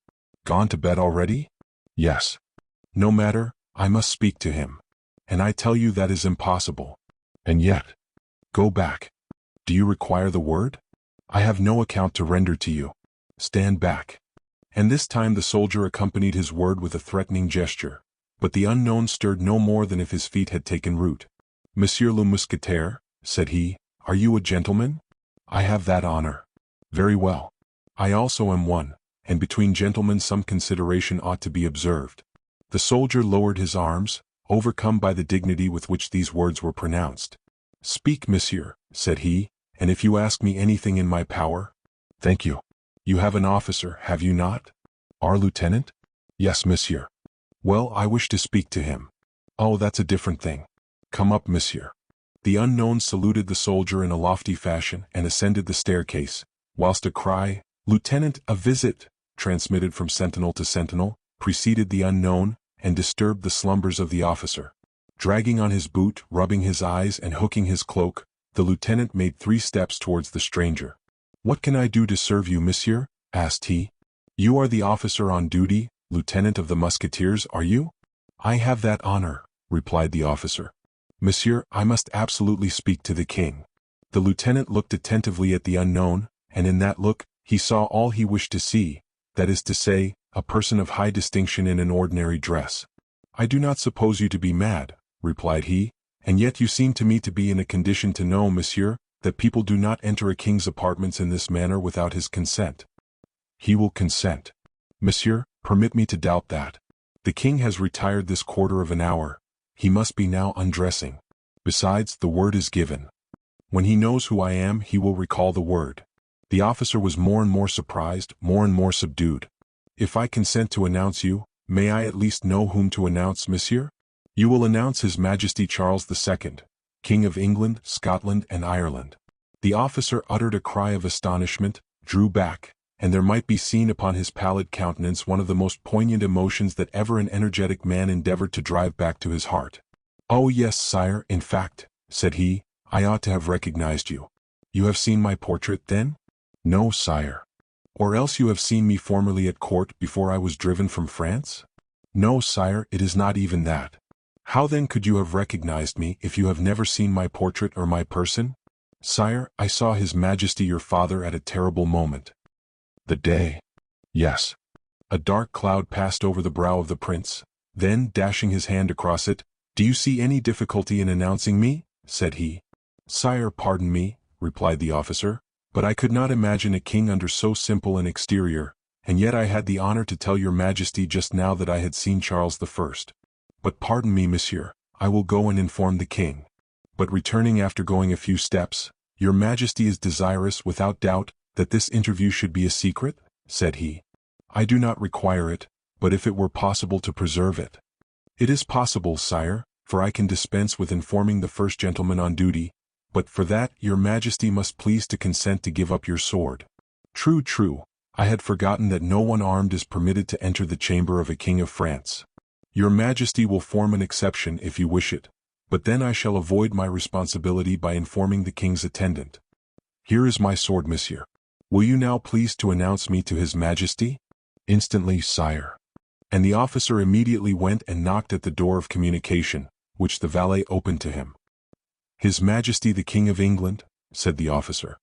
Speaker 1: "Gone to bed already?" "Yes." "No matter, I must speak to him. And I tell you that is impossible." "And yet—" "Go back." "Do you require the word?" "I have no account to render to you." "Stand back." And this time the soldier accompanied his word with a threatening gesture, but the unknown stirred no more than if his feet had taken root. "Monsieur le Musketeer," said he, "are you a gentleman?" "I have that honor." "Very well. I also am one, and between gentlemen some consideration ought to be observed." The soldier lowered his arms, overcome by the dignity with which these words were pronounced. "Speak, monsieur," said he, "and if you ask me anything in my power—" "Thank you. You have an officer, have you not?" "Our lieutenant?" "Yes, monsieur." "Well, I wish to speak to him." "Oh, that's a different thing. Come up, monsieur." The unknown saluted the soldier in a lofty fashion and ascended the staircase, whilst a cry, "Lieutenant, a visit," transmitted from sentinel to sentinel, preceded the unknown, and disturbed the slumbers of the officer. Dragging on his boot, rubbing his eyes and hooking his cloak, the lieutenant made 3 steps towards the stranger. "What can I do to serve you, monsieur?" asked he. "You are the officer on duty, lieutenant of the Musketeers, are you?" "I have that honor," replied the officer. "Monsieur, I must absolutely speak to the king." The lieutenant looked attentively at the unknown, and in that look, he saw all he wished to see, that is to say, a person of high distinction in an ordinary dress. "I do not suppose you to be mad," replied he, "and yet you seem to me to be in a condition to know, monsieur, that people do not enter a king's apartments in this manner without his consent." "He will consent." "Monsieur, permit me to doubt that. The king has retired this quarter of an hour. He must be now undressing. Besides, the word is given. When he knows who I am, he will recall the word." The officer was more and more surprised, more and more subdued. "If I consent to announce you, may I at least know whom to announce, monsieur?" "You will announce His Majesty Charles II, King of England, Scotland, and Ireland." The officer uttered a cry of astonishment, drew back, and there might be seen upon his pallid countenance one of the most poignant emotions that ever an energetic man endeavored to drive back to his heart. "Oh yes, sire, in fact," said he, "I ought to have recognized you." "You have seen my portrait, then?" "No, sire." "Or else you have seen me formerly at court before I was driven from France?" "No, sire, it is not even that." "How then could you have recognized me if you have never seen my portrait or my person?" "Sire, I saw His Majesty your father at a terrible moment." "The day?" "Yes." A dark cloud passed over the brow of the prince. Then, dashing his hand across it, "Do you see any difficulty in announcing me?" said he. "Sire, pardon me," replied the officer, "but I could not imagine a king under so simple an exterior, and yet I had the honor to tell your Majesty just now that I had seen Charles I. But pardon me, monsieur, I will go and inform the king." But returning after going a few steps, "Your Majesty is desirous, without doubt, that this interview should be a secret?" said he. "I do not require it, but if it were possible to preserve it." "It is possible, sire, for I can dispense with informing the first gentleman on duty, but for that your Majesty must please to consent to give up your sword." "True, true, I had forgotten that no one armed is permitted to enter the chamber of a king of France. Your Majesty will form an exception if you wish it, but then I shall avoid my responsibility by informing the king's attendant. Here is my sword, monsieur. Will you now please to announce me to His Majesty?" "Instantly, sire." And the officer immediately went and knocked at the door of communication, which the valet opened to him. "His Majesty the King of England," said the officer.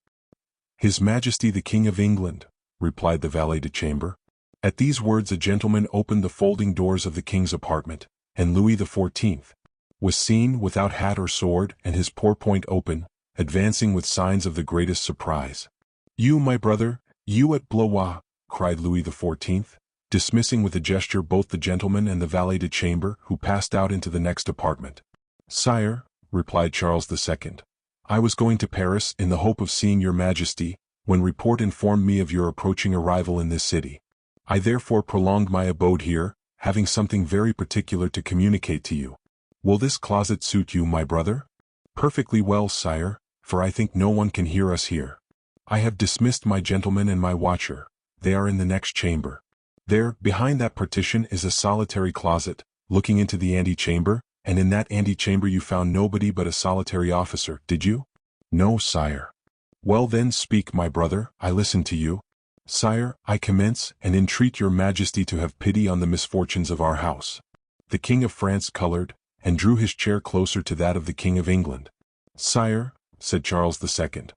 Speaker 1: "His Majesty the King of England," replied the valet de chambre. At these words a gentleman opened the folding doors of the king's apartment, and Louis XIV. Was seen, without hat or sword, and his pourpoint open, advancing with signs of the greatest surprise. "You, my brother, you at Blois," cried Louis XIV., dismissing with a gesture both the gentleman and the valet de chambre, who passed out into the next apartment. "Sire," replied Charles II., "I was going to Paris in the hope of seeing your Majesty, when report informed me of your approaching arrival in this city. I therefore prolonged my abode here, having something very particular to communicate to you. Will this closet suit you, my brother? Perfectly well, sire, for I think no one can hear us here. I have dismissed my gentleman and my watcher. They are in the next chamber. There, behind that partition is a solitary closet, looking into the antechamber, and in that antechamber you found nobody but a solitary officer, did you? No, sire. Well then speak, my brother, I listen to you. Sire, I commence, and entreat your majesty to have pity on the misfortunes of our house. The King of France colored, and drew his chair closer to that of the King of England. Sire, said Charles II,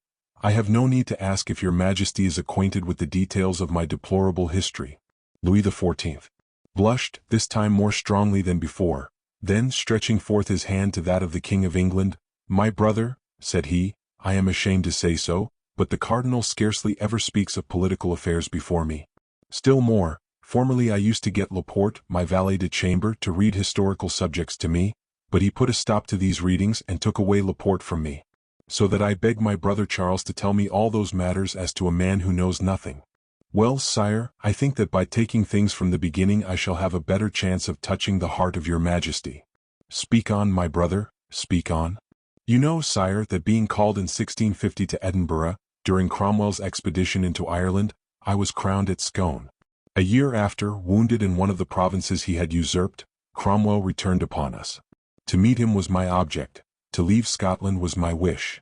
Speaker 1: I have no need to ask if your majesty is acquainted with the details of my deplorable history. Louis XIV blushed, this time more strongly than before, then stretching forth his hand to that of the King of England, My brother, said he, I am ashamed to say so, but the cardinal scarcely ever speaks of political affairs before me. Still more, formerly I used to get Laporte, my valet de chambre, to read historical subjects to me, but he put a stop to these readings and took away Laporte from me. So that I beg my brother Charles to tell me all those matters as to a man who knows nothing. Well, sire, I think that by taking things from the beginning I shall have a better chance of touching the heart of your majesty. Speak on, my brother, speak on. You know, sire, that being called in 1650 to Edinburgh, during Cromwell's expedition into Ireland, I was crowned at Scone. A year after, wounded in one of the provinces he had usurped, Cromwell returned upon us. To meet him was my object, to leave Scotland was my wish.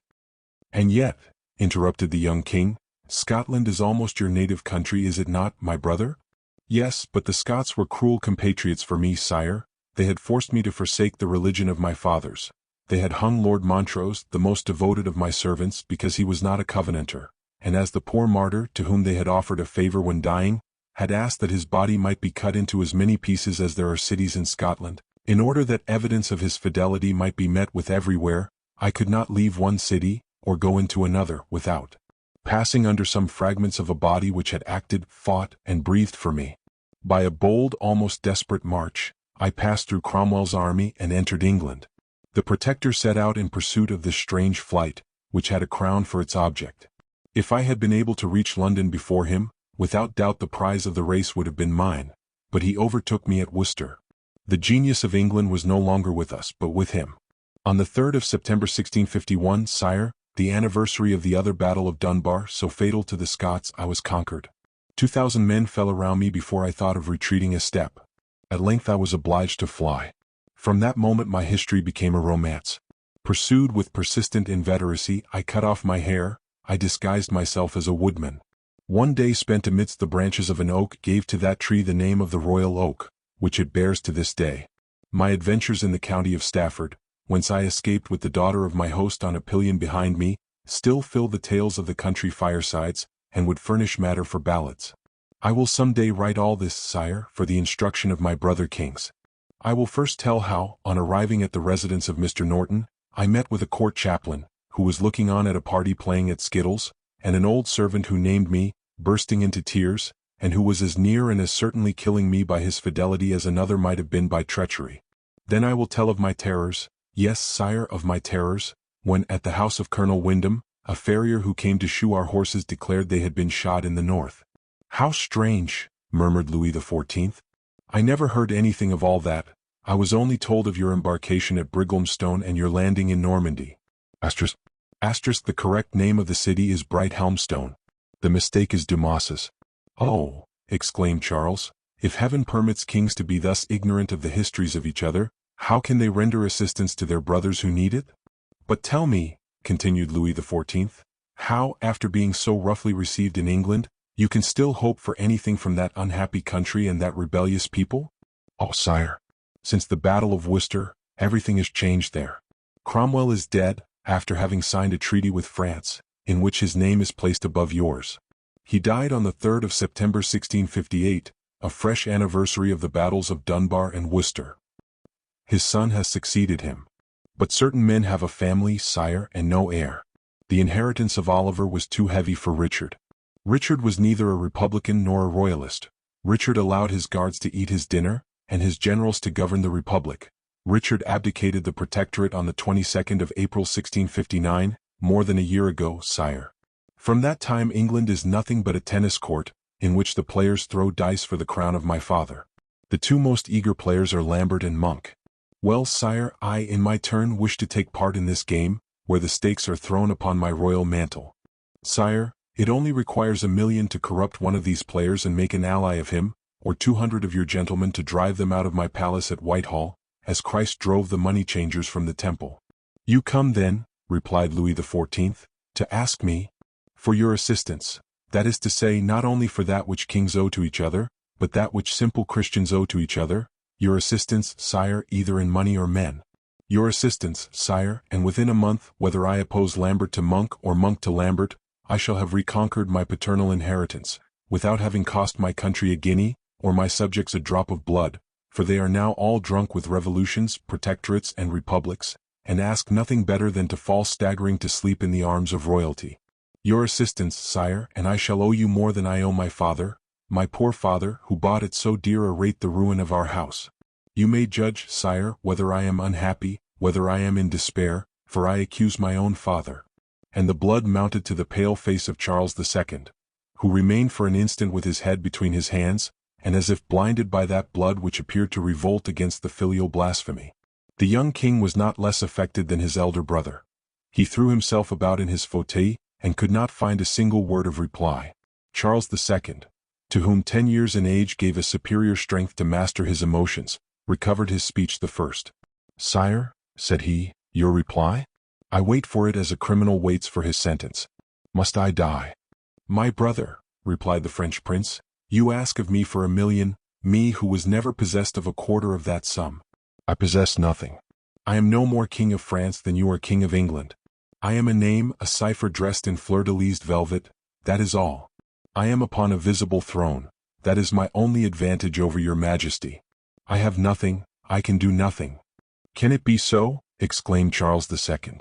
Speaker 1: And yet, interrupted the young king, Scotland is almost your native country, is it not, my brother? Yes, but the Scots were cruel compatriots for me, sire. They had forced me to forsake the religion of my fathers. They had hung Lord Montrose, the most devoted of my servants, because he was not a Covenanter, and as the poor martyr, to whom they had offered a favor when dying, had asked that his body might be cut into as many pieces as there are cities in Scotland, in order that evidence of his fidelity might be met with everywhere, I could not leave one city, or go into another, without passing under some fragments of a body which had acted, fought, and breathed for me. By a bold, almost desperate march, I passed through Cromwell's army and entered England. The Protector set out in pursuit of this strange flight, which had a crown for its object. If I had been able to reach London before him, without doubt the prize of the race would have been mine, but he overtook me at Worcester. The genius of England was no longer with us, but with him. On the 3rd of September 1651, sire, the anniversary of the other battle of Dunbar, so fatal to the Scots, I was conquered. 2,000 men fell around me before I thought of retreating a step. At length I was obliged to fly. From that moment my history became a romance. Pursued with persistent inveteracy, I cut off my hair, I disguised myself as a woodman. One day spent amidst the branches of an oak gave to that tree the name of the Royal Oak, which it bears to this day. My adventures in the county of Stafford, whence I escaped with the daughter of my host on a pillion behind me, still fill the tales of the country firesides, and would furnish matter for ballads. I will some day write all this, sire, for the instruction of my brother kings. I will first tell how, on arriving at the residence of Mr. Norton, I met with a court chaplain, who was looking on at a party playing at skittles, and an old servant who named me, bursting into tears, and who was as near and as certainly killing me by his fidelity as another might have been by treachery. Then I will tell of my terrors, yes, sire, of my terrors, when at the house of Colonel Wyndham, a farrier who came to shoe our horses declared they had been shot in the north. How strange, murmured Louis XIV. I never heard anything of all that. I was only told of your embarkation at Brighelmstone and your landing in Normandy. Asterisk, the correct name of the city is Brighthelmstone. The mistake is Dumas's. Oh, exclaimed Charles, if heaven permits kings to be thus ignorant of the histories of each other, how can they render assistance to their brothers who need it? But tell me, continued Louis XIV, how, after being so roughly received in England, you can still hope for anything from that unhappy country and that rebellious people? Oh, sire, since the Battle of Worcester, everything has changed there. Cromwell is dead, after having signed a treaty with France, in which his name is placed above yours. He died on the 3rd of September 1658, a fresh anniversary of the battles of Dunbar and Worcester. His son has succeeded him. But certain men have a family, sire, and no heir. The inheritance of Oliver was too heavy for Richard. Richard was neither a Republican nor a Royalist. Richard allowed his guards to eat his dinner, and his generals to govern the Republic. Richard abdicated the Protectorate on the 22nd of April 1659, more than a year ago, sire. From that time England is nothing but a tennis court, in which the players throw dice for the crown of my father. The two most eager players are Lambert and Monk. Well, sire, I in my turn wish to take part in this game, where the stakes are thrown upon my royal mantle. Sire, it only requires 1,000,000 to corrupt one of these players and make an ally of him, or 200 of your gentlemen to drive them out of my palace at Whitehall, as Christ drove the money changers from the temple. You come then, replied Louis XIV, to ask me for your assistance, that is to say, not only for that which kings owe to each other, but that which simple Christians owe to each other, your assistance, sire, either in money or men. Your assistance, sire, and within a month, whether I oppose Lambert to Monk or Monk to Lambert, I shall have reconquered my paternal inheritance, without having cost my country a guinea, or my subjects a drop of blood, for they are now all drunk with revolutions, protectorates, and republics, and ask nothing better than to fall staggering to sleep in the arms of royalty. Your assistance, sire, and I shall owe you more than I owe my father, my poor father, who bought at so dear a rate the ruin of our house. You may judge, sire, whether I am unhappy, whether I am in despair, for I accuse my own father. And the blood mounted to the pale face of Charles II, who remained for an instant with his head between his hands, and as if blinded by that blood which appeared to revolt against the filial blasphemy. The young king was not less affected than his elder brother. He threw himself about in his fauteuil, and could not find a single word of reply. Charles II, to whom 10 years in age gave a superior strength to master his emotions, recovered his speech the first. Sire, said he, your reply? I wait for it as a criminal waits for his sentence. Must I die? My brother, replied the French prince, you ask of me for 1,000,000, me who was never possessed of a quarter of that sum. I possess nothing. I am no more king of France than you are king of England. I am a name, a cipher dressed in fleur-de-lis velvet, that is all. I am upon a visible throne, that is my only advantage over your majesty. I have nothing, I can do nothing. Can it be so? Exclaimed Charles II.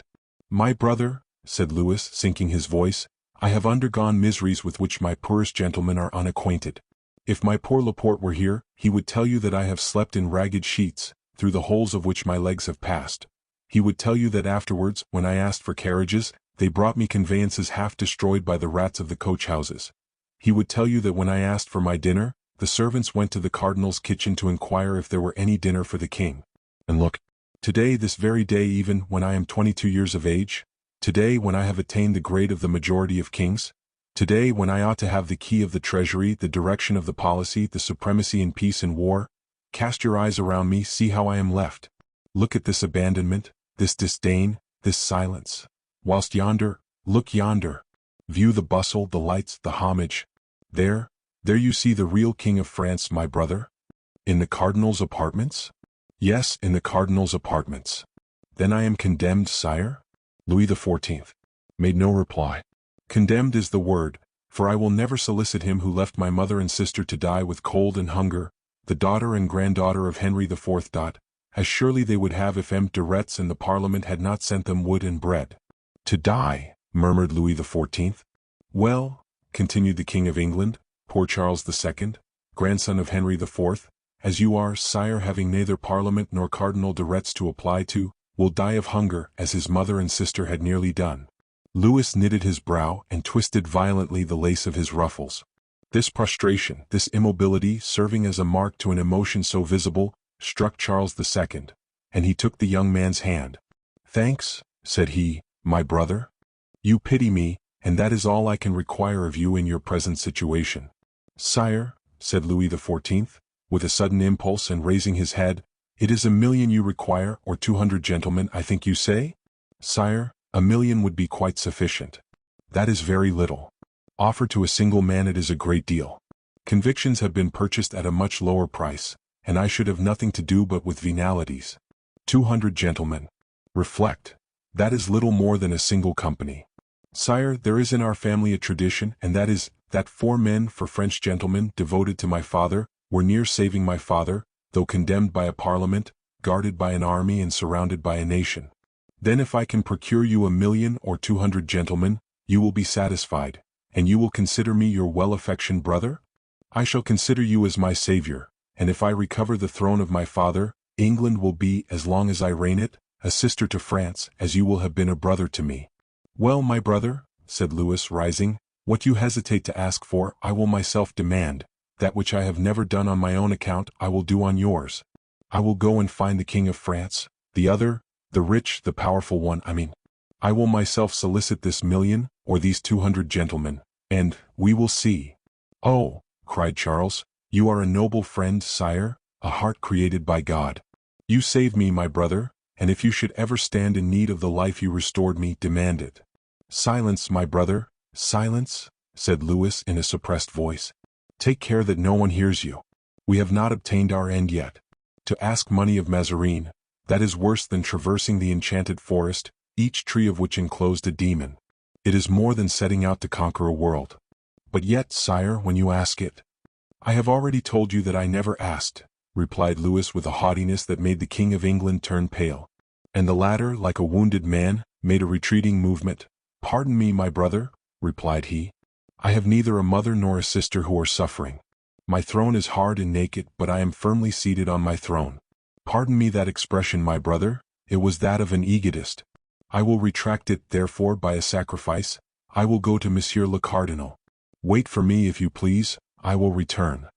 Speaker 1: My brother, said Louis, sinking his voice, I have undergone miseries with which my poorest gentlemen are unacquainted. If my poor Laporte were here, he would tell you that I have slept in ragged sheets, through the holes of which my legs have passed. He would tell you that afterwards, when I asked for carriages, they brought me conveyances half destroyed by the rats of the coach-houses. He would tell you that when I asked for my dinner, the servants went to the cardinal's kitchen to inquire if there were any dinner for the king. And look, today, this very day, even when I am 22 years of age, today when I have attained the grade of the majority of kings, today when I ought to have the key of the treasury, the direction of the policy, the supremacy in peace and war, cast your eyes around me, see how I am left. Look at this abandonment, this disdain, this silence. Whilst yonder, look yonder. View the bustle, the lights, the homage. There you see the real king of France, my brother. In the cardinal's apartments? Yes, in the cardinal's apartments. Then I am condemned, sire? Louis XIV made no reply. Condemned is the word, for I will never solicit him who left my mother and sister to die with cold and hunger, the daughter and granddaughter of Henry IV. As surely they would have if M. de Retz and the Parliament had not sent them wood and bread. To die, murmured Louis XIV. Well, continued the King of England, poor Charles II, grandson of Henry IV, as you are, sire, having neither Parliament nor Cardinal de Retz to apply to, will die of hunger, as his mother and sister had nearly done. Louis knitted his brow and twisted violently the lace of his ruffles. This prostration, this immobility, serving as a mark to an emotion so visible, struck Charles II, and he took the young man's hand. Thanks, said he, my brother. You pity me, and that is all I can require of you in your present situation. Sire, said Louis XIV, with a sudden impulse and raising his head, it is 1,000,000 you require, or 200 gentlemen, I think you say? Sire, 1,000,000 would be quite sufficient. That is very little. Offered to a single man it is a great deal. Convictions have been purchased at a much lower price, and I should have nothing to do but with venalities. 200 gentlemen. Reflect. That is little more than a single company. Sire, there is in our family a tradition, and that is, that 4 men for French gentlemen devoted to my father, were near saving my father, though condemned by a parliament, guarded by an army and surrounded by a nation. Then if I can procure you 1,000,000 or 200 gentlemen, you will be satisfied, and you will consider me your well-affectioned brother? I shall consider you as my savior, and if I recover the throne of my father, England will be, as long as I reign it, a sister to France, as you will have been a brother to me. Well, my brother, said Louis, rising, What you hesitate to ask for, I will myself demand. That which I have never done on my own account, I will do on yours. I will go and find the King of France, the other, the rich, the powerful one, I mean. I will myself solicit this 1,000,000, or these 200 gentlemen, and we will see." "Oh," cried Charles, "you are a noble friend, sire, a heart created by God. You save me, my brother, and if you should ever stand in need of the life you restored me, demand it." "Silence, my brother, silence," said Louis in a suppressed voice. "Take care that no one hears you. We have not obtained our end yet. To ask money of Mazarin, that is worse than traversing the enchanted forest, each tree of which enclosed a demon. It is more than setting out to conquer a world. But yet, sire, when you ask it—" "I have already told you that I never asked," replied Louis with a haughtiness that made the King of England turn pale. And the latter, like a wounded man, made a retreating movement. "Pardon me, my brother," replied he. "I have neither a mother nor a sister who are suffering. My throne is hard and naked, but I am firmly seated on my throne. Pardon me that expression, my brother, it was that of an egotist. I will retract it, therefore, by a sacrifice. I will go to Monsieur le Cardinal. Wait for me if you please, I will return."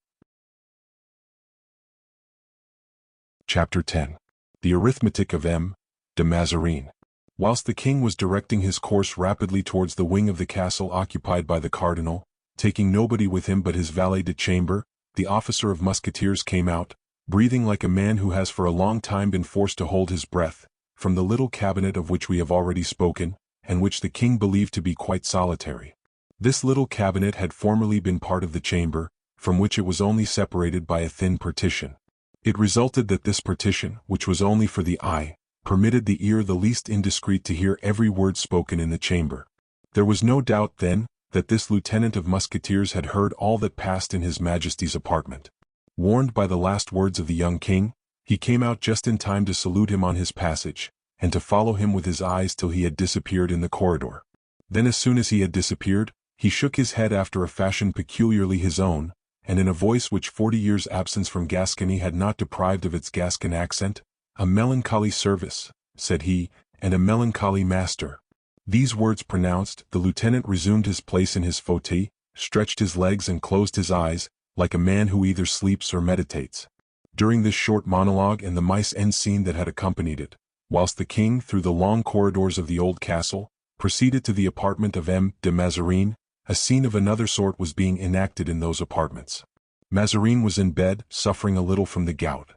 Speaker 1: Chapter 10. The Arithmetic of M. de Mazarin. Whilst the king was directing his course rapidly towards the wing of the castle occupied by the cardinal, taking nobody with him but his valet de chambre, the officer of Musketeers came out, breathing like a man who has for a long time been forced to hold his breath, from the little cabinet of which we have already spoken, and which the king believed to be quite solitary. This little cabinet had formerly been part of the chamber, from which it was only separated by a thin partition. It resulted that this partition, which was only for the eye, permitted the ear the least indiscreet to hear every word spoken in the chamber. There was no doubt, then, that this lieutenant of Musketeers had heard all that passed in His Majesty's apartment. Warned by the last words of the young king, he came out just in time to salute him on his passage, and to follow him with his eyes till he had disappeared in the corridor. Then as soon as he had disappeared, he shook his head after a fashion peculiarly his own, and in a voice which 40 years' absence from Gascony had not deprived of its Gascon accent, "A melancholy service," said he, "and a melancholy master." These words pronounced, the lieutenant resumed his place in his fauteuil, stretched his legs and closed his eyes, like a man who either sleeps or meditates. During this short monologue and the mise-en scene that had accompanied it, whilst the king, through the long corridors of the old castle, proceeded to the apartment of M. de Mazarin, a scene of another sort was being enacted in those apartments. Mazarin was in bed, suffering a little from the gout.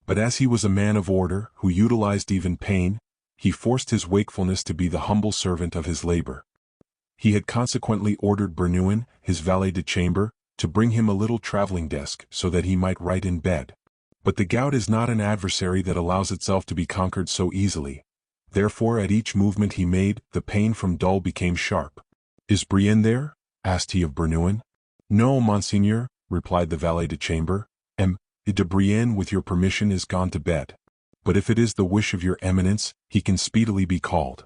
Speaker 1: But as he was a man of order, who utilized even pain, he forced his wakefulness to be the humble servant of his labor. He had consequently ordered Bernouin, his valet de chambre, to bring him a little traveling desk so that he might write in bed. But the gout is not an adversary that allows itself to be conquered so easily. Therefore at each movement he made, the pain from dull became sharp. "Is Brienne there?" asked he of Bernouin. "No, monseigneur," replied the valet de chambre. "M. de Brienne, with your permission, is gone to bed. But if it is the wish of your eminence, he can speedily be called."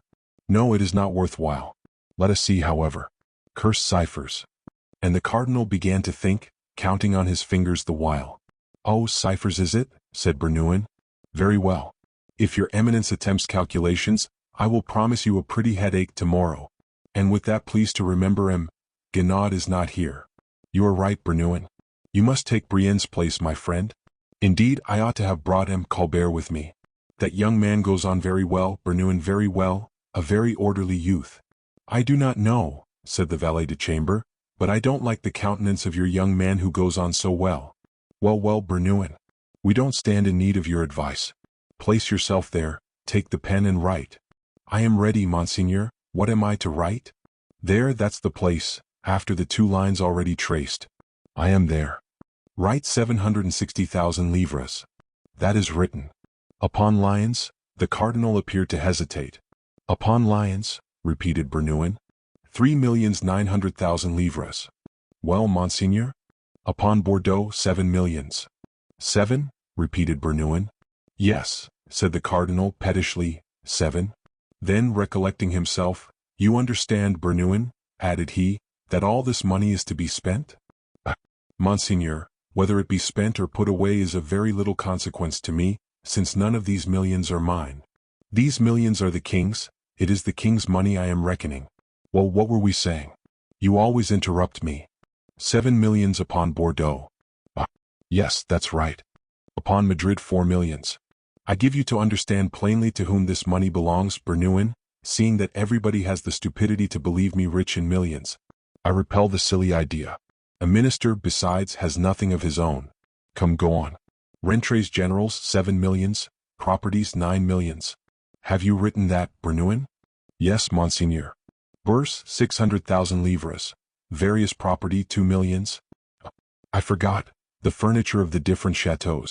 Speaker 1: "No, it is not worth while. Let us see, however. Cursed ciphers." And the cardinal began to think, counting on his fingers the while. "Oh, ciphers is it?" said Bernouin. "Very well. If your eminence attempts calculations, I will promise you a pretty headache tomorrow. And with that, please to remember M. Guinaud is not here." "You are right, Bernouin. You must take Brienne's place, my friend. Indeed, I ought to have brought M. Colbert with me. That young man goes on very well, Bernouin, very well, a very orderly youth." "I do not know," said the valet de chambre, "but I don't like the countenance of your young man who goes on so well." "Well, well, Bernouin, we don't stand in need of your advice. Place yourself there, take the pen and write." "I am ready, monseigneur. What am I to write?" "There, that's the place, after the 2 lines already traced." "I am there." "Write 760,000 livres." "That is written." "Upon lions?" The cardinal appeared to hesitate. "Upon lions?" repeated Bernouin. 3,900,000 livres. "Well, monseigneur?" "Upon Bordeaux, 7 millions." "7?" repeated Bernouin. "Yes," said the cardinal pettishly, 7. Then, recollecting himself, "You understand, Bernouin," added he, "that all this money is to be spent?" "Monseigneur, whether it be spent or put away is of very little consequence to me, since none of these millions are mine. These millions are the king's, it is the king's money I am reckoning. Well, what were we saying?" You always interrupt me. 7 millions upon Bordeaux. Ah, yes, that's right. Upon Madrid 4 millions. I give you to understand plainly to whom this money belongs, Bernouin, seeing that everybody has the stupidity to believe me rich in millions. I repel the silly idea. A minister, besides, has nothing of his own. Come, go on. Rentrées generals 7 millions, properties 9 millions. Have you written that, Bernouin? Yes, Monseigneur. Bourse 600,000 livres. Various property 2 millions. I forgot. The furniture of the different chateaux.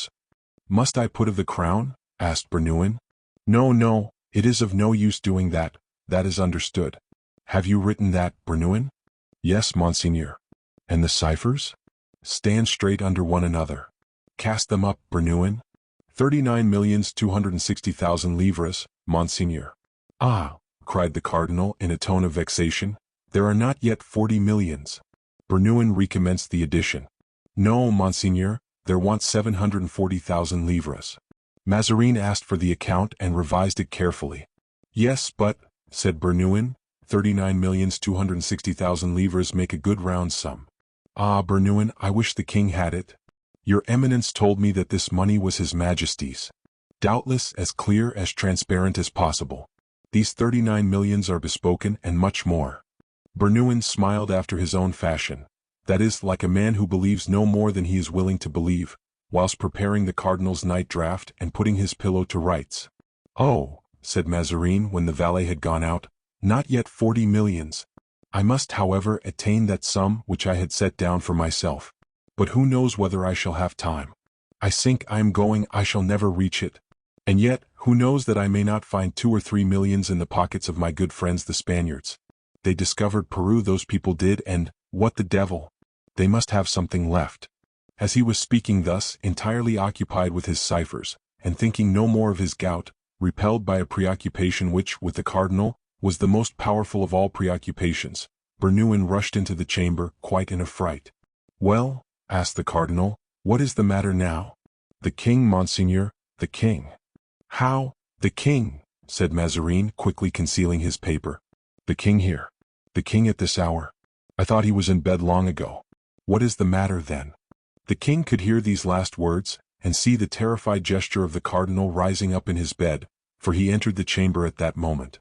Speaker 1: Must I put of the crown? Asked Bernouin. No, no, it is of no use doing that, that is understood. Have you written that, Bernouin? Yes, Monseigneur. And the ciphers? Stand straight under one another. Cast them up, Bernouin. 39,260,000 livres, Monseigneur. Ah, cried the cardinal in a tone of vexation, there are not yet 40 millions. Bernouin recommenced the addition. No, Monseigneur, there want 740,000 livres. Mazarin asked for the account and revised it carefully. Yes, but, said Bernouin, 39,260,000 livres make a good round sum. Ah, Bernouin, I wish the king had it. Your Eminence told me that this money was His Majesty's. Doubtless as clear, as transparent as possible. These 39 millions are bespoken and much more. Bernouin smiled after his own fashion. That is, like a man who believes no more than he is willing to believe, whilst preparing the cardinal's night draught and putting his pillow to rights. Oh, said Mazarin when the valet had gone out, not yet 40 millions. I must, however, attain that sum which I had set down for myself. But who knows whether I shall have time? I think I am going, I shall never reach it. And yet, who knows that I may not find 2 or 3 millions in the pockets of my good friends the Spaniards? They discovered Peru, those people did, and, what the devil? They must have something left. As he was speaking thus, entirely occupied with his ciphers, and thinking no more of his gout, repelled by a preoccupation which, with the cardinal, was the most powerful of all preoccupations, Bernouin rushed into the chamber, quite in a fright. Well, asked the cardinal, what is the matter now? The king, Monseigneur, the king. How? The king, said Mazarin, quickly concealing his paper. The king here. The king at this hour. I thought he was in bed long ago. What is the matter then? The king could hear these last words, and see the terrified gesture of the cardinal rising up in his bed, for he entered the chamber at that moment.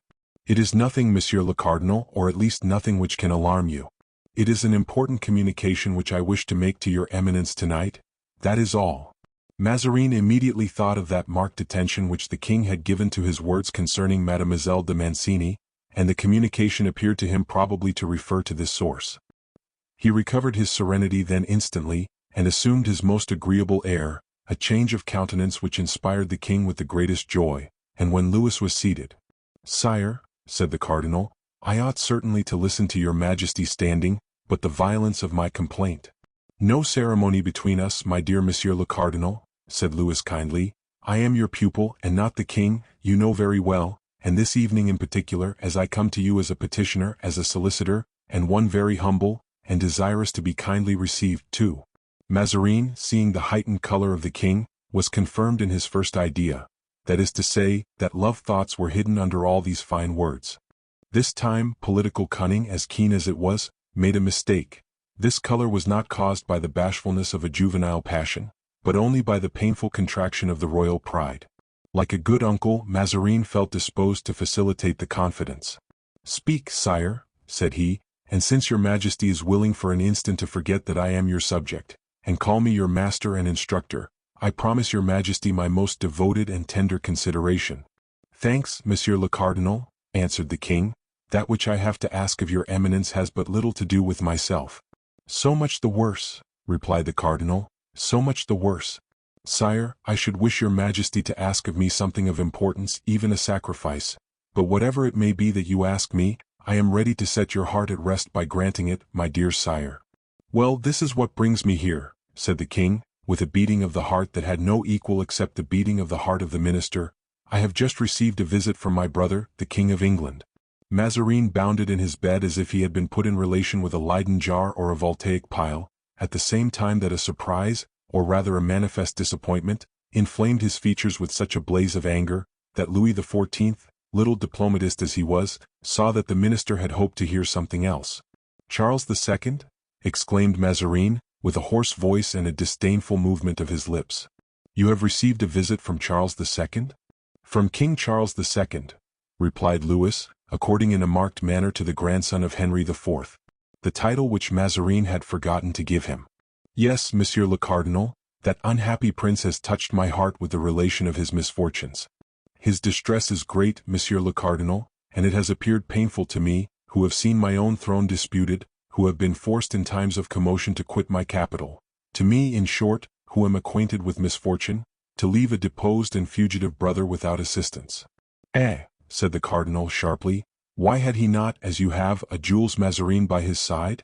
Speaker 1: It is nothing, Monsieur le Cardinal, or at least nothing which can alarm you. It is an important communication which I wish to make to your Eminence tonight. That is all. Mazarin immediately thought of that marked attention which the king had given to his words concerning Mademoiselle de Mancini, and the communication appeared to him probably to refer to this source. He recovered his serenity then instantly, and assumed his most agreeable air, a change of countenance which inspired the king with the greatest joy, and when Louis was seated, "Sire," said the cardinal, "I ought certainly to listen to your Majesty standing, but the violence of my complaint—" "No ceremony between us, my dear Monsieur le Cardinal," said Louis kindly. "I am your pupil and not the king, you know very well, and this evening in particular, as I come to you as a petitioner, as a solicitor, and one very humble, and desirous to be kindly received too." Mazarin, seeing the heightened color of the king, was confirmed in his first idea, that is to say, that love thoughts were hidden under all these fine words. This time, political cunning, as keen as it was, made a mistake. This color was not caused by the bashfulness of a juvenile passion, but only by the painful contraction of the royal pride. Like a good uncle, Mazarin felt disposed to facilitate the confidence. "Speak, sire," said he, "and since your Majesty is willing for an instant to forget that I am your subject, and call me your master and instructor, I promise your Majesty my most devoted and tender consideration." "Thanks, Monsieur le Cardinal," answered the king. "That which I have to ask of your Eminence has but little to do with myself." "So much the worse," replied the cardinal, "so much the worse. Sire, I should wish your Majesty to ask of me something of importance, even a sacrifice, but whatever it may be that you ask me, I am ready to set your heart at rest by granting it, my dear sire." "Well, this is what brings me here," said the king, with a beating of the heart that had no equal except the beating of the heart of the minister. "I have just received a visit from my brother, the King of England." Mazarin bounded in his bed as if he had been put in relation with a Leyden jar or a voltaic pile, at the same time that a surprise, or rather a manifest disappointment, inflamed his features with such a blaze of anger, that Louis XIV, little diplomatist as he was, saw that the minister had hoped to hear something else. Charles II? Exclaimed Mazarin, with a hoarse voice and a disdainful movement of his lips. You have received a visit from Charles II? From King Charles II, replied Louis, according in a marked manner to the grandson of Henry IV, the title which Mazarin had forgotten to give him. Yes, Monsieur le Cardinal, that unhappy prince has touched my heart with the relation of his misfortunes. His distress is great, Monsieur le Cardinal, and it has appeared painful to me, who have seen my own throne disputed, who have been forced in times of commotion to quit my capital, to me, in short, who am acquainted with misfortune, to leave a deposed and fugitive brother without assistance. Eh, said the cardinal sharply, why had he not, as you have, a Jules Mazarin by his side?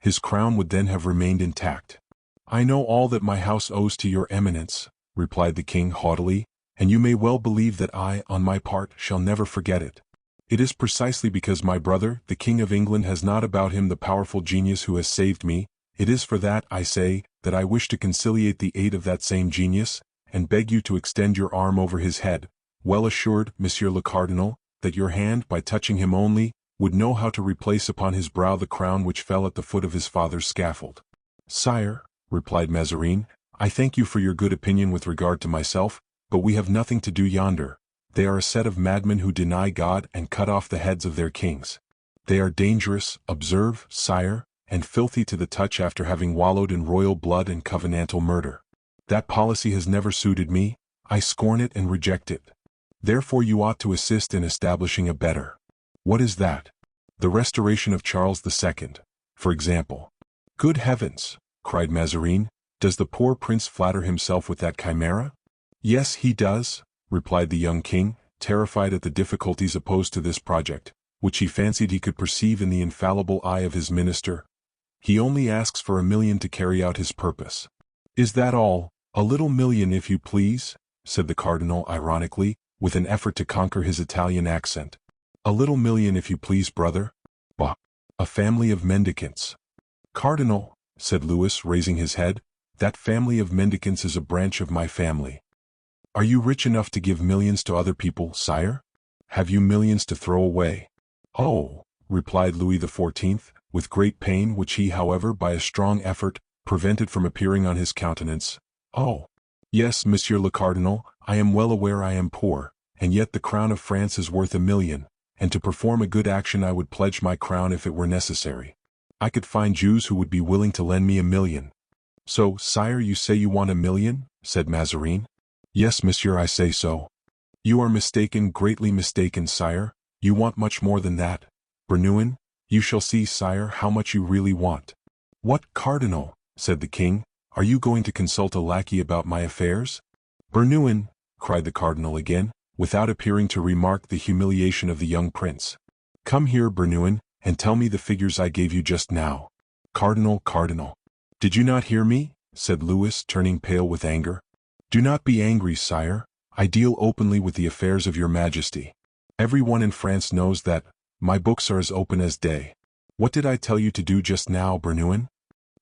Speaker 1: His crown would then have remained intact. I know all that my house owes to your eminence, replied the king haughtily, and you may well believe that I, on my part, shall never forget it. It is precisely because my brother, the King of England, has not about him the powerful genius who has saved me, it is for that, I say, that I wish to conciliate the aid of that same genius, and beg you to extend your arm over his head, well assured, Monsieur le Cardinal, that your hand, by touching him only, would know how to replace upon his brow the crown which fell at the foot of his father's scaffold. Sire, replied Mazarin, I thank you for your good opinion with regard to myself, but we have nothing to do yonder. They are a set of madmen who deny God and cut off the heads of their kings. They are dangerous, observe, sire, and filthy to the touch after having wallowed in royal blood and covenantal murder. That policy has never suited me, I scorn it and reject it. Therefore you ought to assist in establishing a better. What is that? The restoration of Charles II, for example. Good heavens, cried Mazarin, does the poor prince flatter himself with that chimera? Yes, he does, replied the young king, terrified at the difficulties opposed to this project, which he fancied he could perceive in the infallible eye of his minister. He only asks for 1,000,000 to carry out his purpose. Is that all? A little million, if you please, said the cardinal ironically, with an effort to conquer his Italian accent. A little million, if you please, brother? Bah! A family of mendicants. Cardinal, said Louis, raising his head, that family of mendicants is a branch of my family. Are you rich enough to give millions to other people, sire? Have you millions to throw away? Oh, replied Louis XIV, with great pain which he, however, by a strong effort, prevented from appearing on his countenance. Oh, yes, Monsieur le Cardinal, I am well aware I am poor, and yet the crown of France is worth 1,000,000, and to perform a good action I would pledge my crown if it were necessary. I could find Jews who would be willing to lend me 1,000,000. So, sire, you say you want 1,000,000? Said Mazarin. Yes, monsieur, I say so. You are mistaken, greatly mistaken, sire. You want much more than that. Bernouin, you shall see, sire, how much you really want. What, cardinal? Said the king. Are you going to consult a lackey about my affairs? Bernouin, cried the cardinal again, without appearing to remark the humiliation of the young prince. Come here, Bernouin, and tell me the figures I gave you just now. Cardinal, did you not hear me? Said Louis, turning pale with anger. Do not be angry, sire. I deal openly with the affairs of your majesty. Everyone in France knows that. My books are as open as day. What did I tell you to do just now, Bernouin?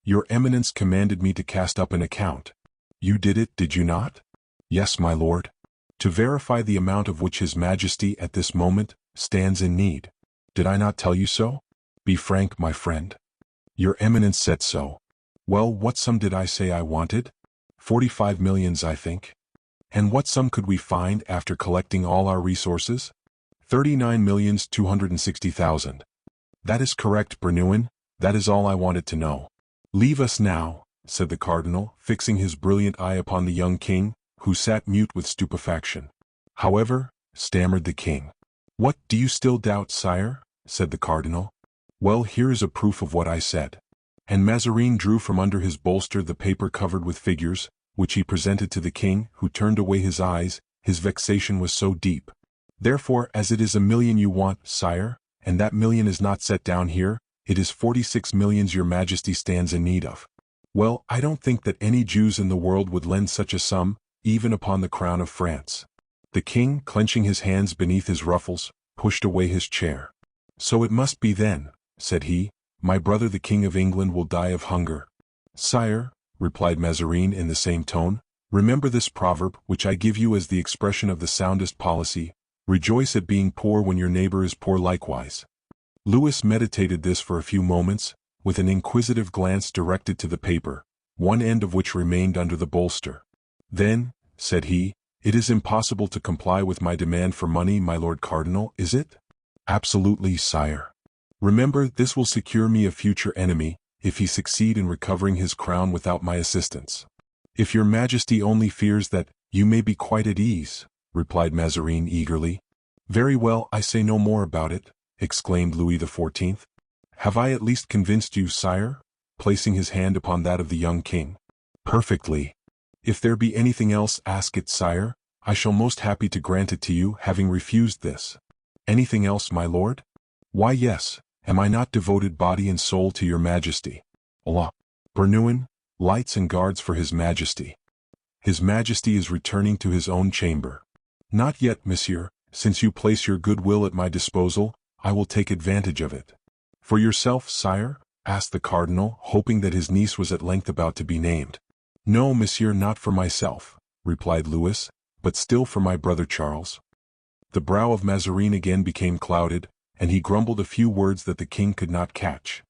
Speaker 1: Your eminence commanded me to cast up an account. You did it, did you not? Yes, my lord. To verify the amount of which his majesty at this moment stands in need. Did I not tell you so? Be frank, my friend. Your eminence said so. Well, what sum did I say I wanted? 45 millions, I think. And what sum could we find after collecting all our resources? 39,260,000. That is correct, Bernouin. That is all I wanted to know. Leave us now, said the cardinal, fixing his brilliant eye upon the young king, who sat mute with stupefaction. However, stammered the king. What, do you still doubt, sire? Said the cardinal. Well, here is a proof of what I said. And Mazarin drew from under his bolster the paper covered with figures, which he presented to the king, who turned away his eyes, his vexation was so deep. Therefore, as it is 1,000,000 you want, sire, and that 1,000,000 is not set down here, it is 46 millions your majesty stands in need of. Well, I don't think that any Jews in the world would lend such a sum, even upon the crown of France. The king, clenching his hands beneath his ruffles, pushed away his chair. So it must be then, said he, my brother the King of England will die of hunger. Sire, replied Mazarin in the same tone, remember this proverb which I give you as the expression of the soundest policy, rejoice at being poor when your neighbor is poor likewise. Louis meditated this for a few moments, with an inquisitive glance directed to the paper, one end of which remained under the bolster. Then, said he, "It is impossible to comply with my demand for money, my Lord Cardinal, is it?" "Absolutely, sire. Remember, this will secure me a future enemy, if he succeed in recovering his crown without my assistance." "If your Majesty only fears that, you may be quite at ease," replied Mazarin eagerly. "Very well, I say no more about it," exclaimed Louis XIV. "Have I at least convinced you, sire?" placing his hand upon that of the young king. "Perfectly. If there be anything else, ask it, sire. I shall most happy to grant it to you, having refused this." "Anything else, my lord?" "Why, yes. Am I not devoted body and soul to your Majesty?" "Allah! Bernouin, lights and guards for his Majesty." "His Majesty is returning to his own chamber." "Not yet, monsieur. Since you place your goodwill at my disposal, I will take advantage of it." "For yourself, sire?" asked the cardinal, hoping that his niece was at length about to be named. "No, monsieur, not for myself," replied Louis, "but still for my brother Charles." The brow of Mazarin again became clouded, and he grumbled a few words that the king could not catch.